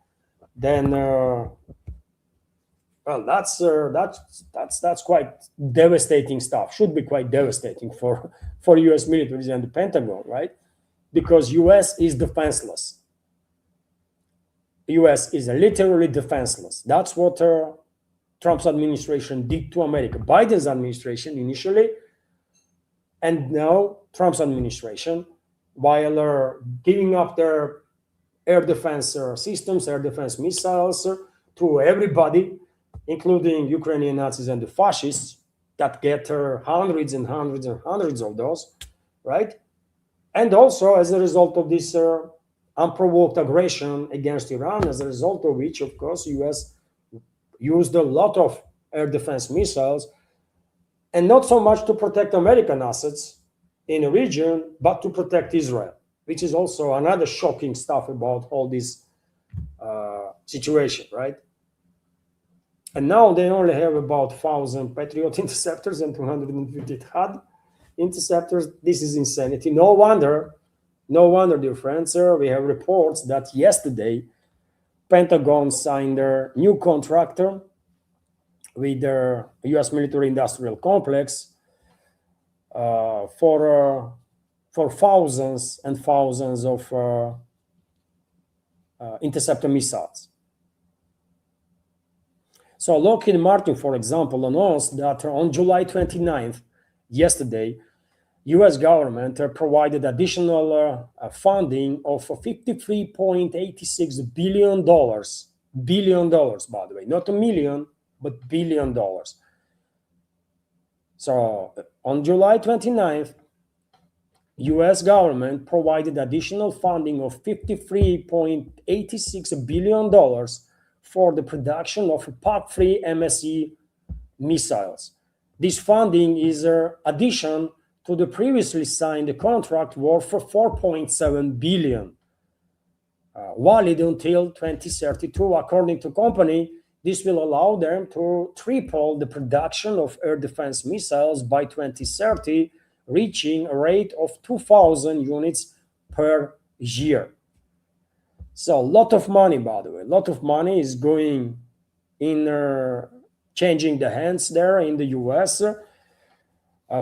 Speaker 1: then well, that's quite devastating stuff. Should be quite devastating for U.S. militaries and the Pentagon, right? Because U.S. is defenseless. U.S. is literally defenseless. That's what Trump's administration did to America. Biden's administration initially, and now Trump's administration, while giving up their air defense systems, air defense missiles to everybody, including Ukrainian Nazis and the fascists that get hundreds and hundreds and hundreds of those, right? And also as a result of this unprovoked aggression against Iran, as a result of which, of course, U.S. used a lot of air defense missiles, and not so much to protect American assets in a region, but to protect Israel, which is also another shocking stuff about all this situation, right? And now they only have about 1,000 Patriot interceptors and 250 THAAD interceptors. This is insanity. No wonder, dear friends, we have reports that yesterday Pentagon signed their new contractor with their U.S. military-industrial complex for thousands and thousands of interceptor missiles. So Lockheed Martin, for example, announced that on July 29th, yesterday, U.S. government provided additional funding of $53.86 billion. Billion dollars, by the way, not a million, but $1 billion. So on July 29th, U.S. government provided additional funding of $53.86 billion for the production of PAC-3 MSE missiles. This funding is an addition to the previously signed contract worth $4.7 billion, valid until 2032. According to company, this will allow them to triple the production of air defense missiles by 2030, reaching a rate of 2,000 units per year. So a lot of money, by the way, a lot of money is going in changing the hands there in the US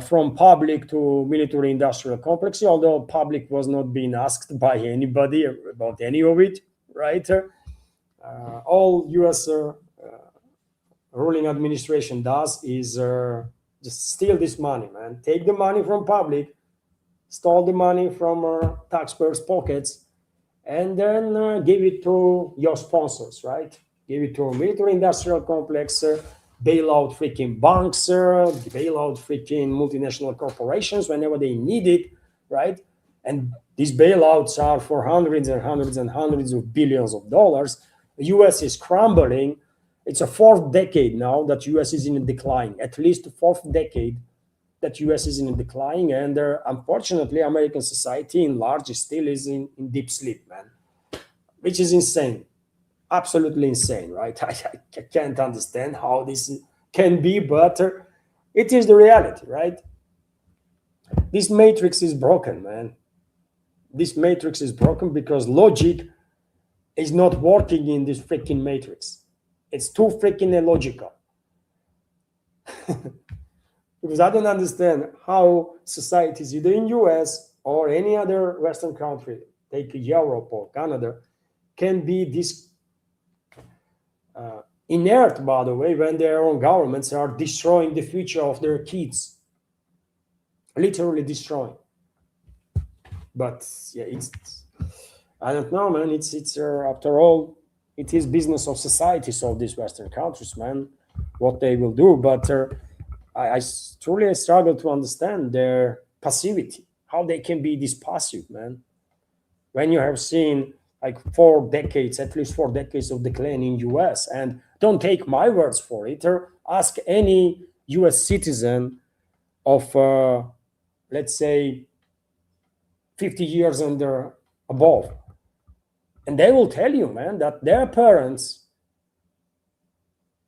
Speaker 1: from public to military industrial complex, although public was not being asked by anybody about any of it, right? All US ruling administration does is just steal this money, man. Take the money from public, stole the money from taxpayers' pockets, and then give it to your sponsors, right? Give it to a military-industrial complex, bail out freaking banks, bail out freaking multinational corporations whenever they need it, right? And these bailouts are for hundreds and hundreds and hundreds of billions of dollars. The U.S. is crumbling. It's a fourth decade now that U.S. is in a decline, at least a fourth decade that U.S. is in a decline, and unfortunately, American society in large still is in deep sleep, man, which is insane, absolutely insane, right? I can't understand how this can be, but it is the reality, right? This matrix is broken, man. This matrix is broken because logic is not working in this freaking matrix. It's too freaking illogical. Because I don't understand how societies, either in US or any other Western country, take Europe or Canada, can be this inert, by the way, when their own governments are destroying the future of their kids, literally destroying. But yeah, it's, I don't know, man. It's after all, it is business of societies of these Western countries, man. What they will do, but I truly struggle to understand their passivity. How they can be this passive, man. When you have seen like 4 decades, at least 4 decades of decline in US, and don't take my words for it, or ask any US citizen of, let's say, 50 years and above. And they will tell you, man, that their parents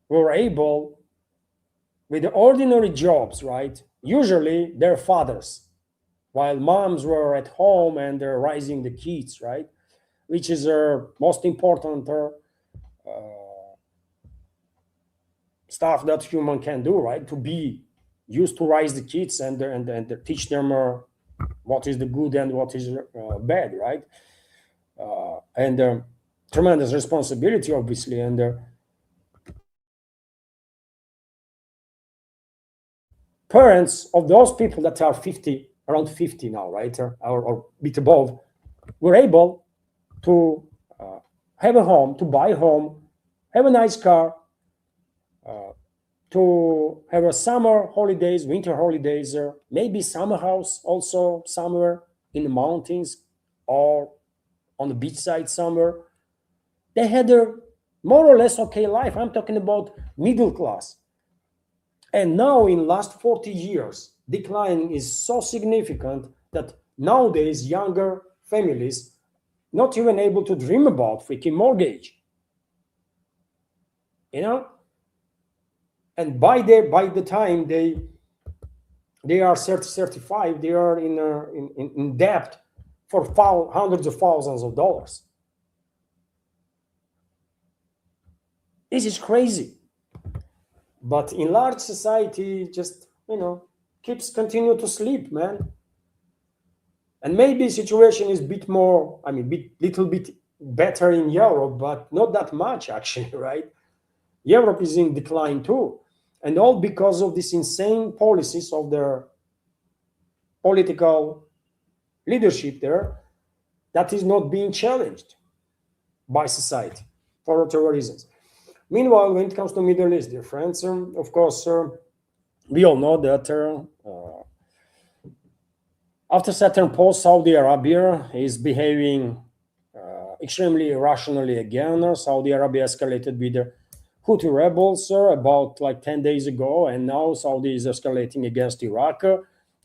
Speaker 1: were able, with the ordinary jobs, right? Usually their fathers, while moms were at home and they're raising the kids, right? Which is most important stuff that human can do, right? To be used to raise the kids and teach them what is the good and what is bad, right? And tremendous responsibility, obviously, and parents of those people that are 50, around 50 now, right, or a bit above, were able to have a home, to buy a home, have a nice car, to have a summer holidays, winter holidays, maybe summer house also somewhere in the mountains or on the beach side somewhere. They had a more or less okay life. I'm talking about middle class. And now in last 40 years, decline is so significant that nowadays younger families not even able to dream about freaking mortgage. You know? And by the time they are 30, 35, they are in debt for hundreds of thousands of dollars. This is crazy. But in large society, just, keeps continue to sleep, man. And maybe situation is bit more, little bit better in Europe, but not that much actually, right? Europe is in decline too. And all because of these insane policies of their political leadership there that is not being challenged by society for whatever reasons. Meanwhile, when it comes to Middle East, dear friends, of course, we all know that after certain polls, Saudi Arabia is behaving extremely irrationally again. Saudi Arabia escalated with the Houthi rebels about like 10 days ago, and now Saudi is escalating against Iraq.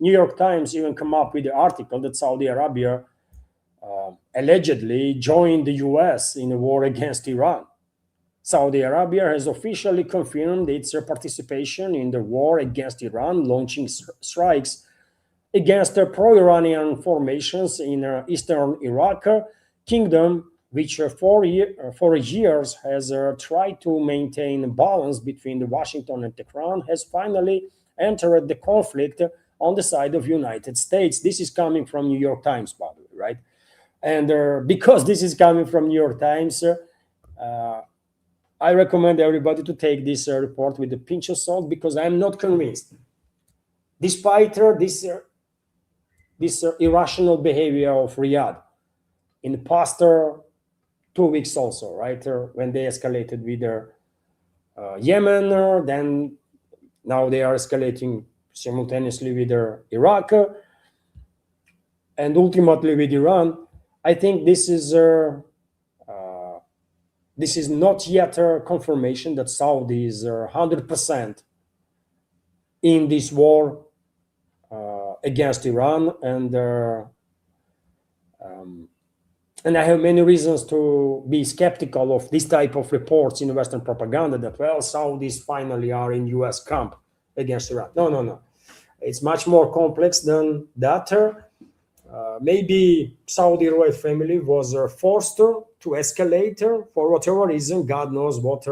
Speaker 1: New York Times even come up with the article that Saudi Arabia allegedly joined the US in a war against Iran. Saudi Arabia has officially confirmed its participation in the war against Iran, launching strikes against the pro-Iranian formations in eastern Iraq kingdom, which for years has tried to maintain a balance between Washington and Tehran, has finally entered the conflict on the side of United States. This is coming from New York Times, by the way, right? And because this is coming from New York Times, I recommend everybody to take this report with a pinch of salt, because I'm not convinced, despite this irrational behavior of Riyadh in the past 2 weeks also, right? When they escalated with Yemen, then now they are escalating simultaneously with Iraq, and ultimately with Iran. I think this is not yet a confirmation that Saudi is 100% in this war against Iran, and I have many reasons to be skeptical of this type of reports in Western propaganda that, well, Saudis finally are in US camp against Iran. No. It's much more complex than that. Maybe Saudi royal family was forced to escalate for whatever reason. God knows what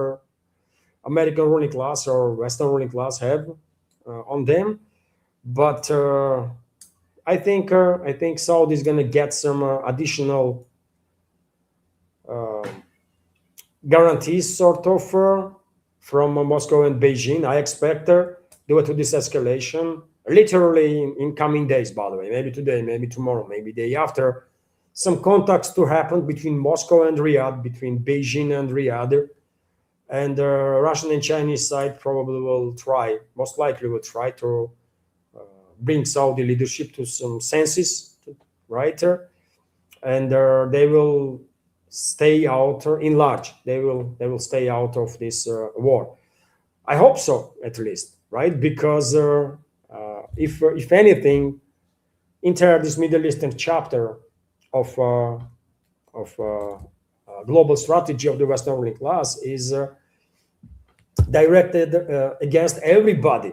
Speaker 1: American ruling class or Western ruling class have on them. But I think Saudi is going to get some additional uh, guarantees, sort of, from Moscow and Beijing. I expect, due to this escalation, literally in coming days, by the way, maybe today, maybe tomorrow, maybe day after, some contacts to happen between Moscow and Riyadh, between Beijing and Riyadh, and Russian and Chinese side probably will try, most likely will try to bring Saudi leadership to some senses, right? And they will stay out in large. They will stay out of this war. I hope so, at least, right? Because if anything, entire this Middle Eastern chapter of global strategy of the Western ruling class is directed against everybody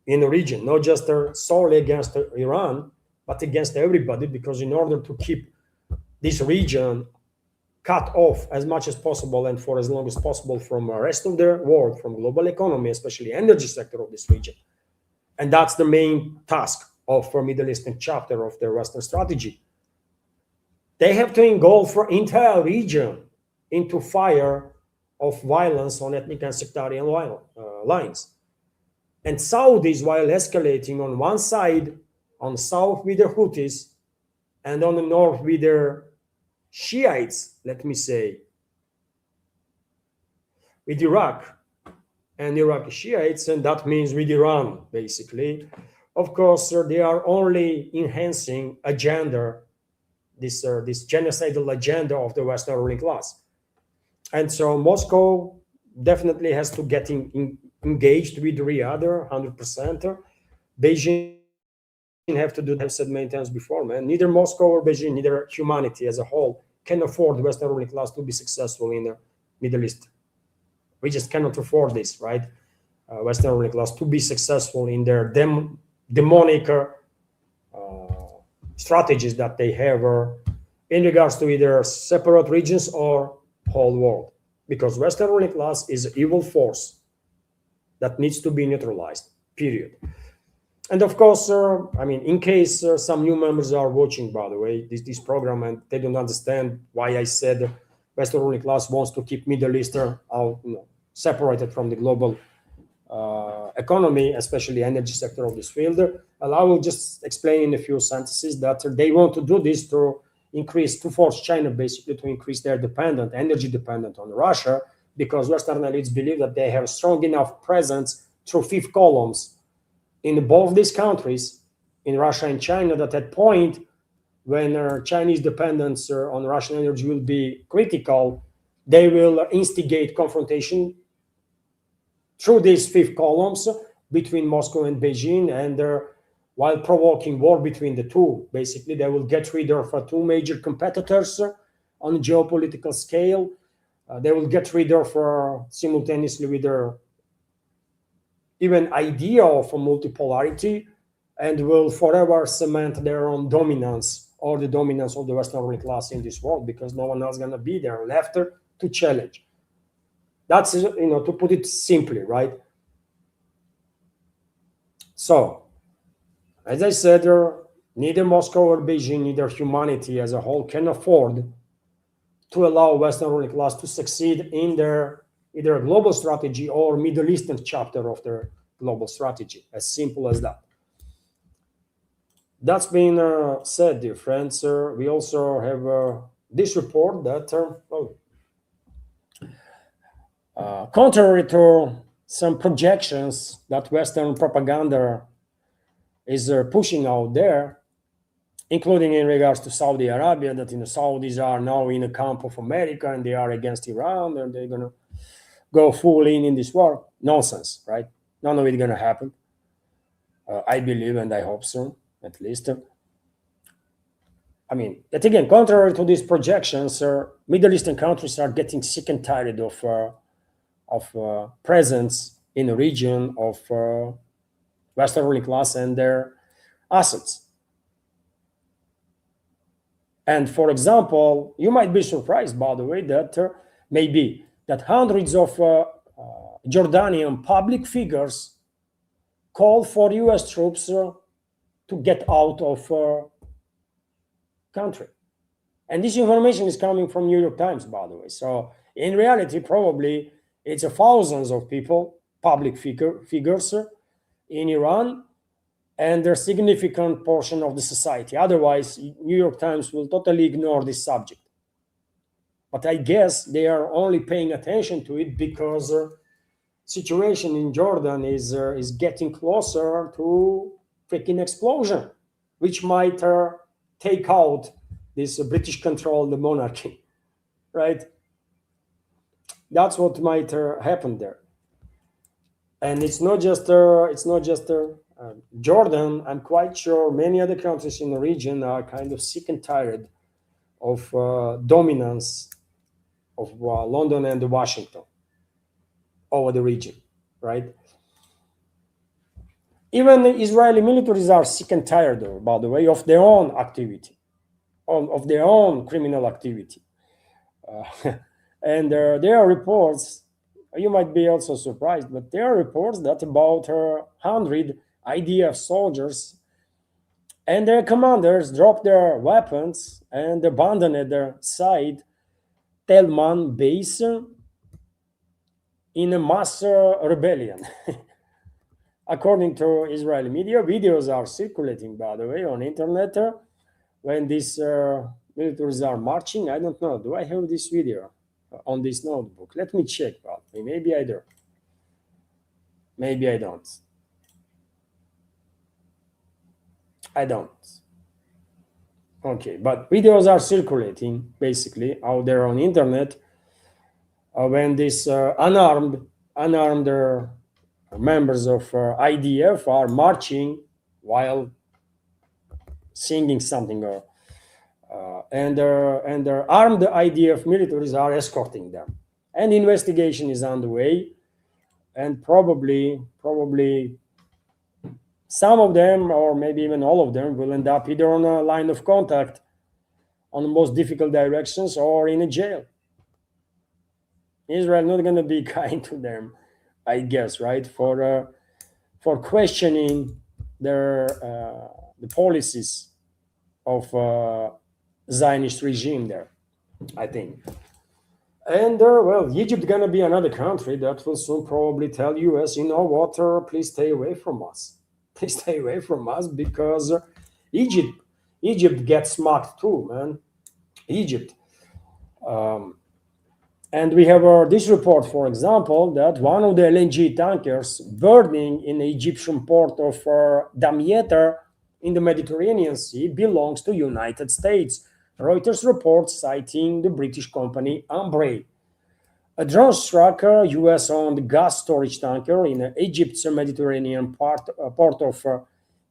Speaker 1: in the region, not just solely against Iran, but against everybody, because in order to keep this region cut off as much as possible and for as long as possible from the rest of the world, from global economy, especially energy sector of this region. And that's the main task of the Middle Eastern chapter of their Western strategy. They have to engulf the entire region into fire of violence on ethnic and sectarian lines. And Saudis, while escalating on one side, on south with the Houthis, and on the north with their Shiites, let me say, with Iraq and Iraqi Shiites, and that means with Iran, basically. Of course, they are only enhancing agenda, this genocidal agenda of the Western ruling class. And so Moscow definitely has to get engaged with Riyadh 100%. Beijing have to do, have said many times before, man, neither Moscow or Beijing, neither humanity as a whole can afford the Western ruling class to be successful in the Middle East. We just cannot afford this, right? Western ruling class to be successful in their demonic strategies that they have in regards to either separate regions or whole world. Because Western ruling class is an evil force that needs to be neutralized, period. And of course, in case some new members are watching, by the way, this program, and they don't understand why I said Western ruling class wants to keep Middle Eastern out, separated from the global economy, especially energy sector of this field. I will just explain in a few sentences that they want to do this to force China basically to increase their energy dependent on Russia, because Western elites believe that they have strong enough presence through fifth columns in both these countries, in Russia and China, that at point when Chinese dependence on Russian energy will be critical, they will instigate confrontation through these fifth columns between Moscow and Beijing, and while provoking war between the two. Basically, they will get rid of two major competitors on a geopolitical scale. They will get rid of simultaneously with their even idea of a multipolarity, and will forever cement their own dominance, or the dominance of the Western ruling class in this world, because no one else is going to be there left to challenge. That's, to put it simply, right? So, as I said, neither Moscow or Beijing, neither humanity as a whole can afford to allow Western ruling class to succeed in their either global strategy or Middle Eastern chapter of their global strategy. As simple as that. That's been said, dear friends. We also have this report that, contrary to some projections that Western propaganda is pushing out there, including in regards to Saudi Arabia, that the Saudis are now in the camp of America and they are against Iran and they're going to go full in this war. Nonsense, right? None of it going to happen. I believe, and I hope so, at least. But again, contrary to these projections, Middle Eastern countries are getting sick and tired of presence in the region of Western ruling class and their assets. And for example, you might be surprised, by the way, that maybe that hundreds of Jordanian public figures called for U.S. troops to get out of country. And this information is coming from New York Times, by the way. So in reality, probably it's thousands of people, public figures in Iran, and a significant portion of the society. Otherwise, New York Times will totally ignore this subject. But I guess they are only paying attention to it because situation in Jordan is getting closer to freaking explosion, which might take out this British-controlled monarchy, right? That's what might happen there. And it's not just Jordan. I'm quite sure many other countries in the region are kind of sick and tired of dominance of London and Washington over the region, right? Even the Israeli militaries are sick and tired, by the way, of their own activity, of their own criminal activity. And there are reports, you might be also surprised, but there are reports that about 100 IDF soldiers and their commanders dropped their weapons and abandoned their side Telman base in a mass rebellion. According to Israeli media, videos are circulating, by the way, on internet when these militaries are marching. I don't know. Do I have this video on this notebook? Let me check. Maybe I do. Maybe I don't. I don't. Okay, but videos are circulating basically out there on internet when these unarmed members of IDF are marching while singing something, and their armed IDF militaries are escorting them. And investigation is underway, and probably some of them, or maybe even all of them, will end up either on a line of contact on the most difficult directions or in a jail. Israel not going to be kind to them, I guess, right? For questioning their the policies of Zionist regime there, I think. And well, Egypt gonna be another country that will soon probably tell US, you know what, please stay away from us. Please stay away from us because Egypt gets smart too, man. Egypt. And we have this report, for example, that one of the LNG tankers burning in the Egyptian port of Damietta in the Mediterranean Sea belongs to United States. Reuters reports citing the British company Ambrey. A drone struck a US-owned gas storage tanker in Egypt's Mediterranean port of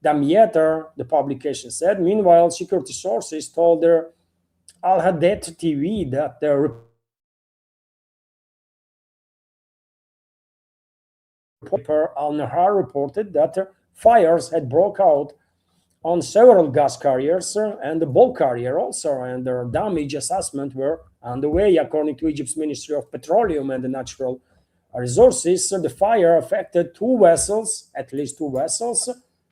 Speaker 1: Damietta, the publication said. Meanwhile, security sources told Al Hadet TV that the reporter Al Nahar reported that fires had broke out on several gas carriers and the bulk carrier also, and their damage assessment were underway. According to Egypt's Ministry of Petroleum and Natural Resources, the fire affected two vessels, at least two vessels,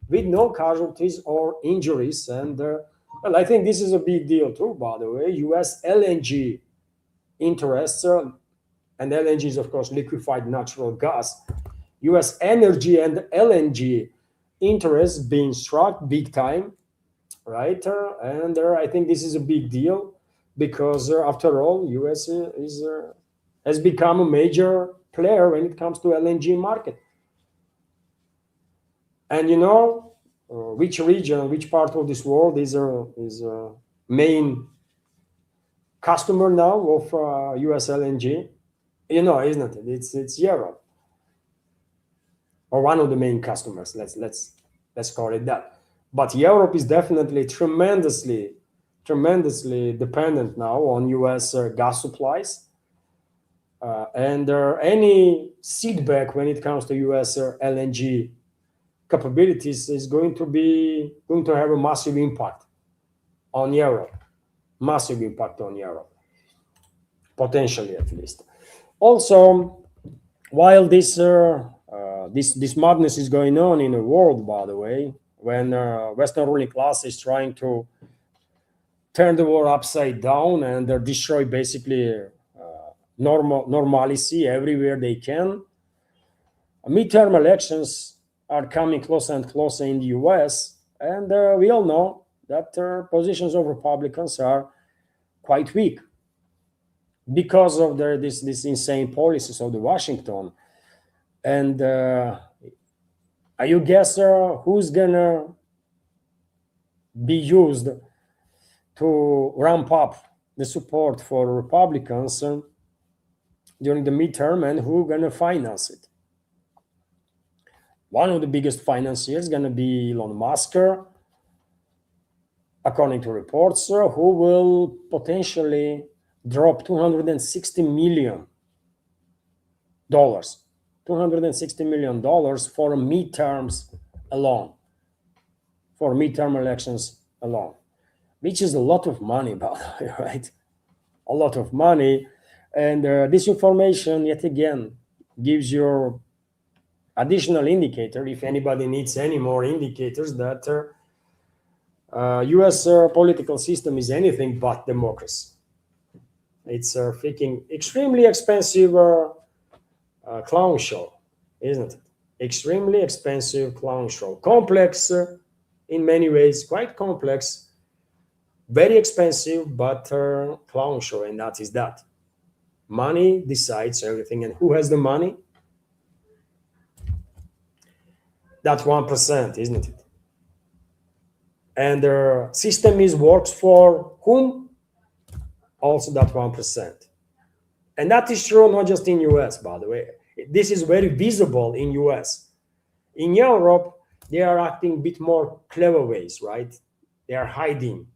Speaker 1: with no casualties or injuries. And well, I think this is a big deal too, by the way. US LNG interests, and LNG is, of course, liquefied natural gas. US energy and LNG interests being struck big time, right? And I think this is a big deal because, after all, US has become a major player when it comes to LNG market. And you know which region, which part of this world is a main customer now of US LNG? You know, isn't it? It's Europe, or one of the main customers. Let's call it that. But Europe is definitely tremendously dependent now on US gas supplies, and any setback when it comes to US LNG capabilities is going to have a massive impact on Europe. massive impact on Europe, potentially at least. Also, while this madness is going on in the world, by the way, when Western ruling class is trying to turn the world upside down and destroy basically normalcy everywhere they can, midterm elections are coming closer and closer in the US, and we all know that positions of Republicans are quite weak because of this insane policies of the Washington. And you guess who's gonna be used to ramp up the support for Republicans during the midterm, and who gonna finance it? One of the biggest financiers is gonna be Elon Musk, according to reports, who will potentially drop $260 million, $260 million for midterms alone, for midterm elections alone, which is a lot of money, by the way, right? A lot of money. And this information, yet again, gives you additional indicator, if anybody needs any more indicators, that US political system is anything but democracy. It's a freaking extremely expensive clown show, isn't it? Extremely expensive clown show. Complex in many ways, quite complex, very expensive, but clown show, and that is that. Money decides everything, and who has the money? That 1%, isn't it? And the system works for whom? Also that 1%. And that is true not just in US, by the way. This is very visible in US. In Europe, they are acting a bit more clever ways, right? They are hiding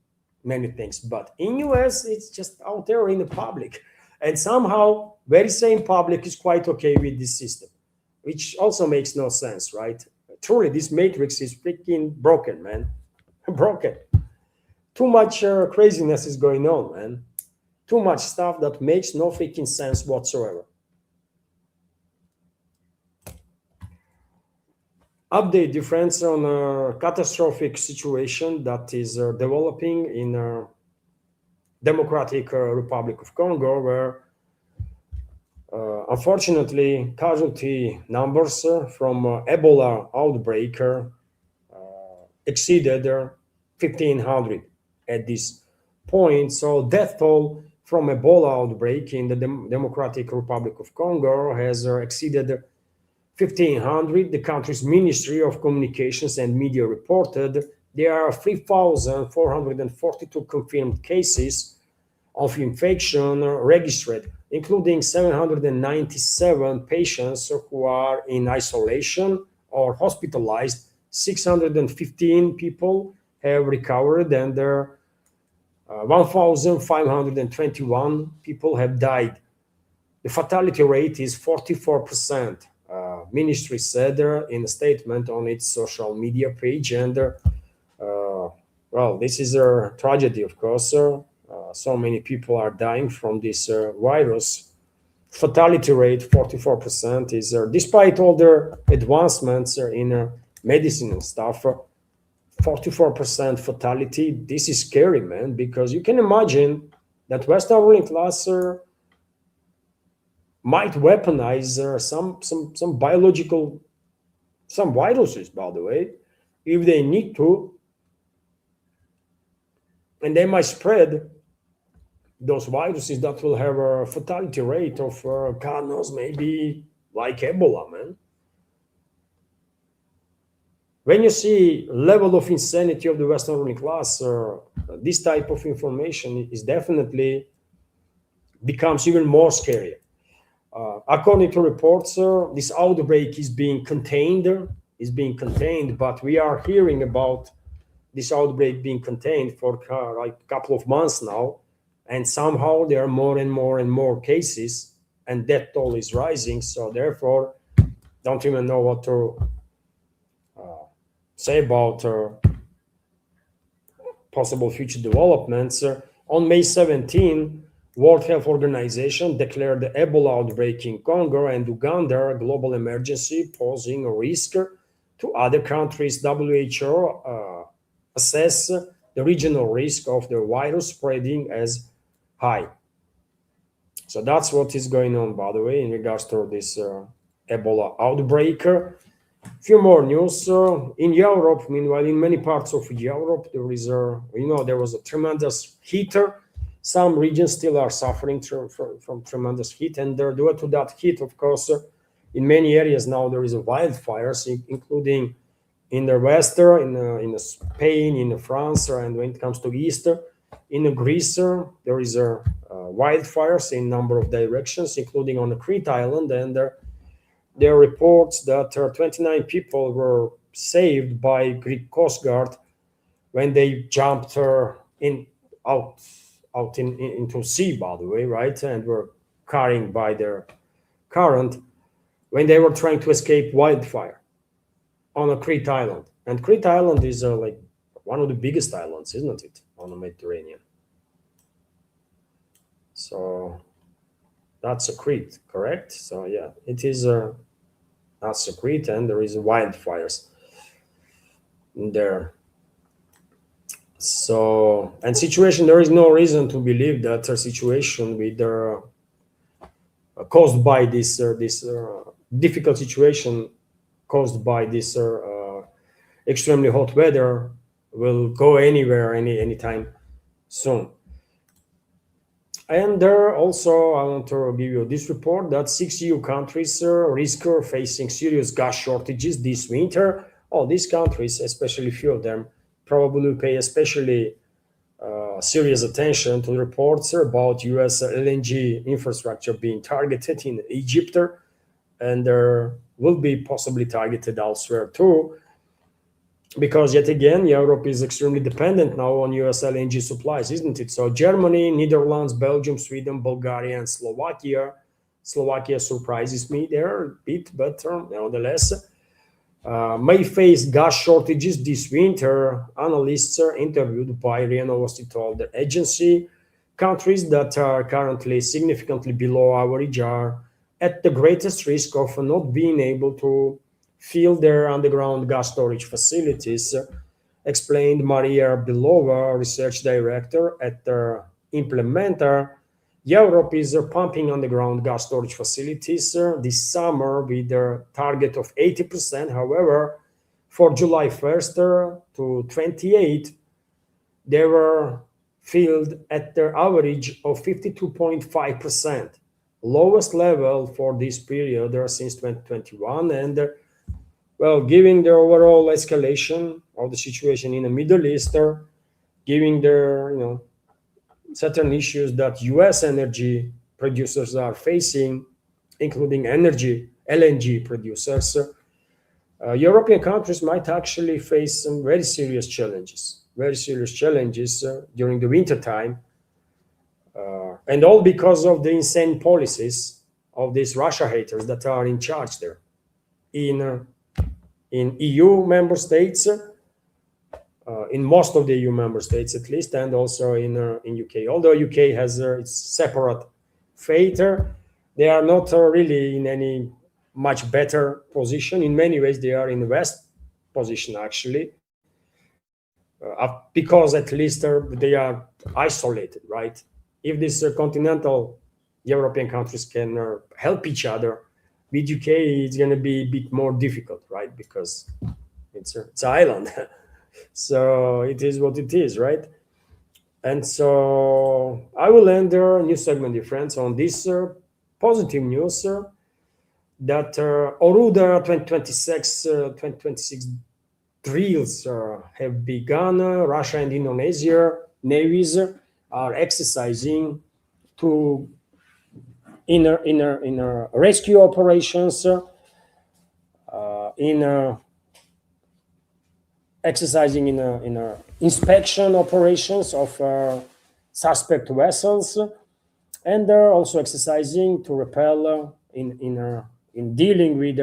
Speaker 1: many things. But in US, it's just out there in the public. And somehow, very same public is quite okay with this system, which also makes no sense, right? Truly, this matrix is freaking broken, man. Broken. Too much craziness is going on, man. Too much stuff that makes no freaking sense whatsoever. Update difference on a catastrophic situation that is developing in Democratic Republic of Congo, where unfortunately casualty numbers from Ebola outbreak exceeded 1,500 at this point. So death toll from Ebola outbreak in the Democratic Republic of Congo has exceeded 1,500. The country's Ministry of Communications and Media reported there are 3,442 confirmed cases of infection registered, including 797 patients who are in isolation or hospitalized. 615 people have recovered, and 1,521 people have died. The fatality rate is 44%. Ministry said in a statement on its social media page, and well, this is a tragedy, of course. So many people are dying from this virus. Fatality rate 44% is, despite all the advancements in medicine and stuff, 44% fatality. This is scary, man, because you can imagine that Western ruling class might weaponize some biological, some viruses, by the way, if they need to, and they might spread those viruses that will have a fatality rate of, God knows, maybe like Ebola, man. When you see level of insanity of the Western ruling class, this type of information is definitely becomes even more scary. According to reports, this outbreak is being contained, but we are hearing about this outbreak being contained for like a couple of months now, and somehow there are more and more and more cases, and death toll is rising. So therefore, don't even know what to say about possible future developments. On May 17, World Health Organization declared the Ebola outbreak in Congo and Uganda a global emergency, posing a risk to other countries. WHO assess the regional risk of the virus spreading as high. So that's what is going on, by the way, in regards to this Ebola outbreak. Few more news in Europe. Meanwhile, in many parts of Europe, there is there was a tremendous heat. Some regions still are suffering from tremendous heat, and due to that heat, of course, in many areas now there is a wildfires, including in the west, in Spain, in France, and when it comes to east, in Greece, there is wildfires in a number of directions, including on the Crete Island, and there are reports that 29 people were saved by Greek Coast Guard when they jumped in out into sea, by the way, right, and were carrying by their current when they were trying to escape wildfire on a Crete Island. And Crete Island is like one of the biggest islands, isn't it, on the Mediterranean? So that's a Crete, correct? So yeah, it is that's a Crete, and there is wildfires there. So and situation, there is no reason to believe that a situation with caused by this difficult situation caused by this extremely hot weather will go anywhere anytime soon. And there also, I want to give you this report that 6 EU countries risk facing serious gas shortages this winter. All these countries, especially few of them, probably will pay especially serious attention to the reports about US LNG infrastructure being targeted in Egypt, and there will be possibly targeted elsewhere too, because yet again Europe is extremely dependent now on US LNG supplies, isn't it? So Germany, Netherlands, Belgium, Sweden, Bulgaria, and Slovakia surprises me there a bit, but nevertheless may face gas shortages this winter. Analysts are interviewed by RIA Novosti told the agency countries that are currently significantly below average are at the greatest risk of not being able to fill their underground gas storage facilities, explained Maria Belova, research director at the Implementer. Europe is pumping underground gas storage facilities this summer with a target of 80%. However, for July 1st to 28th, they were filled at their average of 52.5%, lowest level for this period since 2021. And well, given the overall escalation of the situation in the Middle East, giving the certain issues that US energy producers are facing, including LNG producers, European countries might actually face some very serious challenges during the winter time, and all because of the insane policies of these Russia haters that are in charge there in EU member states, in most of the EU member states at least, and also in UK. Although UK has its separate fate, they are not really in any much better position. In many ways, they are in the best position actually, because at least they are isolated, right? If these continental European countries can help each other, with UK it's going to be a bit more difficult, right? Because it's an island. So it is what it is, right? And so I will end the news segment, dear friends, on this positive news that Oruda 2026 drills have begun. Russia and Indonesia navies are exercising to in rescue operations, exercising in inspection operations of suspect vessels, and they're also exercising to repel in dealing with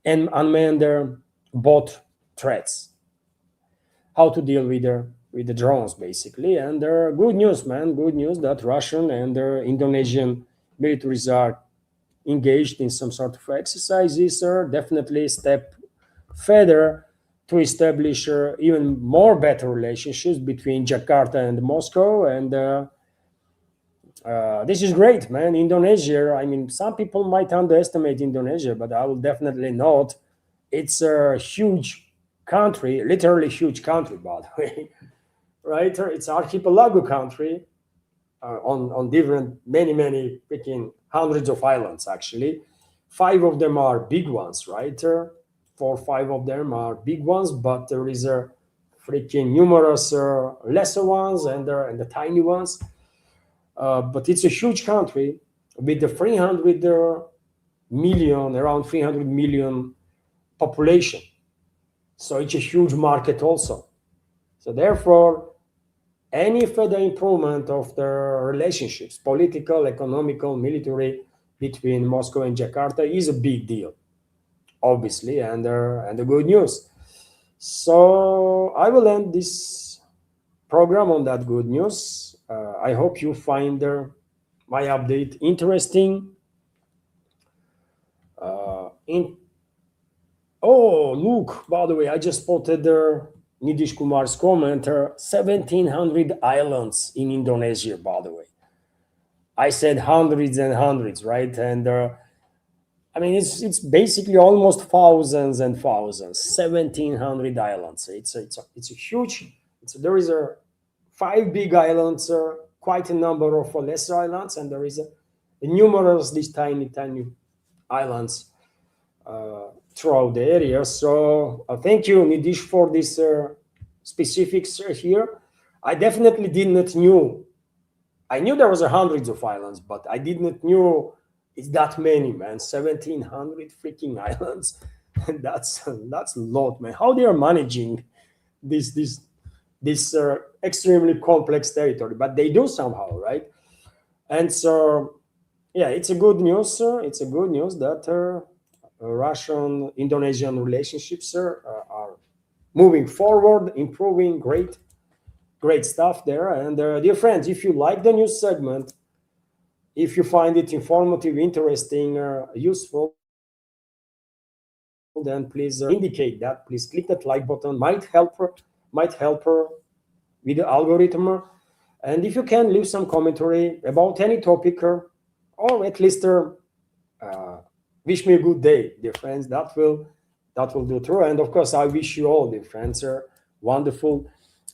Speaker 1: unmanned boat threats. How to deal with with the drones basically. And good news, man, good news that Russian and Indonesian militaries are engaged in some sort of exercises, are definitely a step further to establish even more better relationships between Jakarta and Moscow. And this is great, man. Indonesia, I mean, some people might underestimate Indonesia, but I will definitely not. It's a huge country, literally huge country, by the way, right? It's archipelago country on different, many freaking hundreds of islands, actually. Five of them are big ones, right? Four or five of them are big ones, but there is a freaking numerous lesser ones and the tiny ones. But it's a huge country with the 300 million, around 300 million population. So it's a huge market also. So therefore, any further improvement of the relationships, political, economical, military, between Moscow and Jakarta is a big deal, obviously, and the good news. So I will end this program on that good news. I hope you find my update interesting. In Oh, look, by the way, I just spotted Nidish Kumar's comment. 1,700 islands in Indonesia, by the way. I said hundreds and hundreds, right? And I mean, it's basically almost thousands and thousands. 1,700 islands. It's a huge. There is a five big islands, quite a number of lesser islands, and there is a numerous these tiny islands throughout the area. So thank you, Nidish, for this specifics here. I definitely did not knew. I knew there was hundreds of islands, but I did not knew it's that many, man. 1,700 freaking islands. And that's a lot, man. How they are managing this extremely complex territory, but they do somehow, right? And so yeah, it's a good news. It's a good news that Russian Indonesian relationships are moving forward, improving. Great stuff there. And dear friends, if you like the news segment, if you find it informative, interesting, useful, then please indicate that. Please click that like button. Might help her with the algorithm. And if you can, leave some commentary about any topic, or at least wish me a good day, dear friends. That will do through. And of course, I wish you all, dear friends, a wonderful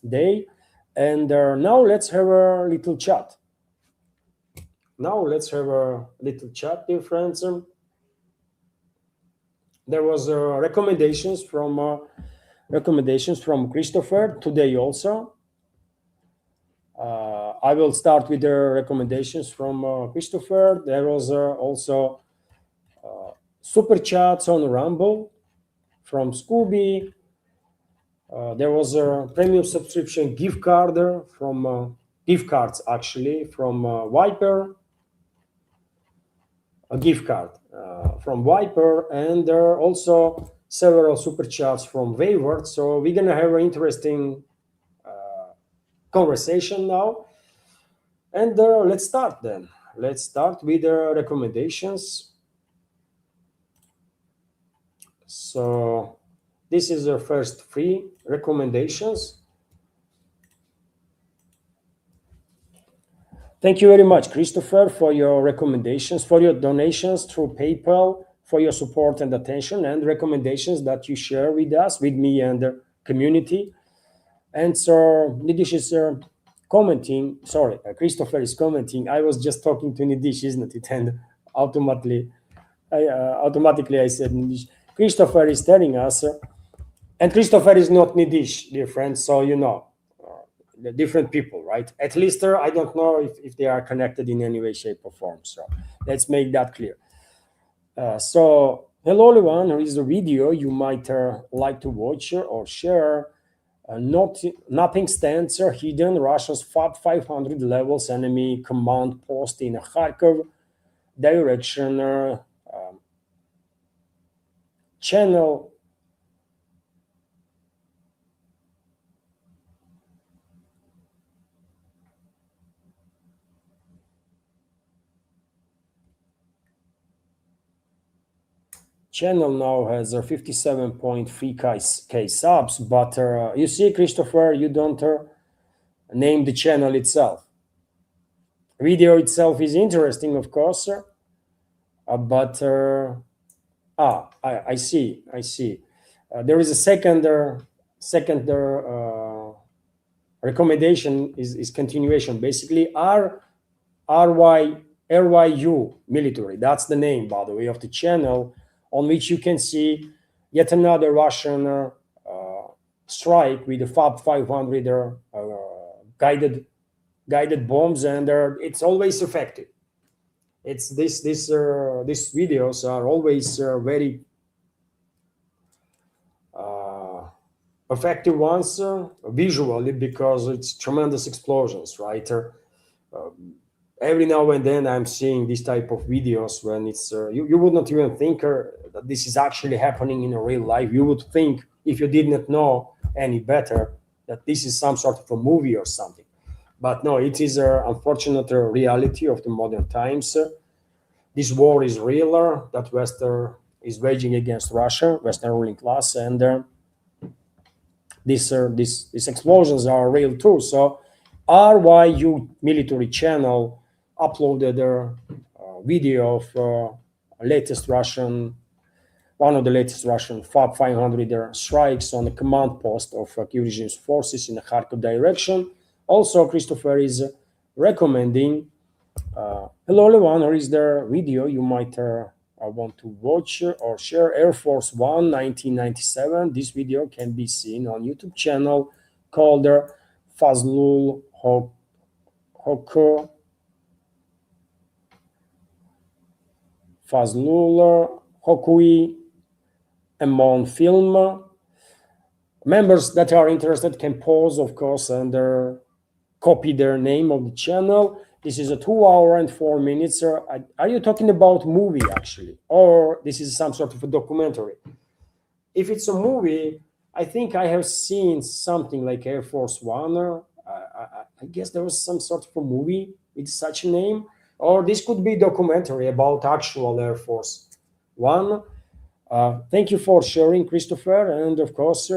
Speaker 1: day. And now let's have a little chat. Dear friends. There was recommendations from Christopher today also. I will start with the recommendations from Christopher. There was also super chats on Rumble from Scooby. There was a premium subscription gift card from gift cards actually from Viper. A gift card from Viper, and there are also several super chats from Wayward. So we're gonna have an interesting conversation now. And let's start then. Let's start with the recommendations. So this is the first three recommendations. Thank you very much, Christopher, for your recommendations, for your donations through PayPal, for your support and attention, and recommendations that you share with us, with me and the community. And so Nidish is commenting, sorry, Christopher is commenting. I was just talking to Nidish, isn't it? And automatically I said Nidish. Christopher is telling us, and Christopher is not Nidish, dear friends, so you know, the different people, right? At least I don't know if they are connected in any way, shape, or form. So let's make that clear. So hello, everyone. Here is a video you might like to watch or share. Nothing stands hidden. Russia's FAB 500 levels enemy command post in Kharkov direction. Channel channel now has 57.3k subs, but you see, Christopher, you don't name the channel itself. Video itself is interesting, of course, but I see, I see. There is a second recommendation is continuation. Basically, RYU military. That's the name, by the way, of the channel on which you can see yet another Russian strike with the FAB 500 guided bombs, and it's always effective. It's these videos are always very effective ones visually, because it's tremendous explosions, right? Every now and then I'm seeing this type of videos when it's you would not even think that this is actually happening in a real life. You would think, if you did not know any better, that this is some sort of a movie or something. But no, it is an unfortunate reality of the modern times. This war is real, that Western is waging against Russia, Western ruling class, and these explosions are real too. So RYU military channel uploaded a video of one of the latest Russian FAB 500 strikes on the command post of Kiev regime's forces in the Kharkov direction. Also, Christopher is recommending, hello everyone, here is the video you might want to watch or share. Air Force One 1997. This video can be seen on YouTube channel called Fazlul Hoko Fazlul Hokui Amon film. Members that are interested can pause, of course, and copy their name of the channel. This is a 2 hour and 4 minutes. Are you talking about movie actually, or this is some sort of a documentary? If it's a movie, I think I have seen something like Air Force One. I guess there was some sort of a movie with such a name, or this could be a documentary about actual Air Force One. Thank you for sharing, Christopher, and of course,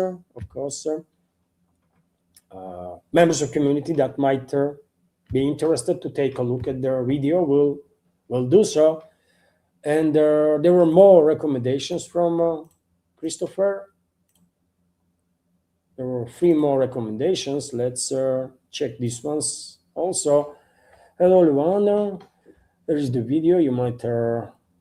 Speaker 1: members of community that might be interested to take a look at their video will do so. And there were more recommendations from Christopher. There were 3 more recommendations. Let's check these ones also. Hello, everyone. There is the video you might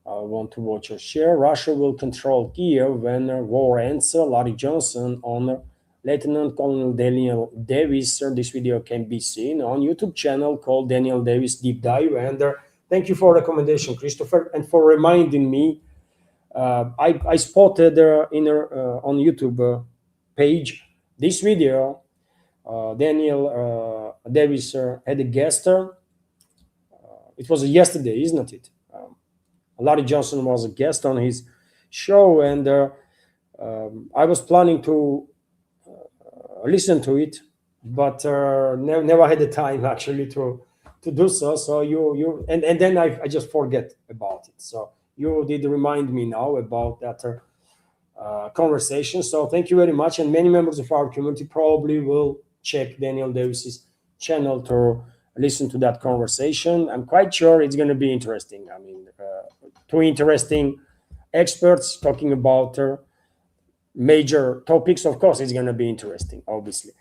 Speaker 1: want to watch or share. Russia will control Kiev when war ends. Larry Johnson on Lieutenant Colonel Daniel Davis. This video can be seen on YouTube channel called Daniel Davis Deep Dive. And thank you for recommendation, Christopher, and for reminding me. I spotted on YouTube page this video. Daniel Davis had a guest. It was yesterday, isn't it? Larry Johnson was a guest on his show, and I was planning to listen to it, but never had the time actually to do so. So you and then I just forget about it. So you did remind me now about that conversation. So thank you very much, and many members of our community probably will check Daniel Davis's channel to listen to that conversation. I'm quite sure it's going to be interesting. I mean, 2 interesting experts talking about major topics. Of course, it's going to be interesting, obviously.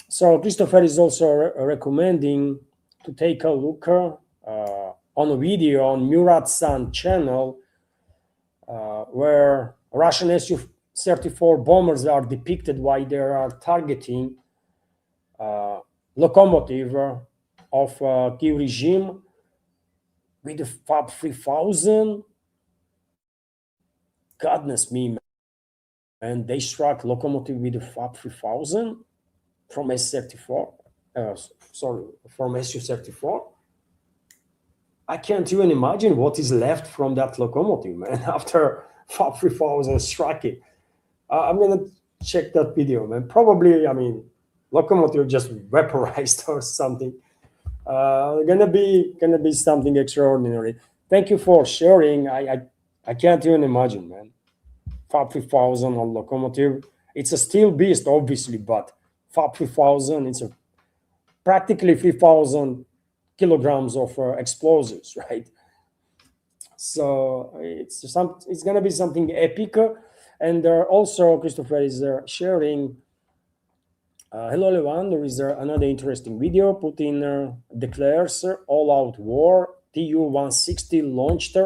Speaker 1: So Christopher is also recommending to take a look on a video on Murat San channel where Russian Su-34 bombers are depicted while they are targeting locomotive of Kiev regime with the FAB 3000. Goodness me, man. And they struck locomotive with the FAB 3000 from S-34. From Su-34. I can't even imagine what is left from that locomotive, man, after FAB 3000 striking. I'm gonna check that video, man. Probably, I mean, locomotive just vaporized or something. Gonna be something extraordinary. Thank you for sharing. I I can't even imagine, man. Fab 3000 on locomotive. It's a steel beast, obviously, but Fab 3000, it's a practically 3,000 kilograms of explosives, right? So it's gonna be something epic. And also, Christopher is sharing. Hello, everyone. There is another interesting video. Putin declares all-out war. Tu-160 launched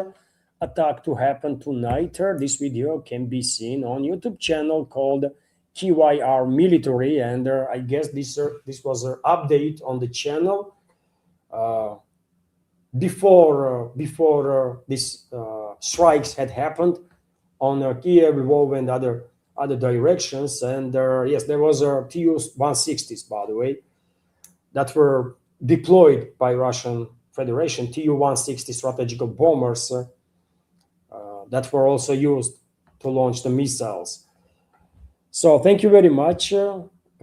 Speaker 1: attack to happen tonight. This video can be seen on YouTube channel called KYR Military, and I guess this was an update on the channel uh, before this strikes had happened on Kiev, Lvov, and other directions. And yes, there was Tu-160s, by the way, that were deployed by Russian Federation. Tu-160 strategical bombers that were also used to launch the missiles. So thank you very much,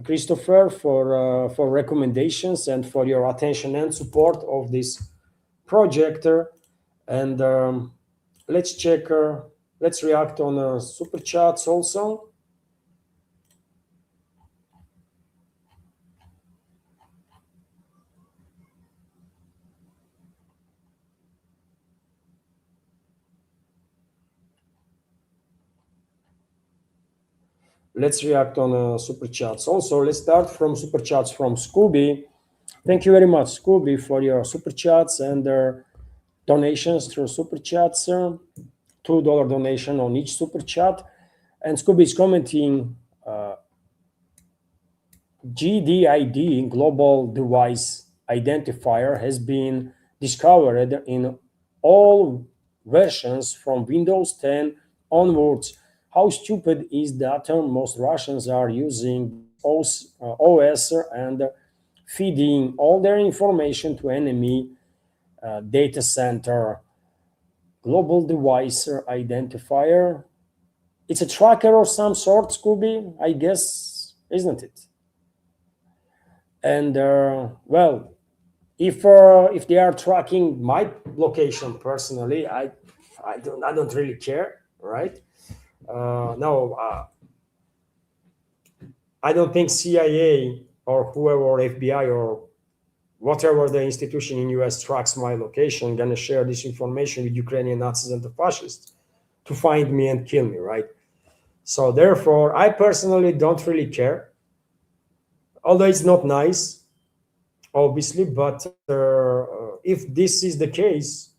Speaker 1: Christopher, for recommendations and for your attention and support of this project. And let's check. Let's react on super chats also. Let's react on super chats also. Let's start from super chats from Scooby. Thank you very much, Scooby, for your super chats and donations through super chats. $2 donation on each super chat. And Scooby is commenting GDID, Global Device Identifier, has been discovered in all versions from Windows 10 onwards. How stupid is that? Most Russians are using OS and feeding all their information to enemy data center. Global Device Identifier. It's a tracker of some sort, Scooby, I guess, isn't it? And well, if they are tracking my location personally, I don't really care, right? No, I don't think CIA or whoever, or FBI or whatever the institution in US tracks my location, gonna share this information with Ukrainian Nazis and the fascists to find me and kill me, right? So therefore, I personally don't really care. Although it's not nice, obviously, but if this is the case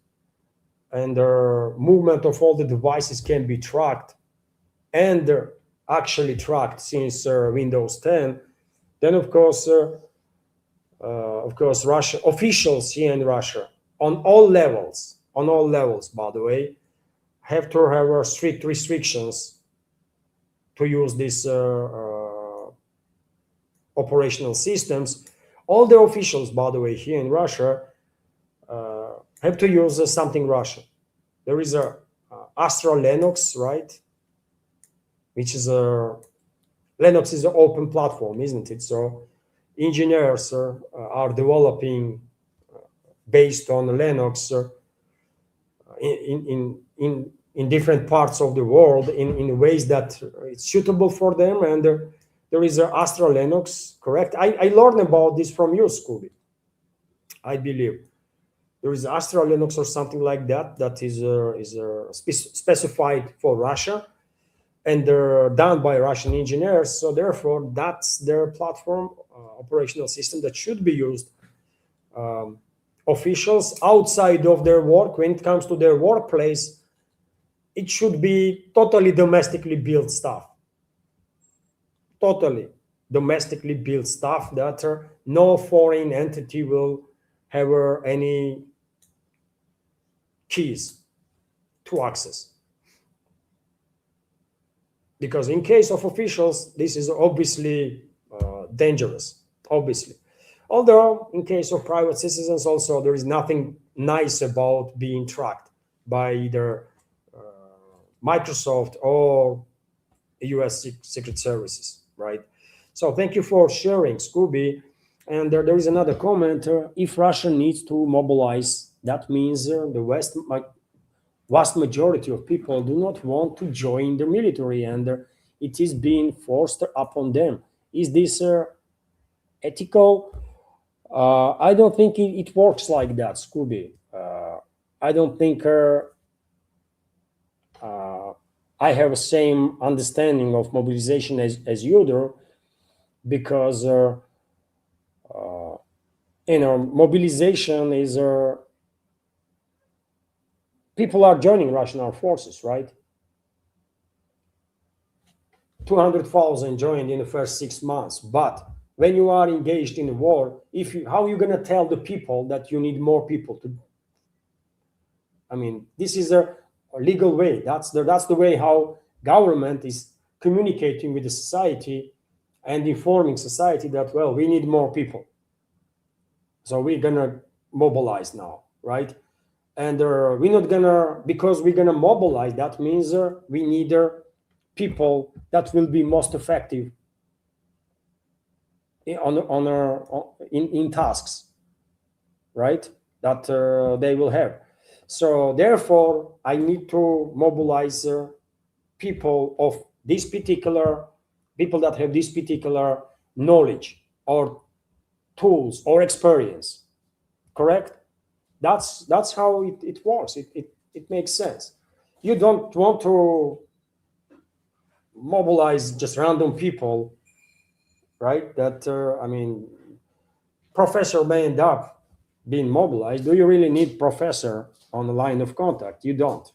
Speaker 1: and the movement of all the devices can be tracked and actually tracked since Windows 10, then of course, Russia officials here in Russia on all levels, by the way, have to have strict restrictions to use these operational systems. All the officials, by the way, here in Russia have to use something Russian. There is a Astra Linux, right? Which is Linux is an open platform, isn't it? So engineers are developing based on Linux in different parts of the world in ways that it's suitable for them. And there is a Astra Linux, correct? I learned about this from you, Scooby, I believe. There is Astra Linux or something like that that is specified for Russia, and they're done by Russian engineers. So therefore, that's their platform operational system that should be used. Officials outside of their work, when it comes to their workplace, it should be totally domestically built stuff. Totally domestically built stuff that no foreign entity will have any keys to access. Because in case of officials, this is obviously dangerous, obviously. Although in case of private citizens also, there is nothing nice about being tracked by either Microsoft or US Secret Services, right? So thank you for sharing, Scooby. And there is another comment. If Russia needs to mobilize, that means the West vast majority of people do not want to join the military, and it is being forced upon them. Is this ethical? I don't think it works like that, Scooby. I don't think I have the same understanding of mobilization as you do, because mobilization is people are joining Russian armed forces, right? 200,000 joined in the first 6 months. But when you are engaged in a war, how are you going to tell the people that you need more people to? I mean, this is a legal way. That's the way how government is communicating with the society and informing society that, well, we need more people, so we're gonna mobilize now, right? And we're not gonna, because we're gonna mobilize, that means we need people that will be most effective in tasks, right? That they will have. So therefore, I need to mobilize people that have this particular knowledge or tools or experience. Correct? That's how it works. It makes sense. You don't want to mobilize just random people, right? That professor may end up being mobilized. Do you really need professor on the line of contact? You don't.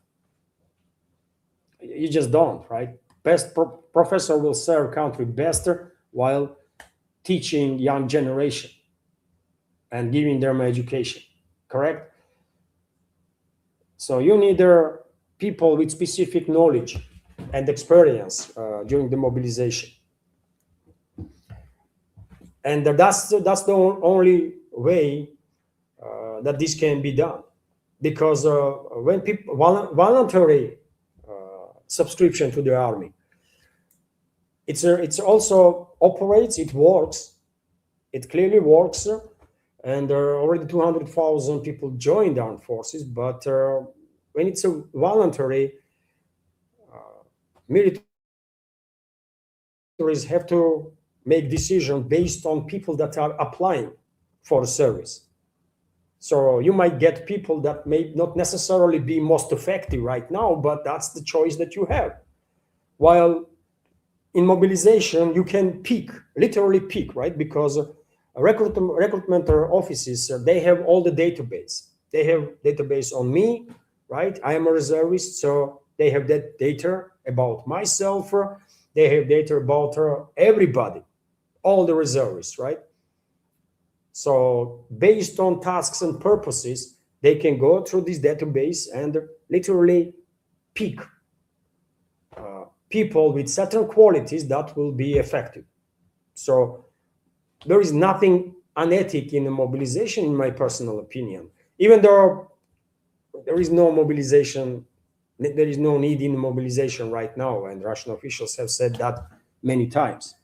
Speaker 1: You just don't, right? Best professor will serve country best while teaching young generation and giving them education. Correct? So you need people with specific knowledge and experience during the mobilization, and that's the only way that this can be done. Because when people voluntary subscription to the army, it's also operates, it works, it clearly works, and already 200,000 people joined the armed forces. But when it's a voluntary, militaries have to make decisions based on people that are applying for service. So you might get people that may not necessarily be most effective right now, but that's the choice that you have. While in mobilization, you can pick, literally pick, right? Because recruitment offices, they have all the database. They have database on me, right? I am a reservist, so they have that data about myself. They have data about everybody, all the reservists, right? So based on tasks and purposes, they can go through this database and literally pick people with certain qualities that will be effective. So there is nothing unethical in the mobilization, in my personal opinion. Even though there is no mobilization, there is no need in mobilization right now, and Russian officials have said that many times.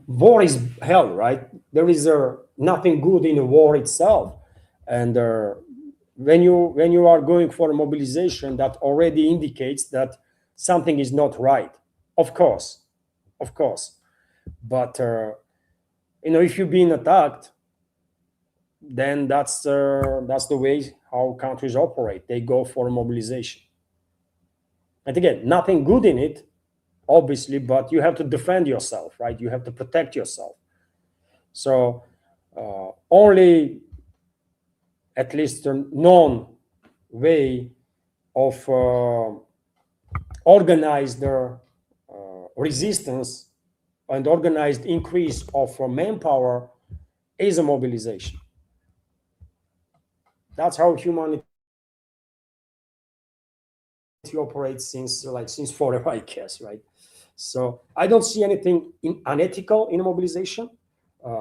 Speaker 1: War is hell, right? There is nothing good in a war itself, and when you are going for a mobilization, that already indicates that something is not right. Of course. But if you're being attacked, then that's the way how countries operate. They go for mobilization. And again, nothing good in it, obviously, but you have to defend yourself, right? You have to protect yourself. So only at least a known way of organized resistance and organized increase of manpower is a mobilization. That's how humanity operates since forever, I guess, right? So I don't see anything unethical in a mobilization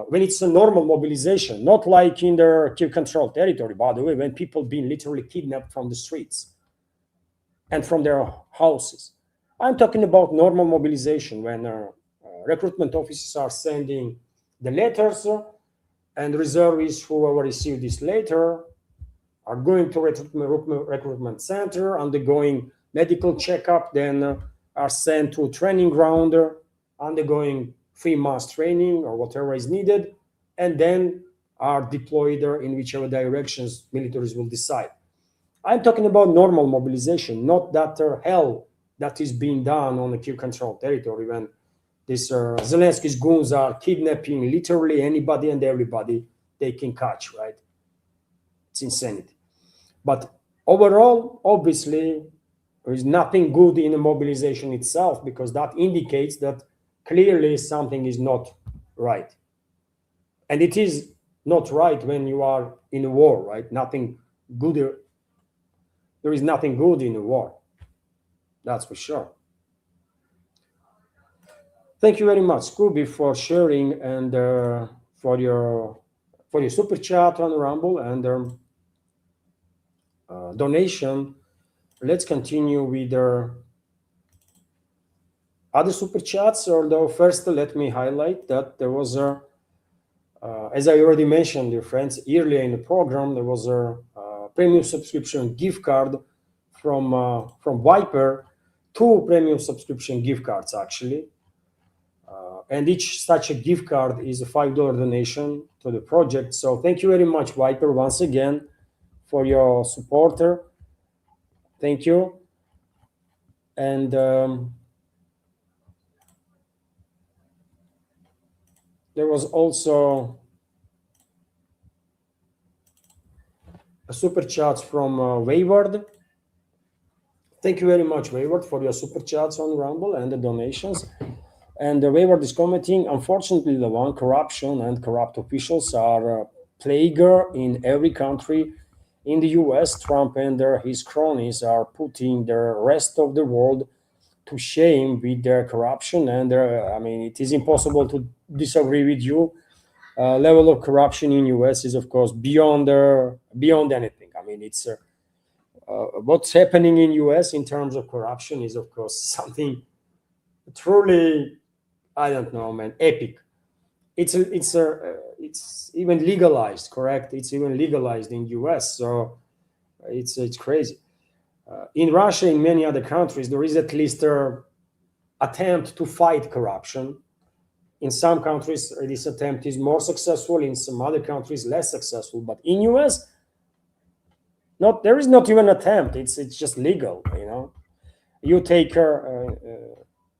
Speaker 1: when it's a normal mobilization, not like in the Kiev-controlled territory, by the way, when people being literally kidnapped from the streets and from their houses. I'm talking about normal mobilization when recruitment officers are sending the letters and reservists who will receive this letter are going to recruitment center, undergoing medical checkup, then are sent to training ground, undergoing 3 months training or whatever is needed, and then are deployed in whichever directions militaries will decide. I'm talking about normal mobilization, not that hell that is being done on the Kiev controlled territory when these Zelensky's goons are kidnapping literally anybody and everybody they can catch, right? It's insanity. But overall, obviously, there is nothing good in the mobilization itself because that indicates that clearly something is not right. And it is not right when you are in a war, right? Nothing good. There is nothing good in a war. That's for sure. Thank you very much, Scooby, for sharing and for your super chat on Rumble and donation. Let's continue with other super chats. Although first, let me highlight that there was as I already mentioned, dear friends, earlier in the program, there was a premium subscription gift card from Viper, 2 premium subscription gift cards actually, and each such a gift card is a $5 donation to the project. So thank you very much, Viper, once again for your supporter. Thank you. And there was also a super chat from Wayward. Thank you very much, Wayward, for your super chats on Rumble and the donations. And the Wayward is commenting, unfortunately, the one corruption and corrupt officials are a plague in every country. In the US, Trump and his cronies are putting the rest of the world to shame with their corruption. And I mean, it is impossible to disagree with you. Level of corruption in US is, of course, beyond anything. I mean, it's what's happening in US in terms of corruption is, of course, something truly, I don't know, man, epic. It's even legalized, correct? It's even legalized in US, so it's crazy. In Russia, in many other countries, there is at least an attempt to fight corruption. In some countries, this attempt is more successful. In some other countries, less successful. But in US, there is not even an attempt. It's just legal. You know, you take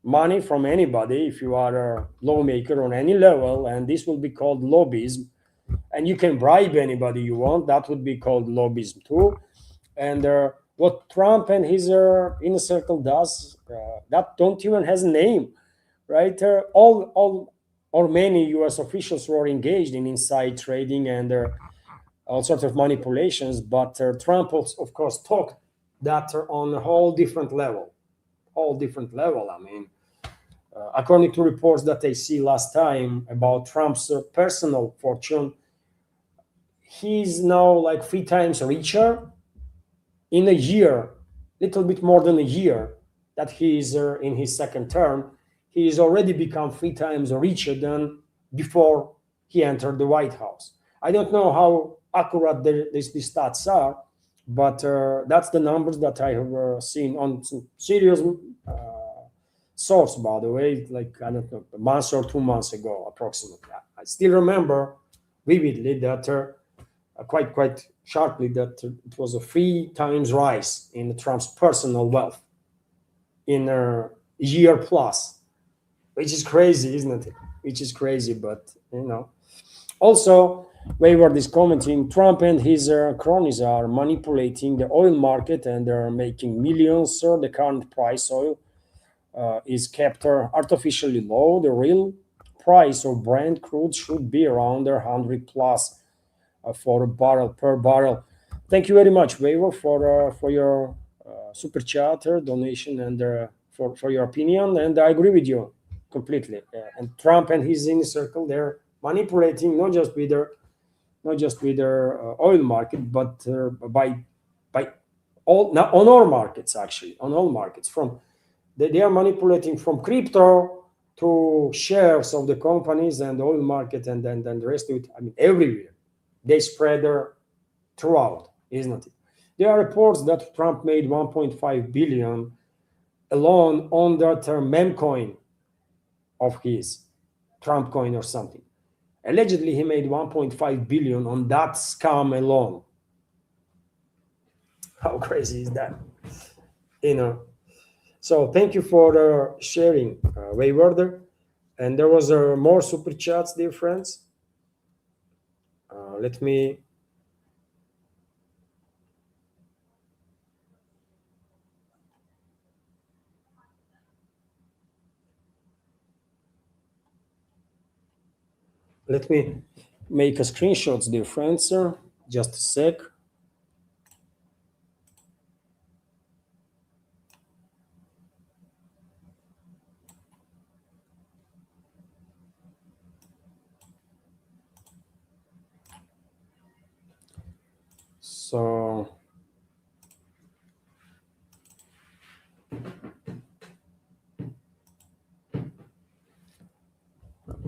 Speaker 1: money from anybody if you are a lawmaker on any level, and this will be called lobbyism. And you can bribe anybody you want. That would be called lobbyism too. And what Trump and his inner circle does, that don't even has a name, right? All or many U.S. officials were engaged in inside trading and all sorts of manipulations. But Trump, of course, talked that on a whole different level. I mean, according to reports that I see last time about Trump's personal fortune, he's now like 3 times richer in a year, little bit more than a year that he is in his second term. He has already become 3 times richer than before he entered the White House. I don't know how accurate these stats are, but that's the numbers that I have seen on some serious source, by the way, like, I don't know, a month or 2 months ago, approximately. I still remember vividly that quite sharply that it was a 3 times rise in Trump's personal wealth in a year plus, which is crazy, isn't it? Which is crazy, but you know. Also, Wayward is commenting, Trump and his cronies are manipulating the oil market and they're making millions. The current price oil is kept artificially low. The real price of Brent crude should be around 100 plus for a barrel per barrel. Thank you very much, Wayward, for your super chat donation and for your opinion. And I agree with you completely. And Trump and his inner circle, they're manipulating not just with their oil market, but by all now on all markets, actually on all markets. From they are manipulating from crypto to shares of the companies and the oil market, and then the rest of it. I mean, everywhere they spread throughout isn't it? There are reports that Trump made 1.5 billion alone on that meme coin of his, Trump coin or something. Allegedly, he made 1.5 billion on that scam alone. How crazy is that? You know. So thank you for sharing, Wayward. And there was more super chats, dear friends. Let me. Let me make a screenshot, dear friends. Just a sec.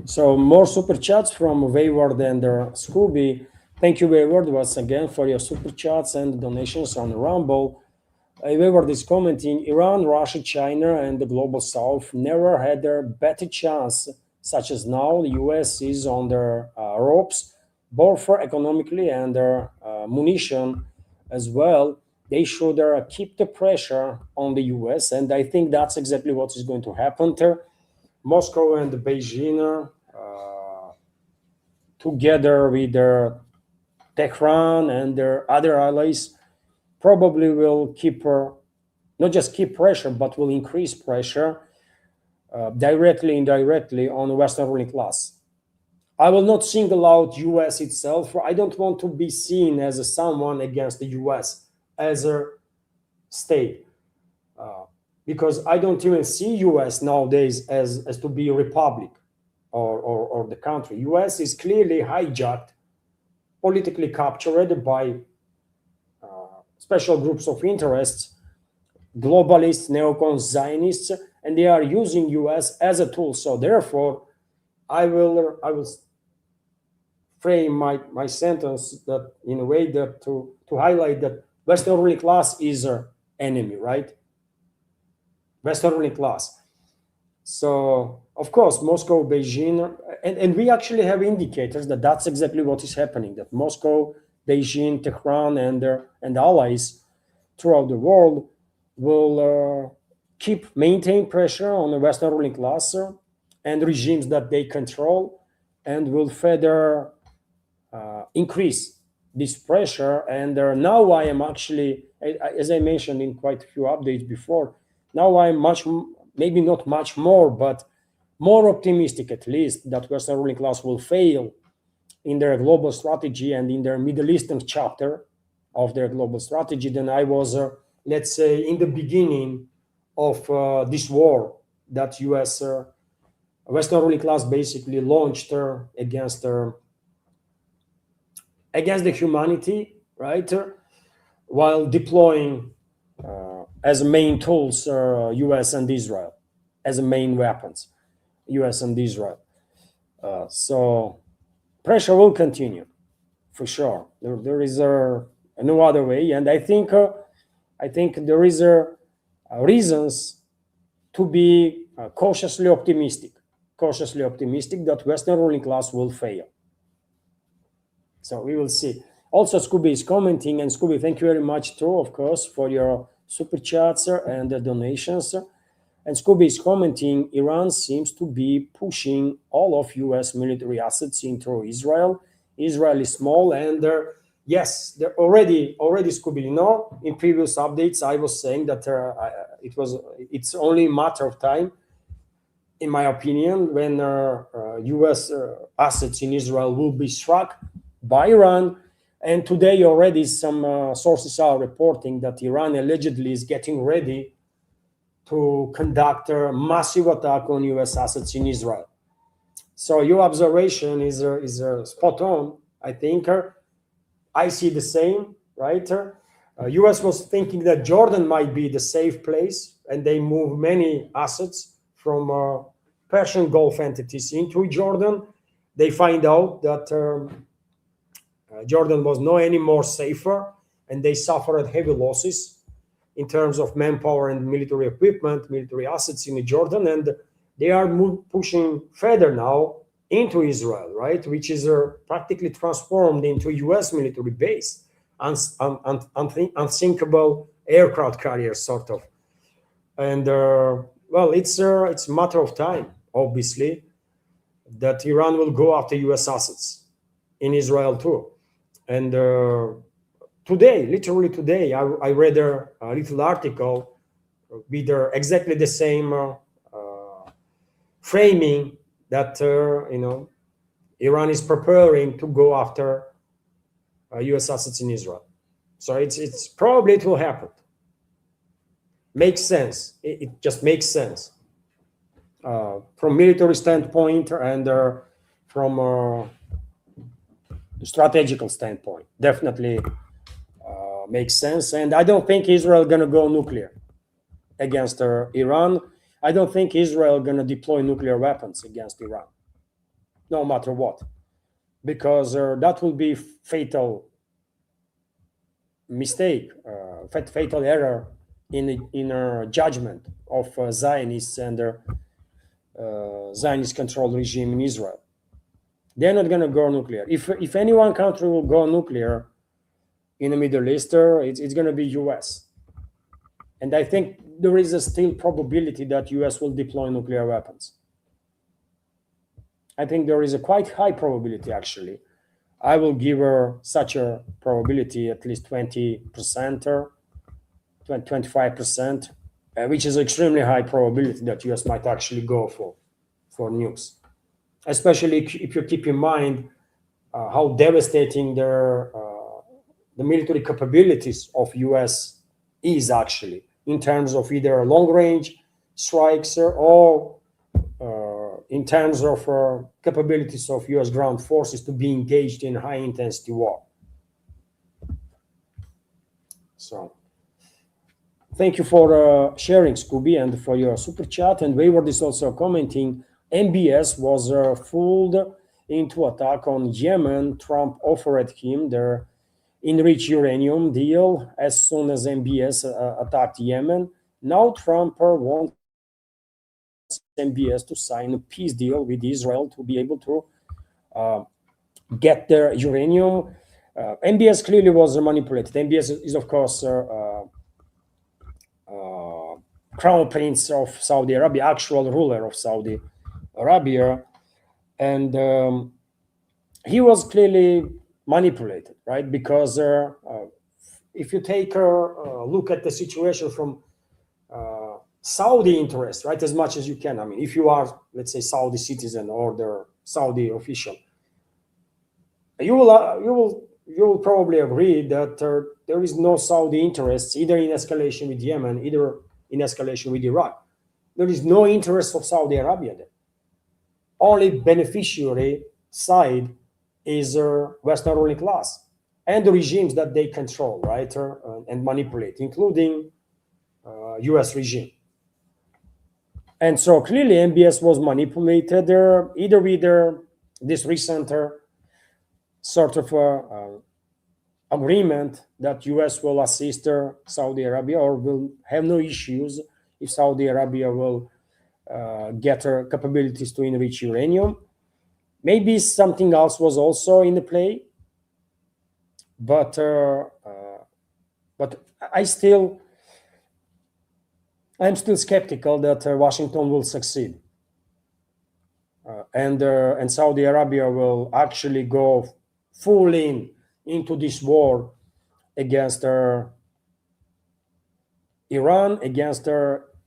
Speaker 1: So more super chats from Wayward and Scooby. Thank you, Wayward, once again for your super chats and donations on Rumble. Wayward is commenting, Iran, Russia, China, and the global South never had a better chance, such as now. The US is on their ropes, both for economically and their munition as well. They should keep the pressure on the US, and I think that's exactly what is going to happen there. Moscow and Beijing, together with their Tehran and their other allies, probably will keep not just keep pressure, but will increase pressure directly, indirectly on the Western ruling class. I will not single out US itself. I don't want to be seen as someone against the US as a state, because I don't even see US nowadays as to be a republic or the country. US is clearly hijacked, politically captured by special groups of interests, globalists, neocons, Zionists, and they are using US as a tool. So therefore, I will frame my sentence that in a way that to highlight that Western ruling class is our enemy, right? Western ruling class. So of course, Moscow, Beijing, and we actually have indicators that that's exactly what is happening. That Moscow, Beijing, Tehran, and allies throughout the world will maintain pressure on the Western ruling class and regimes that they control, and will further increase this pressure. And now I am actually, as I mentioned in quite a few updates before, now I'm maybe not much more, but more optimistic at least that Western ruling class will fail in their global strategy and in their Middle Eastern chapter of their global strategy than I was, let's say, in the beginning of this war that US Western ruling class basically launched against the humanity, right? While deploying as main tools US and Israel, as main weapons, US and Israel. So pressure will continue, for sure. There is no other way, and I think there is reasons to be cautiously optimistic that Western ruling class will fail. So we will see. Also, Scooby is commenting, and Scooby, thank you very much too, of course, for your super chats and donations. And Scooby is commenting, Iran seems to be pushing all of US military assets into Israel. Israel is small, and yes, they're already Scooby, in previous updates, I was saying that it's only a matter of time, in my opinion, when US assets in Israel will be struck by Iran. And today already some sources are reporting that Iran allegedly is getting ready to conduct a massive attack on US assets in Israel. So your observation is spot on, I think. I see the same, right? US was thinking that Jordan might be the safe place, and they move many assets from Persian Gulf entities into Jordan. They find out that Jordan was no any more safer, and they suffered heavy losses in terms of manpower and military equipment, military assets in Jordan, and they are pushing further now into Israel, right, which is practically transformed into U.S. military base, unthinkable aircraft carrier sort of, and well, it's a matter of time, obviously, that Iran will go after U.S. assets in Israel too, and today, literally today, I read a little article with exactly the same framing that Iran is preparing to go after U.S. assets in Israel. So it's probably it will happen. Makes sense. It just makes sense from military standpoint and from a strategical standpoint. Definitely makes sense. And I don't think Israel gonna go nuclear against Iran. I don't think Israel gonna deploy nuclear weapons against Iran, no matter what, because that will be fatal mistake, fatal error in a judgment of Zionists and their Zionist controlled regime in Israel. They're not going to go nuclear. If any one country will go nuclear in the Middle East, it's going to be US. And I think there is a still probability that US will deploy nuclear weapons. I think there is a quite high probability, actually. I will give her such a probability, at least 20% or 25%, which is extremely high probability that US might actually go for nukes. Especially if you keep in mind how devastating the military capabilities of US is actually, in terms of either long-range strikes or in terms of capabilities of US ground forces to be engaged in high-intensity war. So, thank you for sharing, Scooby, and for your super chat. And Wayward is also commenting, MBS was fooled into attack on Yemen. Trump offered him their enriched uranium deal as soon as MBS attacked Yemen. Now Trump wants MBS to sign a peace deal with Israel to be able to get their uranium. MBS clearly was manipulated. MBS is, of course, crown prince of Saudi Arabia, actual ruler of Saudi Arabia, and he was clearly manipulated, right? Because if you take a look at the situation from Saudi interest, right, as much as you can. I mean, if you are, let's say, Saudi citizen or the Saudi official, you will probably agree that there is no Saudi interest either in escalation with Yemen, either in escalation with Iraq. There is no interest of Saudi Arabia there. Only beneficiary side is Western ruling class and the regimes that they control, right, and manipulate, including U.S. regime. And so clearly MBS was manipulated either with this recent sort of agreement that U.S. will assist Saudi Arabia or will have no issues if Saudi Arabia will get her capabilities to enrich uranium. Maybe something else was also in the play, but I'm still skeptical that Washington will succeed, and Saudi Arabia will actually go full into this war against Iran, against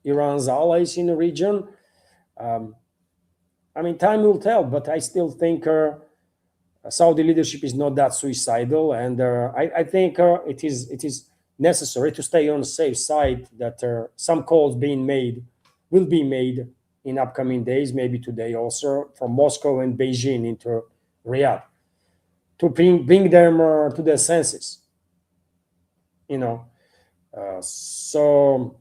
Speaker 1: Iran's allies in the region. I mean, time will tell, but I still think Saudi leadership is not that suicidal, and I think it is necessary to stay on the safe side that some calls will be made in upcoming days, maybe today also, from Moscow and Beijing into Riyadh to bring them to their senses, so,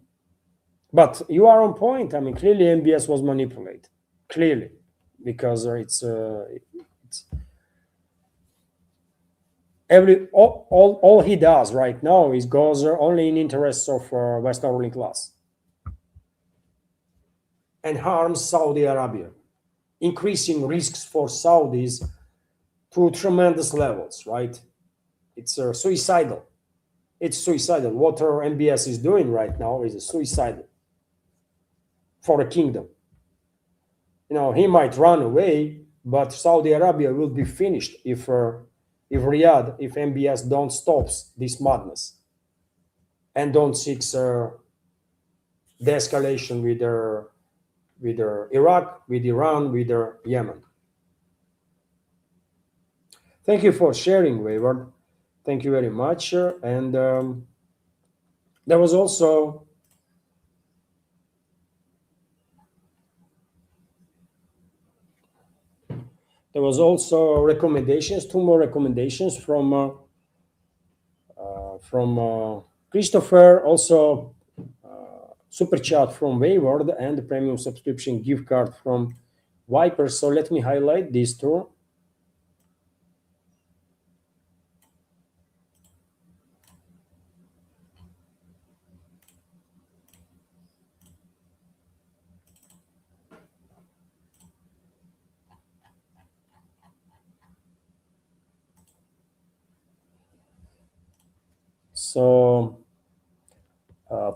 Speaker 1: but you are on point. I mean, clearly MBS was manipulated, clearly, because it's All he does right now is goes only in interests of Western ruling class and harms Saudi Arabia, increasing risks for Saudis to tremendous levels. Right? It's suicidal. It's suicidal. What our MBS is doing right now is suicidal for a kingdom. He might run away, but Saudi Arabia will be finished if Riyadh, if MBS don't stops this madness and don't seeks de-escalation with Iraq, with Iran, with Yemen. Thank you for sharing, Wayward. Thank you very much. And there was also recommendations, two more recommendations from Christopher, also super chat from Wayward, and the premium subscription gift card from Viper. So let me highlight these two. So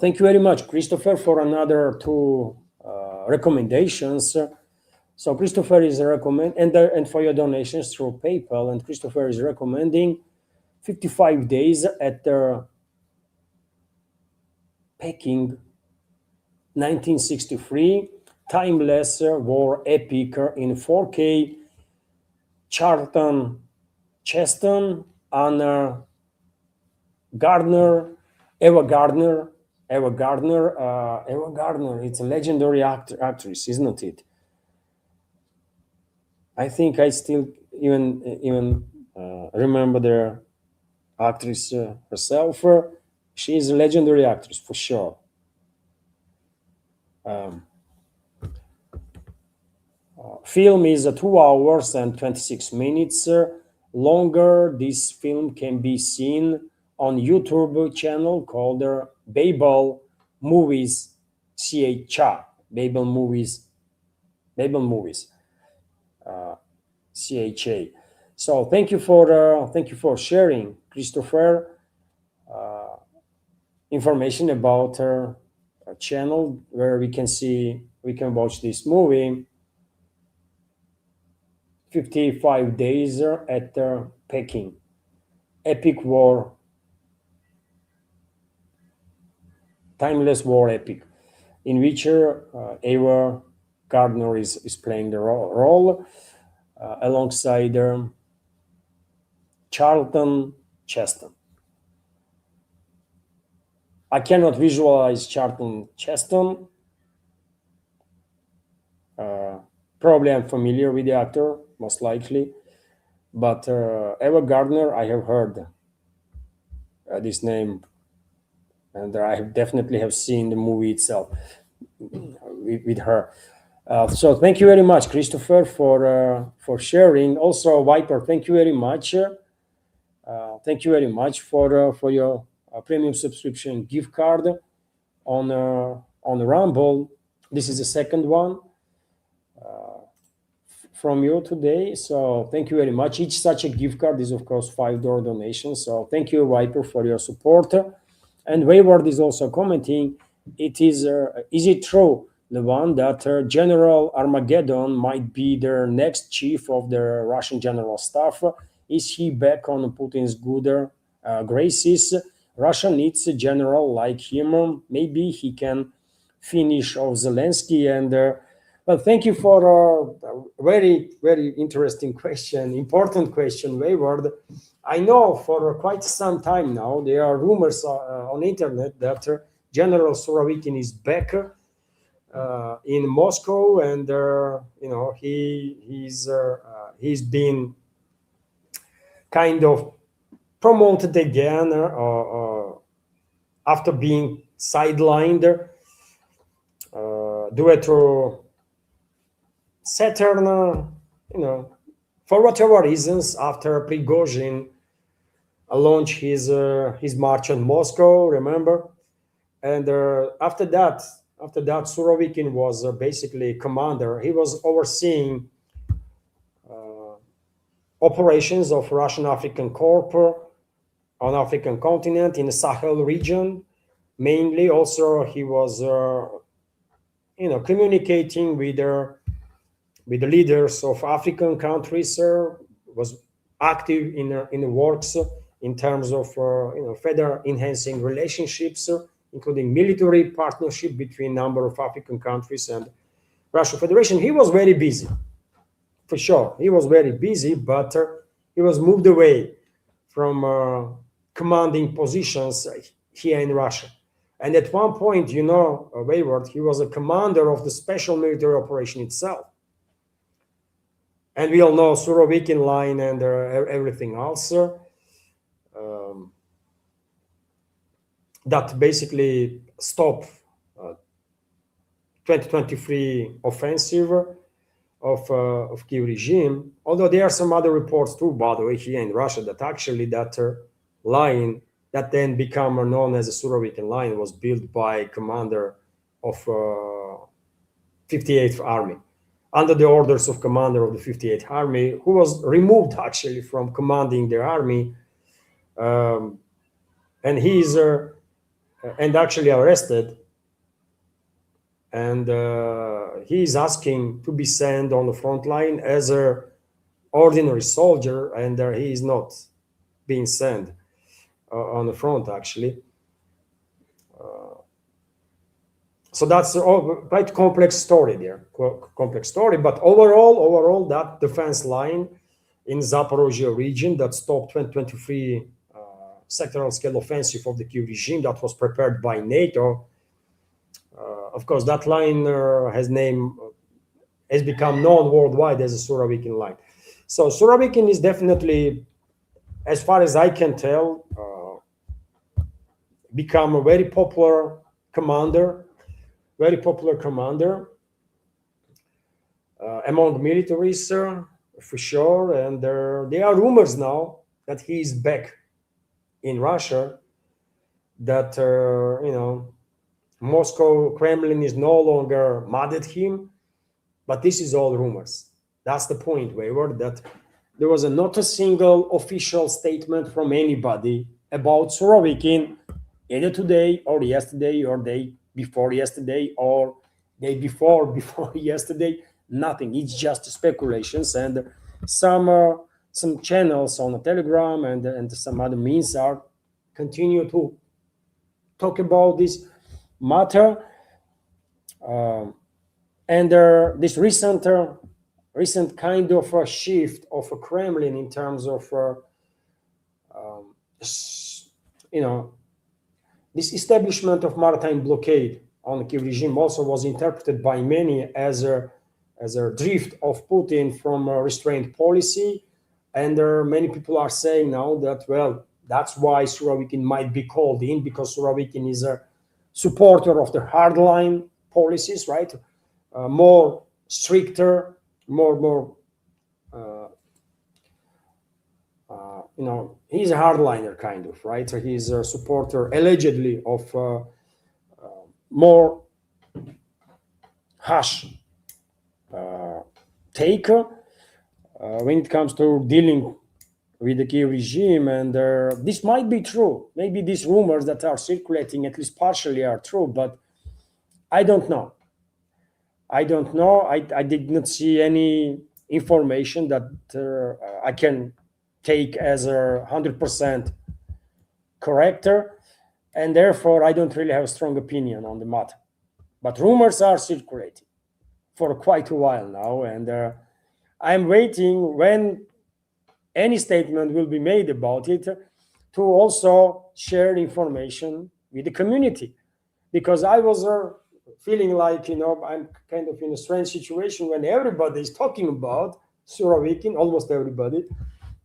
Speaker 1: thank you very much, Christopher, for another two recommendations. So Christopher is and for your donations through PayPal, and Christopher is recommending 55 days at the Peking 1963 timeless war epic in 4K. Charlton Cheston, Anna Gardner, Eva Gardner. Eva Gardner, it's a legendary actress, isn't it? I think I still even remember the actress herself. She is a legendary actress for sure. Film is 2 hours and 26 minutes longer. This film can be seen on YouTube channel called Babel Movies CHA. Babel Movies CHA. So thank you for sharing, Christopher, information about a channel where we can watch this movie. 55 days at Peking. Epic war. Timeless war epic. In which Ava Gardner is playing the role alongside Charlton Cheston. I cannot visualize Charlton Cheston. Probably I'm familiar with the actor, most likely. But Ava Gardner, I have heard this name, and I definitely have seen the movie itself with her. So thank you very much, Christopher, for sharing. Also, Viper, thank you very much. Thank you very much for your premium subscription gift card on Rumble. This is the second one from you today. So thank you very much. Each such a gift card is, of course, $5 donation. So thank you, Viper, for your support. And Wayward is also commenting, is it true, Levan, that General Armageddon might be the next chief of the Russian general staff? Is he back on Putin's good graces? Russia needs a general like him. Maybe he can finish off Zelensky. And well, thank you for a very, very interesting question, important question, Wayward. I know for quite some time now there are rumors on internet that General Surovikin is back in Moscow, and he's been kind of promoted again after being sidelined due to Saturn, for whatever reasons, after Prigozhin launched his march on Moscow. Remember, and after that, Surovikin was basically commander. He was overseeing operations of Russian African Corps on African continent in the Sahel region. Mainly, also he was communicating with the leaders of African countries. Was active in the works in terms of further enhancing relationships, including military partnership between number of African countries and Russian Federation. He was very busy, for sure. He was very busy, but he was moved away from commanding positions here in Russia. And at one point, Wayward, he was a commander of the special military operation itself. And we all know Surovikin line and everything else that basically stopped 2023 offensive of Kiev regime. Although there are some other reports too, by the way, here in Russia, that actually that line that then became known as the Surovikin line was built by commander of 58th Army, under the orders of commander of the 58th Army, who was removed actually from commanding the army, and he's and actually arrested, and he is asking to be sent on the front line as a ordinary soldier, and he is not being sent on the front actually. So that's quite complex story there, complex story. But overall, that defense line in Zaporozhye region that stopped 2023 sectoral scale offensive of the Kiev regime that was prepared by NATO. Of course, that line has become known worldwide as a Surovikin line. So Surovikin is definitely, as far as I can tell, become a very popular commander among militaries, for sure. And there are rumors now that he is back in Russia, that Moscow, Kremlin is no longer mad at him, but this is all rumors. That's the point, Wayward, that there was not a single official statement from anybody about Surovikin, either today or yesterday or day before yesterday or day before yesterday. Nothing. It's just speculations, and some channels on the Telegram and some other means are continue to talk about this matter, and this recent kind of a shift of a Kremlin in terms of this establishment of maritime blockade on the Kiev regime also was interpreted by many as a drift of Putin from a restraint policy. And many people are saying now that, well, that's why Surovikin might be called in, because Surovikin is a supporter of the hardline policies, right? More stricter, more he's a hardliner kind of, right? So he's a supporter allegedly of more harsh take when it comes to dealing with the Kiev regime. And this might be true. Maybe these rumors that are circulating, at least partially, are true, but I don't know. I did not see any information that I can take as a 100% correct, and therefore I don't really have a strong opinion on the matter. But rumors are circulating for quite a while now, and I'm waiting when any statement will be made about it to also share information with the community, because I was feeling like I'm kind of in a strange situation when everybody is talking about Surovikin, almost everybody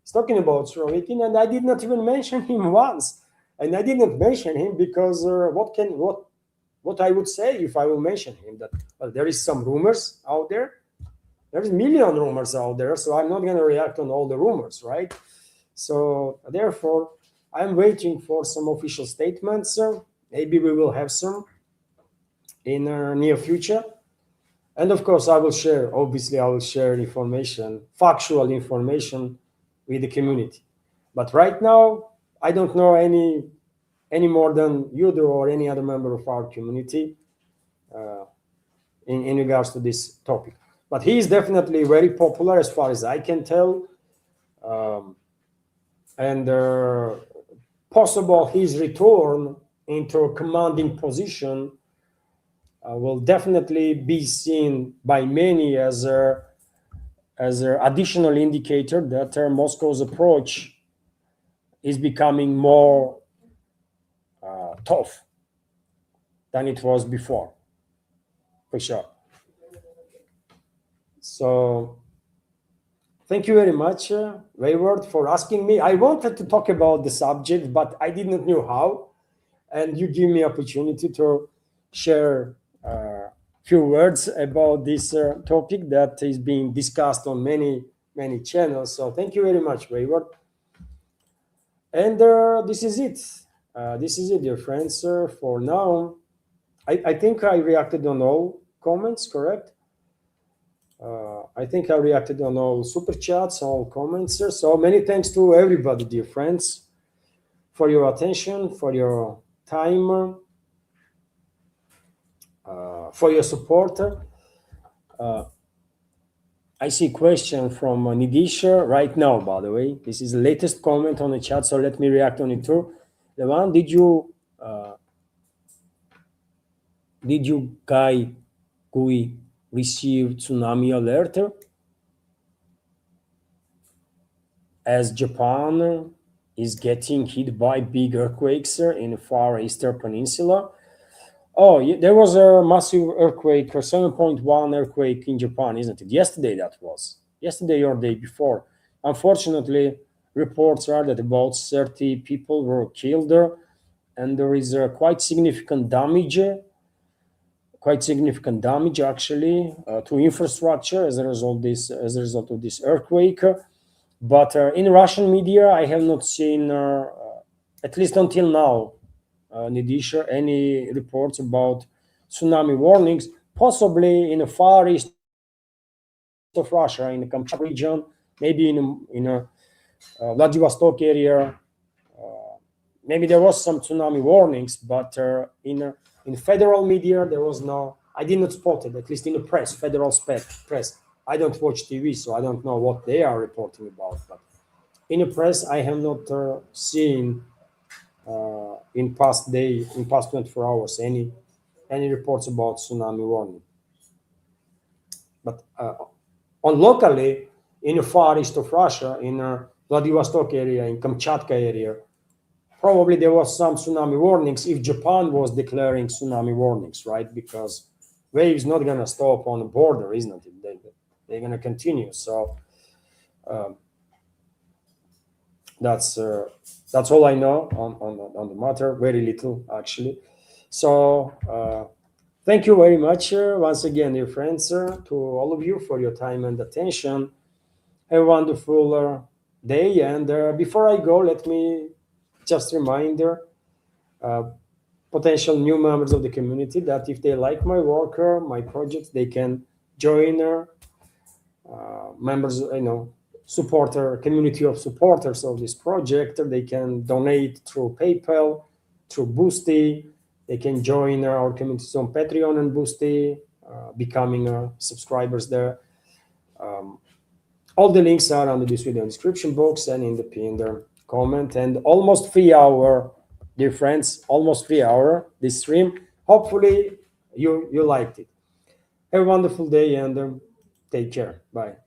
Speaker 1: is talking about Surovikin, and I did not even mention him once. And I didn't mention him because what I would say if I will mention him, that there is some rumors out there. There's a million rumors out there, so I'm not going to react on all the rumors, right? So therefore, I'm waiting for some official statements. Maybe we will have some in near future. And of course, obviously, I will share information, factual information with the community. But right now, I don't know any more than you do or any other member of our community uh, in regards to this topic. But he is definitely very popular as far as I can tell. Um, and possible his return into a commanding position will definitely be seen by many as an additional indicator that Moscow's approach is becoming more tough than it was before, for sure. So thank you very much, Wayward, for asking me. I wanted to talk about the subject, but I did not know how, and you give me opportunity to share a few words about this topic that is being discussed on many channels. So thank you very much, Wayward. And this is it. This is it, dear friends. For now, I think I reacted on all comments, correct? I think I reacted on all super chats, all comments. So many thanks to everybody, dear friends, for your attention, for your time, for your support. I see a question from Nidisha right now, by the way. This is the latest comment on the chat, so let me react on it too. Levan, did you guy Gui receive tsunami alert as Japan is getting hit by big earthquakes in the far eastern peninsula? Oh, yeah, there was a massive earthquake, a 7.1 earthquake in Japan, isn't it? Yesterday that was. Yesterday or day before. Unfortunately, reports are that about 30 people were killed there, and there is quite significant damage actually to infrastructure as a result of this earthquake. But in Russian media, I have not seen, at least until now, Nidisha, any reports about tsunami warnings, possibly in the far east of Russia, in the Kamchatka region, maybe in a Vladivostok area. Maybe there was some tsunami warnings, but in federal media there was no. I did not spot it, at least in the press, press. I don't watch TV, so I don't know what they are reporting about. But in the press, I have not seen in past 24 hours any reports about tsunami warning. But on locally in the far east of Russia, in Vladivostok area, in Kamchatka area, probably there was some tsunami warnings if Japan was declaring tsunami warnings, right? Because waves not gonna stop on the border, isn't it? They're gonna continue. So that's all I know on the matter. Very little actually. So thank you very much once again, dear friends, to all of you for your time and attention. Have a wonderful day. And before I go, let me just remind potential new members of the community that if they like my work, my projects, they can join members, supporter community of supporters of this project. They can donate through PayPal, through Boosty. They can join our communities on Patreon and Boosty, becoming subscribers there. All the links are under this video description box and in the pinned comment. And almost 3 hour, dear friends, almost 3 hour this stream. Hopefully you liked it. Have a wonderful day and take care. Bye.